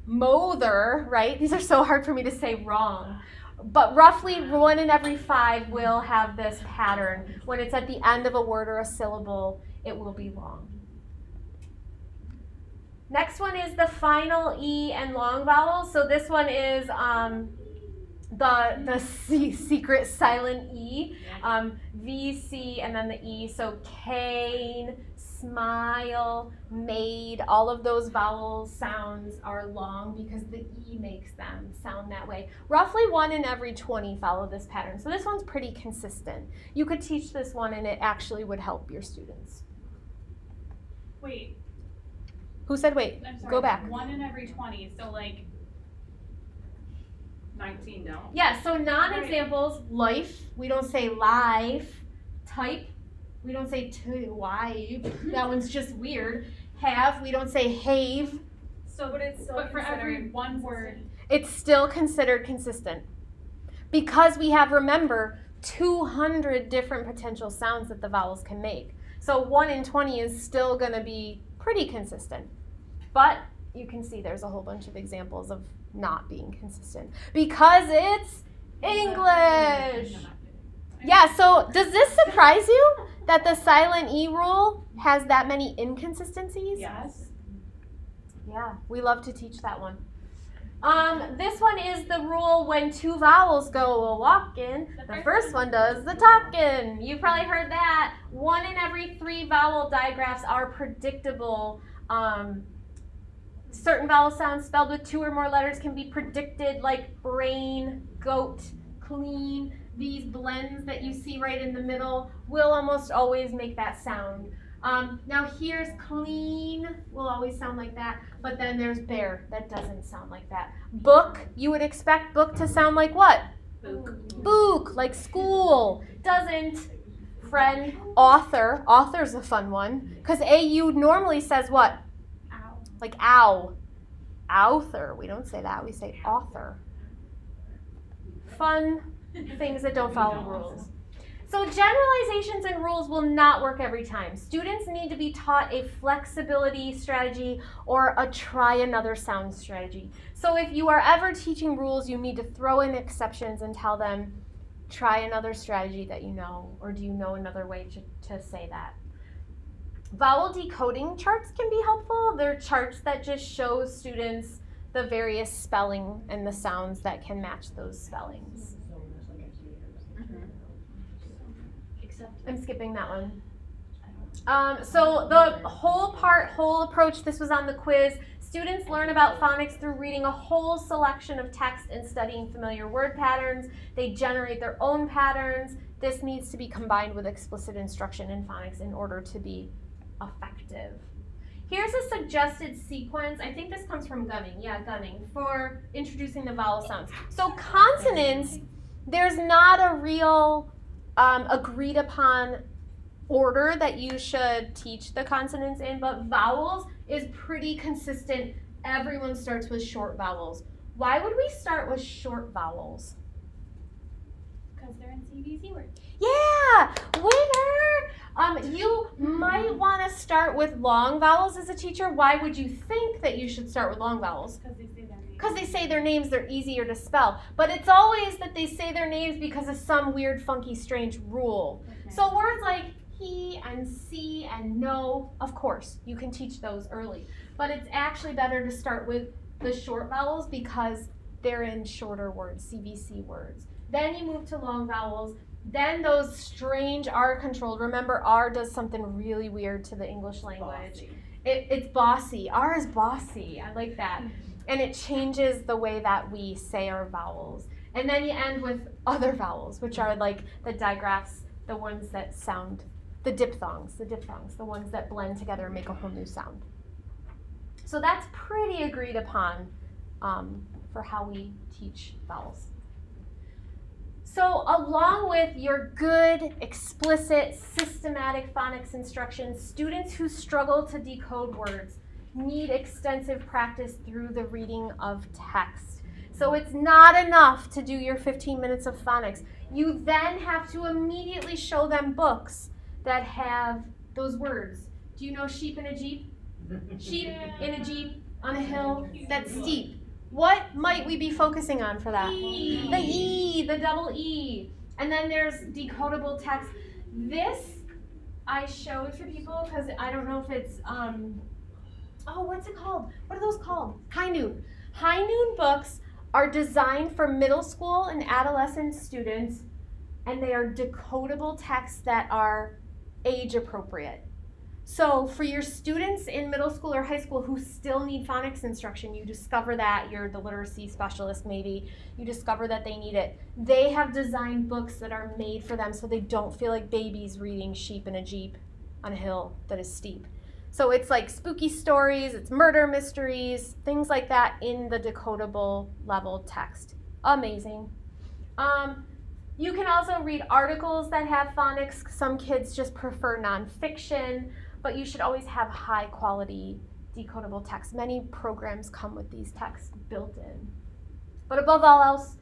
mother, right? These are so hard for me to say wrong. But roughly 1 in every 5 will have this pattern. When it's at the end of a word or a syllable, it will be long. Next one is the final E and long vowels. So this one is the secret silent E, V, C, and then the E. So cane, smile, made, all of those vowel sounds are long because the E makes them sound that way. Roughly 1 in every 20 follow this pattern. So this one's pretty consistent. You could teach this one and it actually would help your students. Wait, Who said wait? I'm sorry. Go back. 1 in every 20, so like 19 don't. Yeah, so non-examples, life, we don't say life. Type, we don't say to wipe. That one's just weird. Have, we don't say have. So, but for every one word, It's still considered consistent. Because we have, remember, 200 different potential sounds that the vowels can make. So 1 in 20 is still going to be pretty consistent. But you can see there's a whole bunch of examples of not being consistent. Because it's English! Yeah, so does this surprise you that the silent E rule has that many inconsistencies? Yes. Yeah, we love to teach that one. This one is the rule when two vowels go a-walkin', the first one does the talkin'. You've probably heard that. 1 in every 3 vowel digraphs are predictable. Certain vowel sounds spelled with 2 or more letters can be predicted, like brain, goat, clean. These blends that you see right in the middle will almost always make that sound. Now here's clean, will always sound like that, but then there's bear, that doesn't sound like that. Book, you would expect book to sound like what? Book, like school. Doesn't. Friend, author, author's a fun one, because AU normally says what? Ow. Like ow. Author, we don't say that, we say author. Fun things that don't follow rules. So generalizations and rules will not work every time. Students need to be taught a flexibility strategy or a try another sound strategy. So if you are ever teaching rules, you need to throw in exceptions and tell them, try another strategy that you know, or do you know another way to say that? Vowel decoding charts can be helpful. They're charts that just show students the various spelling and the sounds that can match those spellings. I'm skipping that one. So the whole approach, this was on the quiz. Students learn about phonics through reading a whole selection of text and studying familiar word patterns. They generate their own patterns. This needs to be combined with explicit instruction in phonics in order to be effective. Here's a suggested sequence. I think this comes from Gunning. Yeah, Gunning, for introducing the vowel sounds. So consonants, there's not a real agreed upon order that you should teach the consonants in, but vowels is pretty consistent. Everyone starts with short vowels. Why would we start with short vowels? Because they're in CBC words. Yeah, winner! You might want to start with long vowels as a teacher. Why would you think that you should start with long vowels? Because they say their names. Because they say their names, they're easier to spell. But it's always that they say their names because of some weird, funky, strange rule. Okay. So words like he and see and no, of course, you can teach those early. But it's actually better to start with the short vowels because they're in shorter words, CVC words. Then you move to long vowels. Then those strange R-controlled. Remember, R does something really weird to the English language. It's bossy. R is bossy. I like that. And it changes the way that we say our vowels. And then you end with other vowels, which are like the digraphs, the ones that sound, the diphthongs, the ones that blend together and make a whole new sound. So that's pretty agreed upon for how we teach vowels. So along with your good, explicit, systematic phonics instruction, students who struggle to decode words need extensive practice through the reading of text. So it's not enough to do your 15 minutes of phonics. You then have to immediately show them books that have those words. Do you know sheep in a jeep? Sheep in a jeep on a hill that's steep. What might we be focusing on for that? E. The E, the double E. And then there's decodable text. This I showed to people because I don't know if it's, what's it called? What are those called? High Noon. High Noon books are designed for middle school and adolescent students, and they are decodable texts that are age appropriate. So for your students in middle school or high school who still need phonics instruction, you discover that, you're the literacy specialist maybe, you discover that they need it. They have designed books that are made for them so they don't feel like babies reading sheep in a jeep on a hill that is steep. So it's like spooky stories, it's murder mysteries, things like that in the decodable level text. Amazing. You can also read articles that have phonics. Some kids just prefer nonfiction. But you should always have high quality decodable text. Many programs come with these texts built in. But above all else,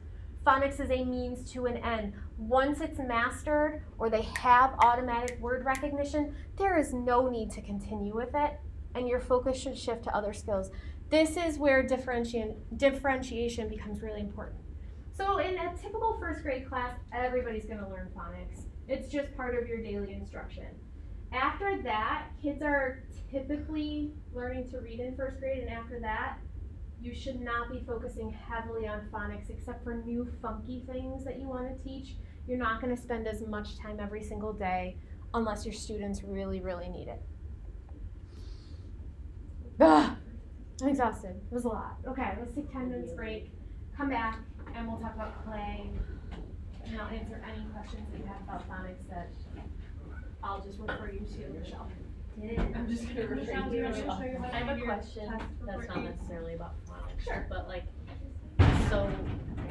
phonics is a means to an end. Once it's mastered or they have automatic word recognition, there is no need to continue with it, and your focus should shift to other skills. This is where differentiation becomes really important. So in a typical first grade class, everybody's going to learn phonics. It's just part of your daily instruction. After that, kids are typically learning to read in first grade, and after that, you should not be focusing heavily on phonics except for new funky things that you want to teach. You're not going to spend as much time every single day unless your students really, really need it. Ugh, I'm exhausted. It was a lot. Okay, let's take 10 minutes break, come back, and we'll talk about play, and I'll answer any questions that you have about phonics that I'll just refer you to Michelle. I'm just gonna refer Michelle, do you want me to show you how to I have do a your question test that's report? not necessarily about phonics. Sure. But like, so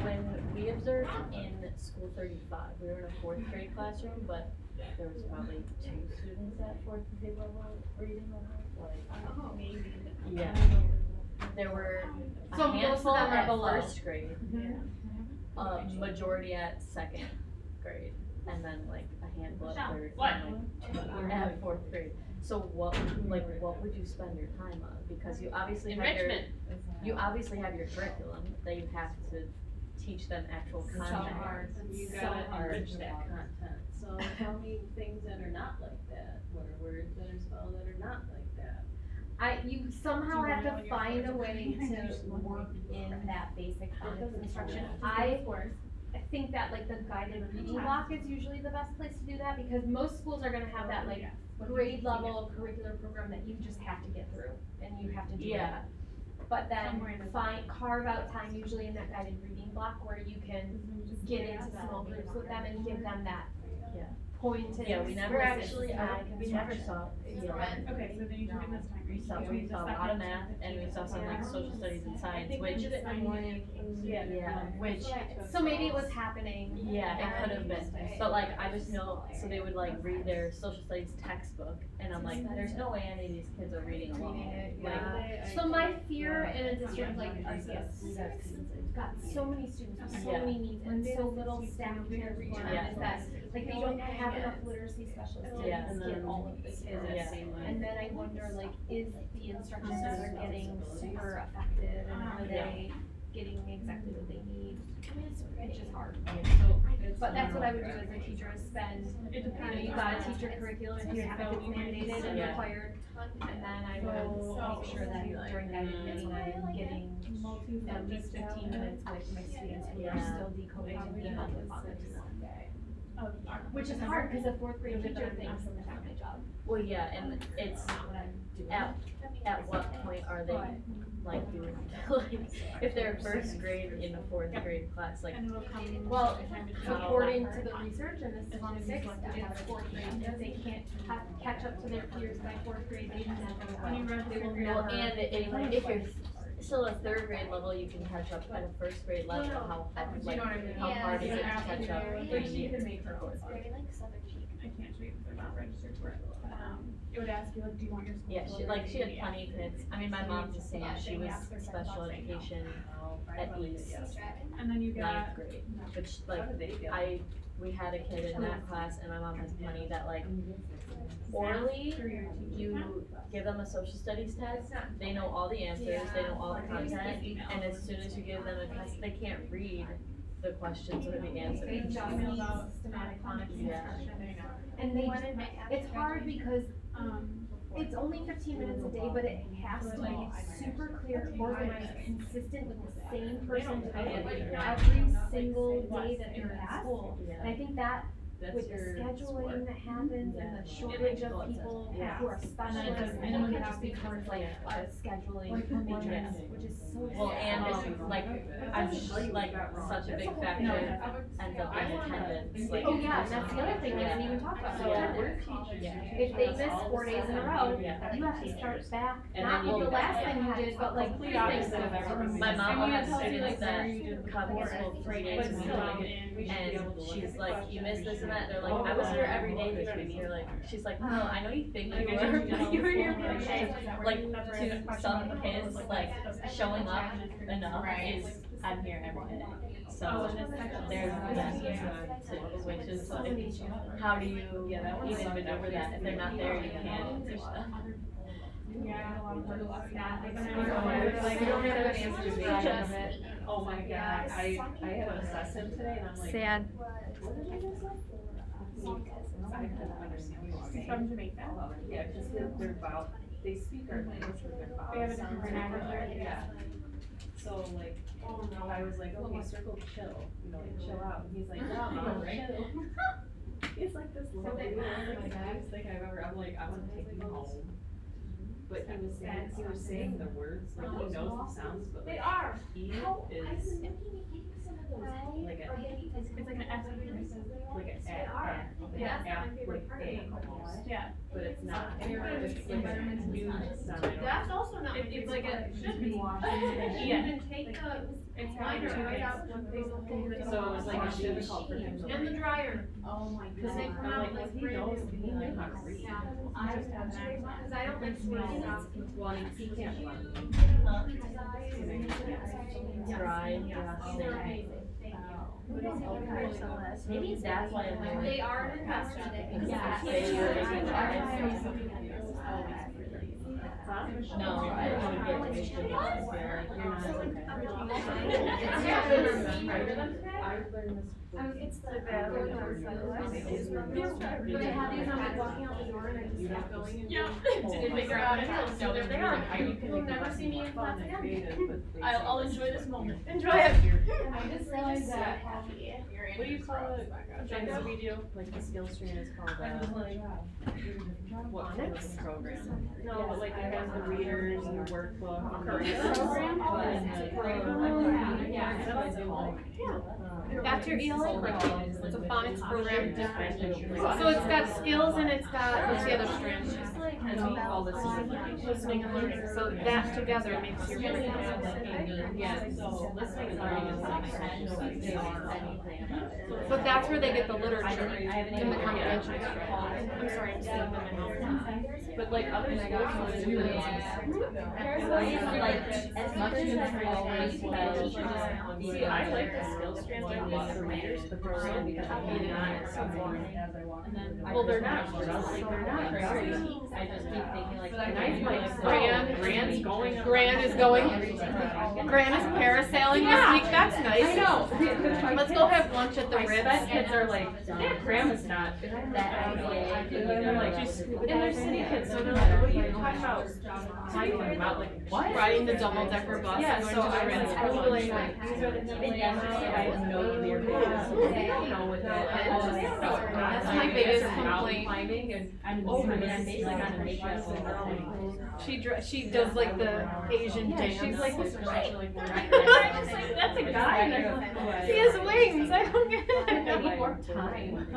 when we observed in school 35, we were in a fourth grade classroom, but there was probably 2 students at fourth grade level reading level. Like, Maybe. yeah. There were a So most of handful them are at below. first grade, a majority at second grade, and then like a handful at third, and like at fourth grade. So what would you spend your time on? Because you obviously have your curriculum that you have to teach them actual content. You So gotta hard. enrich that content, so tell me things that are not like that, what are words that are spelled that are not like that? You somehow Do you have wanna know to when find you're a way to work in that basic phonics instruction. I think that like the guided reading block is usually the best place to do that because most schools are gonna have that like grade level curricular program that you just have to get through and you have to do that. But then carve out time usually in that guided reading block where you can get into small groups with them and give them that pointed. Yeah, we never actually, we never instruction. saw, Okay, so then you do it this time, right? we saw a lot of math and we saw some like social studies and science, which, which, So maybe it was happening. yeah, it could have been, but like, I just know, so they would like read their social studies textbook, and I'm like, there's no way any of these kids are reading alone, like, So my fear in a district like RCS that's got so many students with so many needs and so little staff to care for them is that like they don't have enough literacy specialists to Yeah. get all of the kids. Yeah. And then I wonder like, is the instruction that they're getting super effective and are they getting exactly what they need? It's just hard. But that's what I would do as a teacher is spend, you gotta teach your curriculum if you have it mandated and Yeah. required. And then I will make sure that during guided reading, I'm getting at least 15 minutes with my students who are still decoding and being on the phonics. Which is hard because a fourth grade teacher thinks that's not my job. well, yeah, and it's, Not what I'm doing. at what point are they like doing, like, if they're first grade in a fourth grade class, like, And it'll come. Well, How- according to the research and the statistics, it's fourth grade, if they can't catch up to their peers by fourth grade, they never will. They will well, never. and if you're still at third grade level, you can catch up at a first grade level, how hard, like, how hard is it to catch up in a year? Very like Southern chic. I can't show you because I'm not registered for it. It would ask you like, do you want your school? Yeah, to she, look like, at she had the plenty of kids, I mean, my mom's the same, she was special education at least And then you got. ninth grade, which, like, we had a kid in that class, and my mom has plenty that, like, orally, you give them a social studies test, they know all the answers, they know all the content, and as soon as you give them a test, they can't read the questions or the They answers. just need systematic phonics Yeah. instruction. And they, it's hard because it's only 15 minutes a day, but it has to be super clear, organized, consistent with the same person every single day that they're at school. And I think that with the scheduling that happens and the shortage of people who are specialists, and it can just become like a scheduling matrix, which is so sad. Well, and like, I'm like, such a big factor ends up being attendance, like. Oh yeah, and that's the other thing we didn't even talk about, attendance. If they miss 4 days in a row, you have to start back, not with the last thing you did, but like three things. My mom will have students that come to school 3 days a week, and she's like, you missed this and that, they're like, I was here every day this week, you're like, she's like, no, I know you think you were, but you were here every day. Like, to some kids, like, showing up enough is, I'm here every day. So, there's that too, which is like, how do you even maneuver that, if they're not there, you can't teach them. Yeah, a lot of people ask that. Like, we don't have an answer to that. Oh my god, I had an assessment today and I'm like. Sad. What did I just say? I couldn't understand. She's from Jamaica. Yeah, just they're vowel, they speak our language with their vowels. They have a different vernacular. Yeah. So like, I was like, okay, circle chill, you know, like chill out, and he's like, yeah, Mom, chill. He's like this little dude, I was like, the cutest thing I've ever, I'm like, I wanna take you home. But he was saying the words, like he knows the sounds, but like, he is like a, It's like an S. like an almost. Yeah. But it's not, it's like a new sound. That's also not. It's like a, should be. Yeah. You can take the It's liner kind of right out when they look in the. So it was like it's difficult for him to. And the dryer. Oh my Cause they come out like he brand knows, new. he knew how to read. Yeah. Cause I don't like sweating stuff. Well, he can't run. Dry, yeah. They're amazing. Maybe that's why I'm like. They are an investment. Yeah. No, I don't wanna get to issue It's the But I had these on like walking out the door and I just kept going and. Yeah. Didn't figure out it. So there they are. You'll never see me in class again. I'll enjoy this moment. Enjoy it. And I just realized that. What do you call it? That video, like the skill stream is called, what kind of program? No, but like it has the readers and the workbook. Program? That's your ELA curriculum. It's a phonics program. So it's got skills and it's got, what's the other strand? Listening and learning. So that together makes your curriculum. Yeah, so listening and learning is like. But that's where they get the literature in the comprehension strand. I'm sorry, I'm saying that in my mouth. But like other schools do it. Like, as much as I always tell See, I like the skill strand, I love the readers, but they're so not so boring. Well, they're not, they're not. I just keep thinking like. Grant's going. Gran is going. Gran is parasailing this week. That's nice. I know. Let's go have lunch at the Ritz. Best kids are like, yeah, grandma's not. That idea. They're like, just, and they're city kids, so they're like, what are you talking about? Talking about like, what? Riding the double-decker bus Yeah, and going so to the I Ritz. was totally like, these are the people I have no clear kids. They don't know what that is. That's my biggest complaint. Climbing and, Oh, I mean, I'm basically gonna make us. She does like the Asian dance. she's like this really That's a guy. He has wings. I don't get I need it. more time.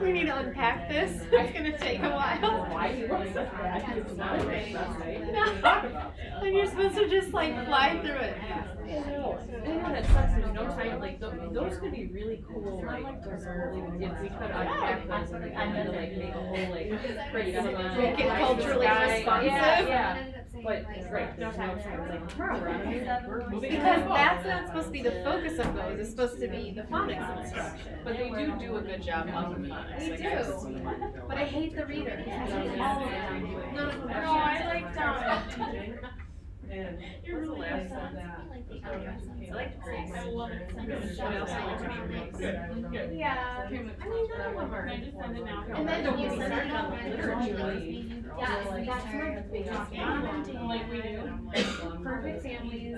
We need to unpack this. It's gonna take a while. Why he looks like that? It's not right. No. And you're supposed to just like fly through it. I know that sucks, there's no time, like, those could be really cool, like, if we could unpack those and we could like make a whole like curriculum. Make it culturally responsive. Yeah, but, right, no time, so I was like, we're moving. Because that's not supposed to be the focus of those. It's supposed to be the phonics instruction. But they do a good job on the phonics. They do. But I hate the readers. All of them. None of them are. No, I like And You're really last awesome. I like Grace. I love it. What else I like to read? Good. Yeah. I mean, none of them are. Can I just send it now? And then you send it out. Yeah, That's my biggest thing. Like we do. Perfect families.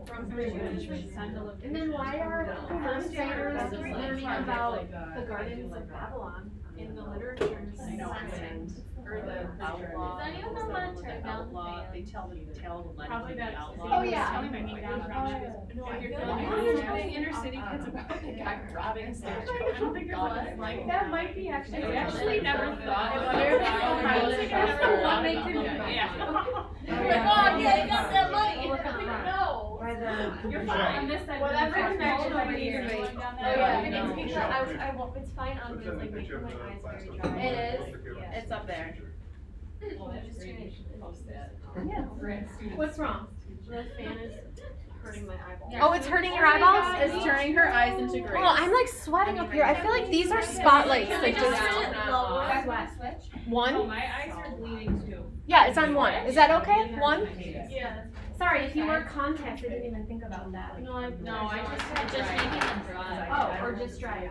From Bridge. Send a look. And then why are first graders learning about the Gardens of Babylon in the literature? I know, or the outlaw. Does anyone know how to turn down the Outlaw, fan? they tell the legend Probably of the that. outlaw. Oh, yeah. Telling my dad about it. No, I If you're feel feeling like it. I'm doing inner city kids about the guy robbing a stagecoach. I think it's like. That might be actually. I actually never thought about about it. it. That's the one they could. Yeah. Oh, yeah, you got that money. No. You're fine. On this side. Whatever connection over we here. need to make. Oh, yeah, it's because I won't, it's fine on me, like making my eyes very dry. It is? Yeah. It's up there. What's wrong? The fan is hurting my eyeball. Oh, it's hurting your eyeballs? It's turning her eyes into gray. Oh, I'm like sweating up here. I feel like these are spotlights that just Oh, one. my eyes are bleeding too. Yeah, it's on one. Is that okay? One. Yeah. Sorry, if you wear contacts, I didn't even think about that. No, I just making them dry. Oh, or just dry.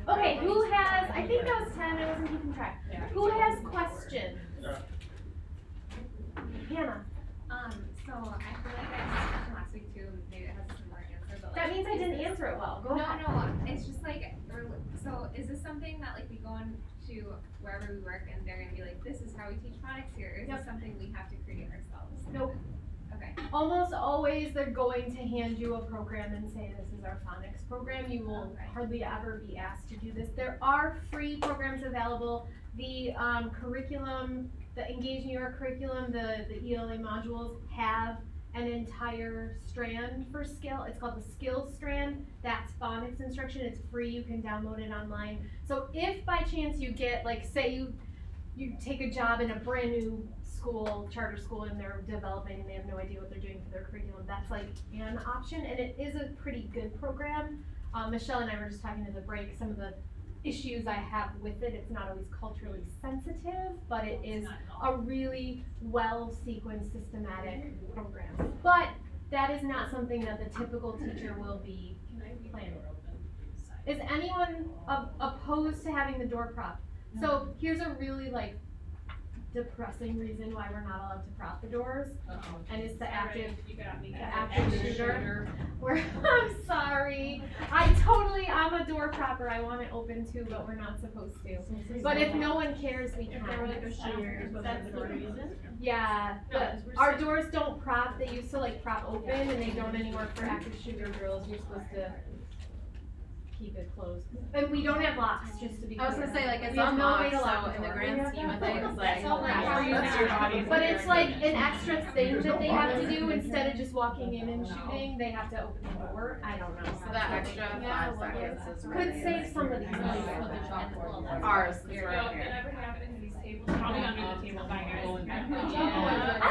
Okay, who has? I think that was 10. I wasn't keeping track. Who has questions? Hannah. So I feel like I week too, maybe it has a similar answer, but like. That means I didn't answer it well. Go ahead. No, it's just like, so is this something that like we go into wherever we work and they're gonna be like, this is how we teach phonics here, or is this something we have to create ourselves? Nope. Okay. Almost always they're going to hand you a program and say this is our phonics program. You will hardly ever be asked to do this. There are free programs available. The curriculum, the Engage New York curriculum, the ELA modules have an entire strand for skill. It's called the skills strand. That's phonics instruction. It's free. You can download it online. So if by chance you get, like, say you take a job in a brand new school, charter school, and they're developing and they have no idea what they're doing for their curriculum, that's like an option, and it is a pretty good program. Michelle and I were just talking to the break, some of the issues I have with it. It's not always culturally sensitive, but it is a really well sequenced, systematic program. But that is not something that the typical teacher will be planning. Is anyone opposed to having the door propped? So here's a really depressing reason why we're not allowed to prop the doors, and it's the active shooter. I'm sorry. I'm a door propper. I want it open too, but we're not supposed to. But if no one cares, we can. That's the reason? Yeah, our doors don't prop. They used to prop open, and they don't anymore for active shooter drills. You're supposed to keep it closed. And we don't have locks, just to be clear. I was gonna say, it's we have no way to unlocked, lock so in the door. grand scheme of things, But it's an extra thing that they have to do instead of just walking in and shooting. They have to open the door. I don't know. So that extra 5 seconds is Could save somebody's life. ours, is It right here. never happened, these tables, probably under the table, bye guys. I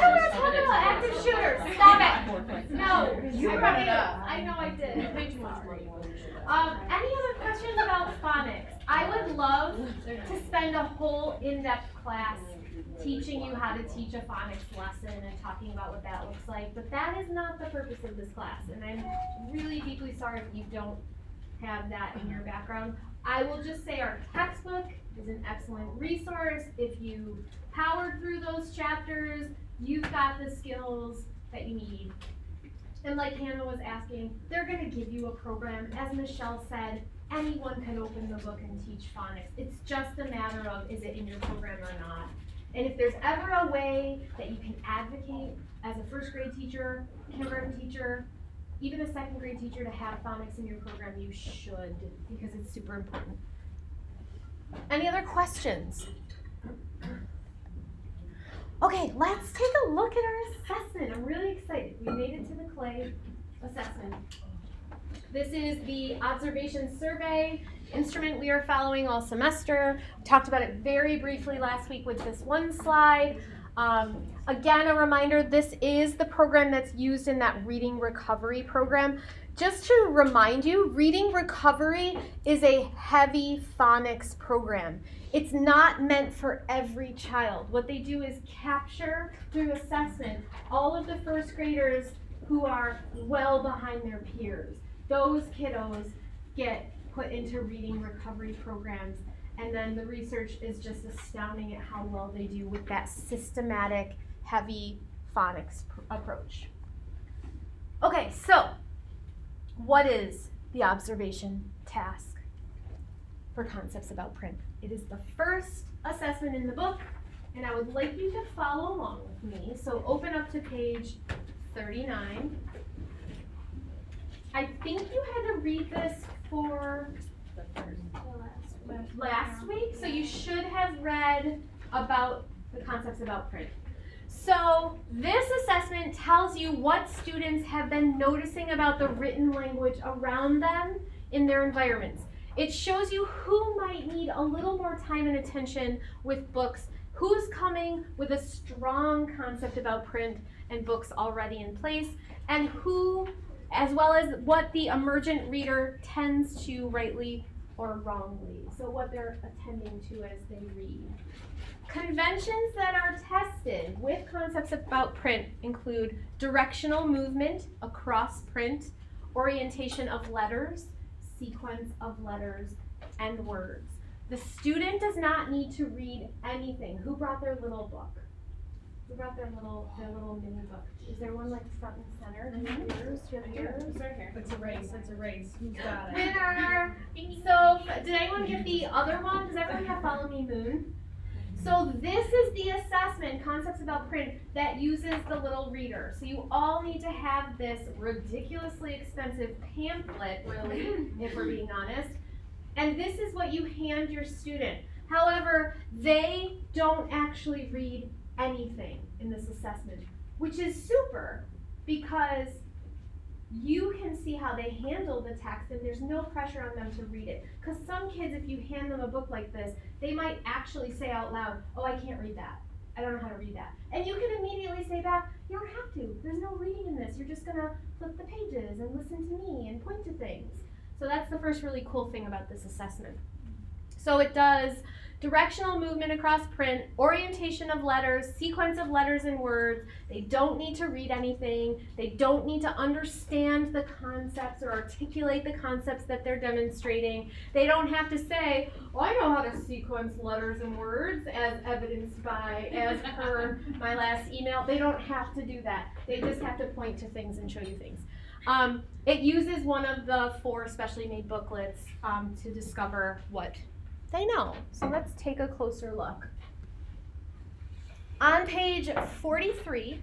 don't want to talk about active shooters. Stop it. No. You brought it up. I know I did. Any other questions about phonics? I would love to spend a whole in-depth class teaching you how to teach a phonics lesson and talking about what that looks like, but that is not the purpose of this class, and I'm really deeply sorry if you don't have that in your background. I will just say our textbook is an excellent resource. If you powered through those chapters, you've got the skills that you need. And like Hannah was asking, they're gonna give you a program. As Michelle said, anyone can open the book and teach phonics. It's just a matter of, is it in your program or not? And if there's ever a way that you can advocate as a first grade teacher, kindergarten teacher, even a second grade teacher to have phonics in your program, you should, because it's super important. Any other questions? Okay, let's take a look at our assessment. I'm really excited. We made it to the clay assessment. This is the observation survey instrument we are following all semester. We talked about it very briefly last week with this one slide. Again, a reminder, this is the program that's used in that reading recovery program. Just to remind you, reading recovery is a heavy phonics program. It's not meant for every child. What they do is capture through assessment all of the first graders who are well behind their peers. Those kiddos get put into reading recovery programs, and then the research is just astounding at how well they do with that systematic, heavy phonics approach. Okay, so what is the observation task for concepts about print? It is the first assessment in the book, and I would like you to follow along with me. So open up to page 39. I think you had to read this for last week, so you should have read about the concepts about print. So this assessment tells you what students have been noticing about the written language around them in their environments. It shows you who might need a little more time and attention with books, who's coming with a strong concept about print and books already in place, and who, as well as what the emergent reader tends to rightly or wrongly, so what they're attending to as they read. Conventions that are tested with concepts about print include directional movement across print, orientation of letters, sequence of letters, and words. The student does not need to read anything. Who brought their little book? We brought their little mini book. Is there one like front and center? Do you have yours? Do you have yours? It's right here. It's a race. Who's got it? Winner! So, did anyone get the other one? Does everyone have Follow Me Moon? So this is the assessment, Concepts About Print, that uses the little reader. So you all need to have this ridiculously expensive pamphlet, really, if we're being honest. And this is what you hand your student. However, they don't actually read anything in this assessment, which is super because you can see how they handle the text and there's no pressure on them to read it. Because some kids, if you hand them a book like this, they might actually say out loud, oh, I can't read that. I don't know how to read that. And you can immediately say back, you don't have to. There's no reading in this. You're just going to flip the pages and listen to me and point to things. So that's the first really cool thing about this assessment. So it does directional movement across print, orientation of letters, sequence of letters and words. They don't need to read anything. They don't need to understand the concepts or articulate the concepts that they're demonstrating. They don't have to say, well, I know how to sequence letters and words as evidenced by, as per my last email. They don't have to do that. They just have to point to things and show you things. It uses one of the 4 specially made booklets to discover what they know. So let's take a closer look. On page 43,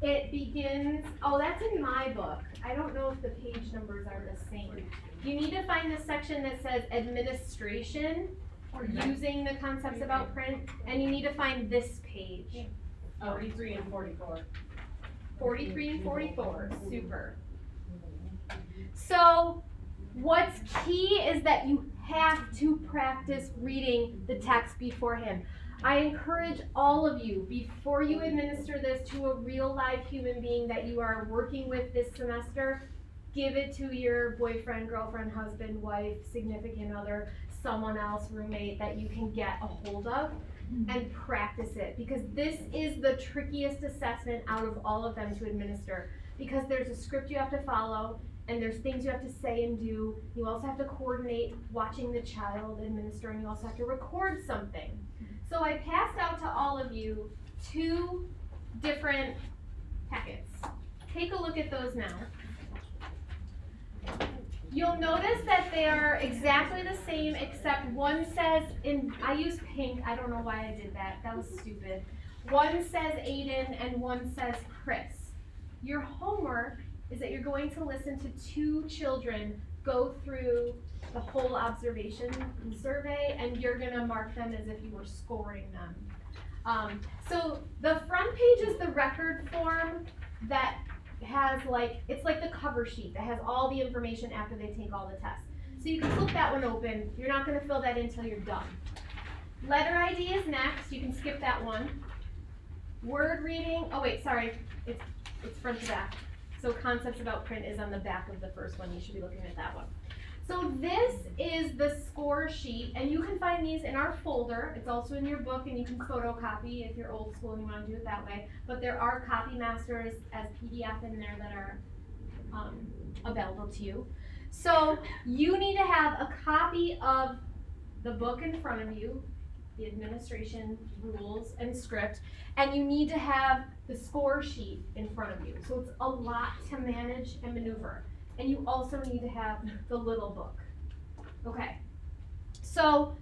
it begins, oh, that's in my book. I don't know if the page numbers are the same. You need to find the section that says administration or using the concepts about print, and you need to find this page. 43 and 44. 43 and 44, super. So, what's key is that you have to practice reading the text beforehand. I encourage all of you, before you administer this to a real live human being that you are working with this semester, give it to your boyfriend, girlfriend, husband, wife, significant other, someone else, roommate that you can get a hold of and practice it. Because this is the trickiest assessment out of all of them to administer. Because there's a script you have to follow, and there's things you have to say and do. You also have to coordinate watching the child administer, and you also have to record something. So I passed out to all of you 2 different packets. Take a look at those now. You'll notice that they are exactly the same, except one says, I used pink, I don't know why I did that, that was stupid. One says Aiden and one says Chris. Your homework is that you're going to listen to 2 children go through the whole observation survey, and you're gonna mark them as if you were scoring them. So the front page is the record form that has it's like the cover sheet that has all the information after they take all the tests. So you can flip that one open. You're not gonna fill that in until you're done. Letter ID is next, you can skip that one. Word reading, oh wait, sorry, it's front to back. So concepts about print is on the back of the first one. You should be looking at that one. So this is the score sheet, and you can find these in our folder. It's also in your book, and you can photocopy if you're old school and you want to do it that way. But there are copy masters as PDF in there that are available to you. So you need to have a copy of the book in front of you, the administration rules and script, and you need to have the score sheet in front of you. So it's a lot to manage and maneuver. And you also need to have the little book. Okay, so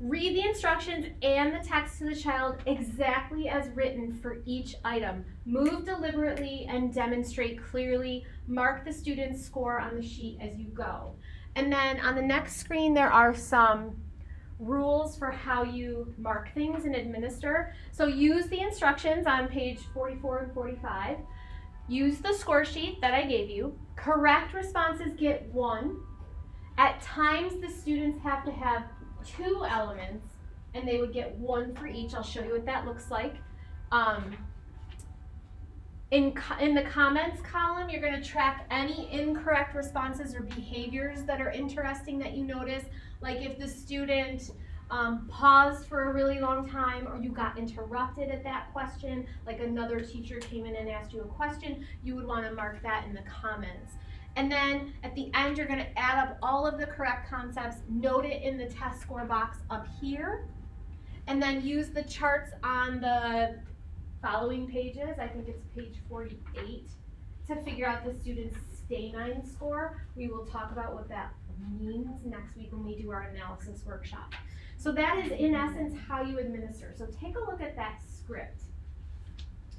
read the instructions and the text to the child exactly as written for each item. Move deliberately and demonstrate clearly. Mark the student's score on the sheet as you go. And then on the next screen there are some rules for how you mark things and administer. So use the instructions on page 44 and 45. Use the score sheet that I gave you. Correct responses get 1. At times the students have to have 2 elements and they would get 1 for each. I'll show you what that looks like. In the comments column, you're going to track any incorrect responses or behaviors that are interesting that you notice. Like if the student paused for a really long time, or you got interrupted at that question, like another teacher came in and asked you a question, you would want to mark that in the comments. And then at the end, you're going to add up all of the correct concepts, note it in the test score box up here, and then use the charts on the following pages, I think it's page 48, to figure out the student's Stay 9 score. We will talk about what that means next week when we do our analysis workshop. So that is in essence how you administer. So take a look at that script.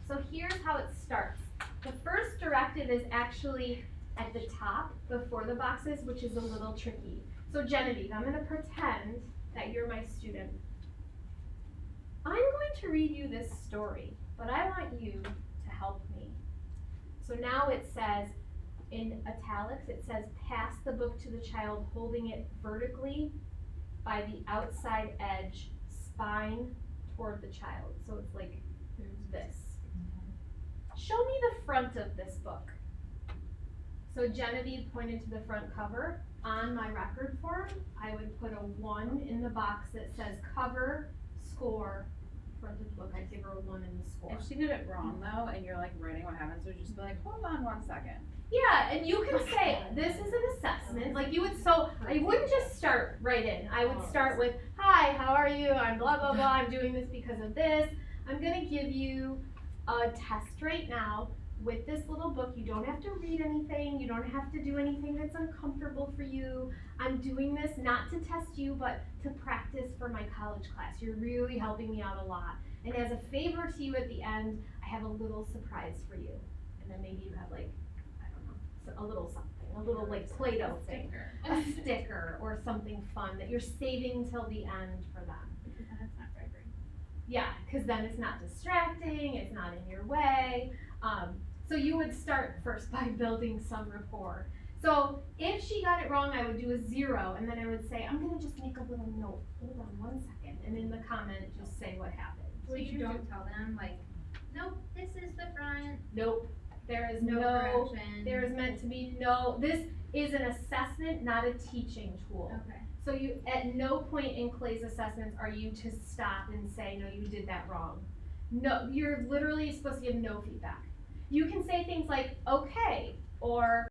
So here's how it starts. The first directive is actually at the top before the boxes, which is a little tricky. So Genevieve, I'm going to pretend that you're my student. I'm going to read you this story, but I want you to help me. So now it says, in italics, it says, pass the book to the child holding it vertically by the outside edge, spine toward the child. So it's like this. Show me the front of this book. So Genevieve pointed to the front cover. On my record form, I would put a 1 in the box that says cover, score, front of the book. I'd give her a 1 in the score. If she did it wrong though, and you're like writing what happens, so just be like, hold on 1 second. Yeah, and you can say, this is an assessment, like you would, so I wouldn't just start right in. I would start with, hi, how are you? I'm blah, blah, blah, I'm doing this because of this. I'm gonna give you a test right now with this little book. You don't have to read anything, you don't have to do anything that's uncomfortable for you. I'm doing this not to test you, but to practice for my college class. You're really helping me out a lot. And as a favor to you at the end, I have a little surprise for you. And then maybe you have like, a little something, a little like Play-Doh thing, a sticker or something fun that you're saving till the end for them. Because then it's not vibrant. Yeah, because then it's not distracting, it's not in your way. So you would start first by building some rapport. So if she got it wrong, I would do a 0, and then I would say, I'm gonna just make a little note. Hold on 1 second, and in the comment, just say what happened. So you don't tell them like, nope, this is the front. Nope. There is No no, correction. there is meant to be no, this is an assessment, not a teaching tool. Okay. So you, at no point in Clay's assessments are you to stop and say, no, you did that wrong. No, you're literally supposed to give no feedback. You can say things like, okay, or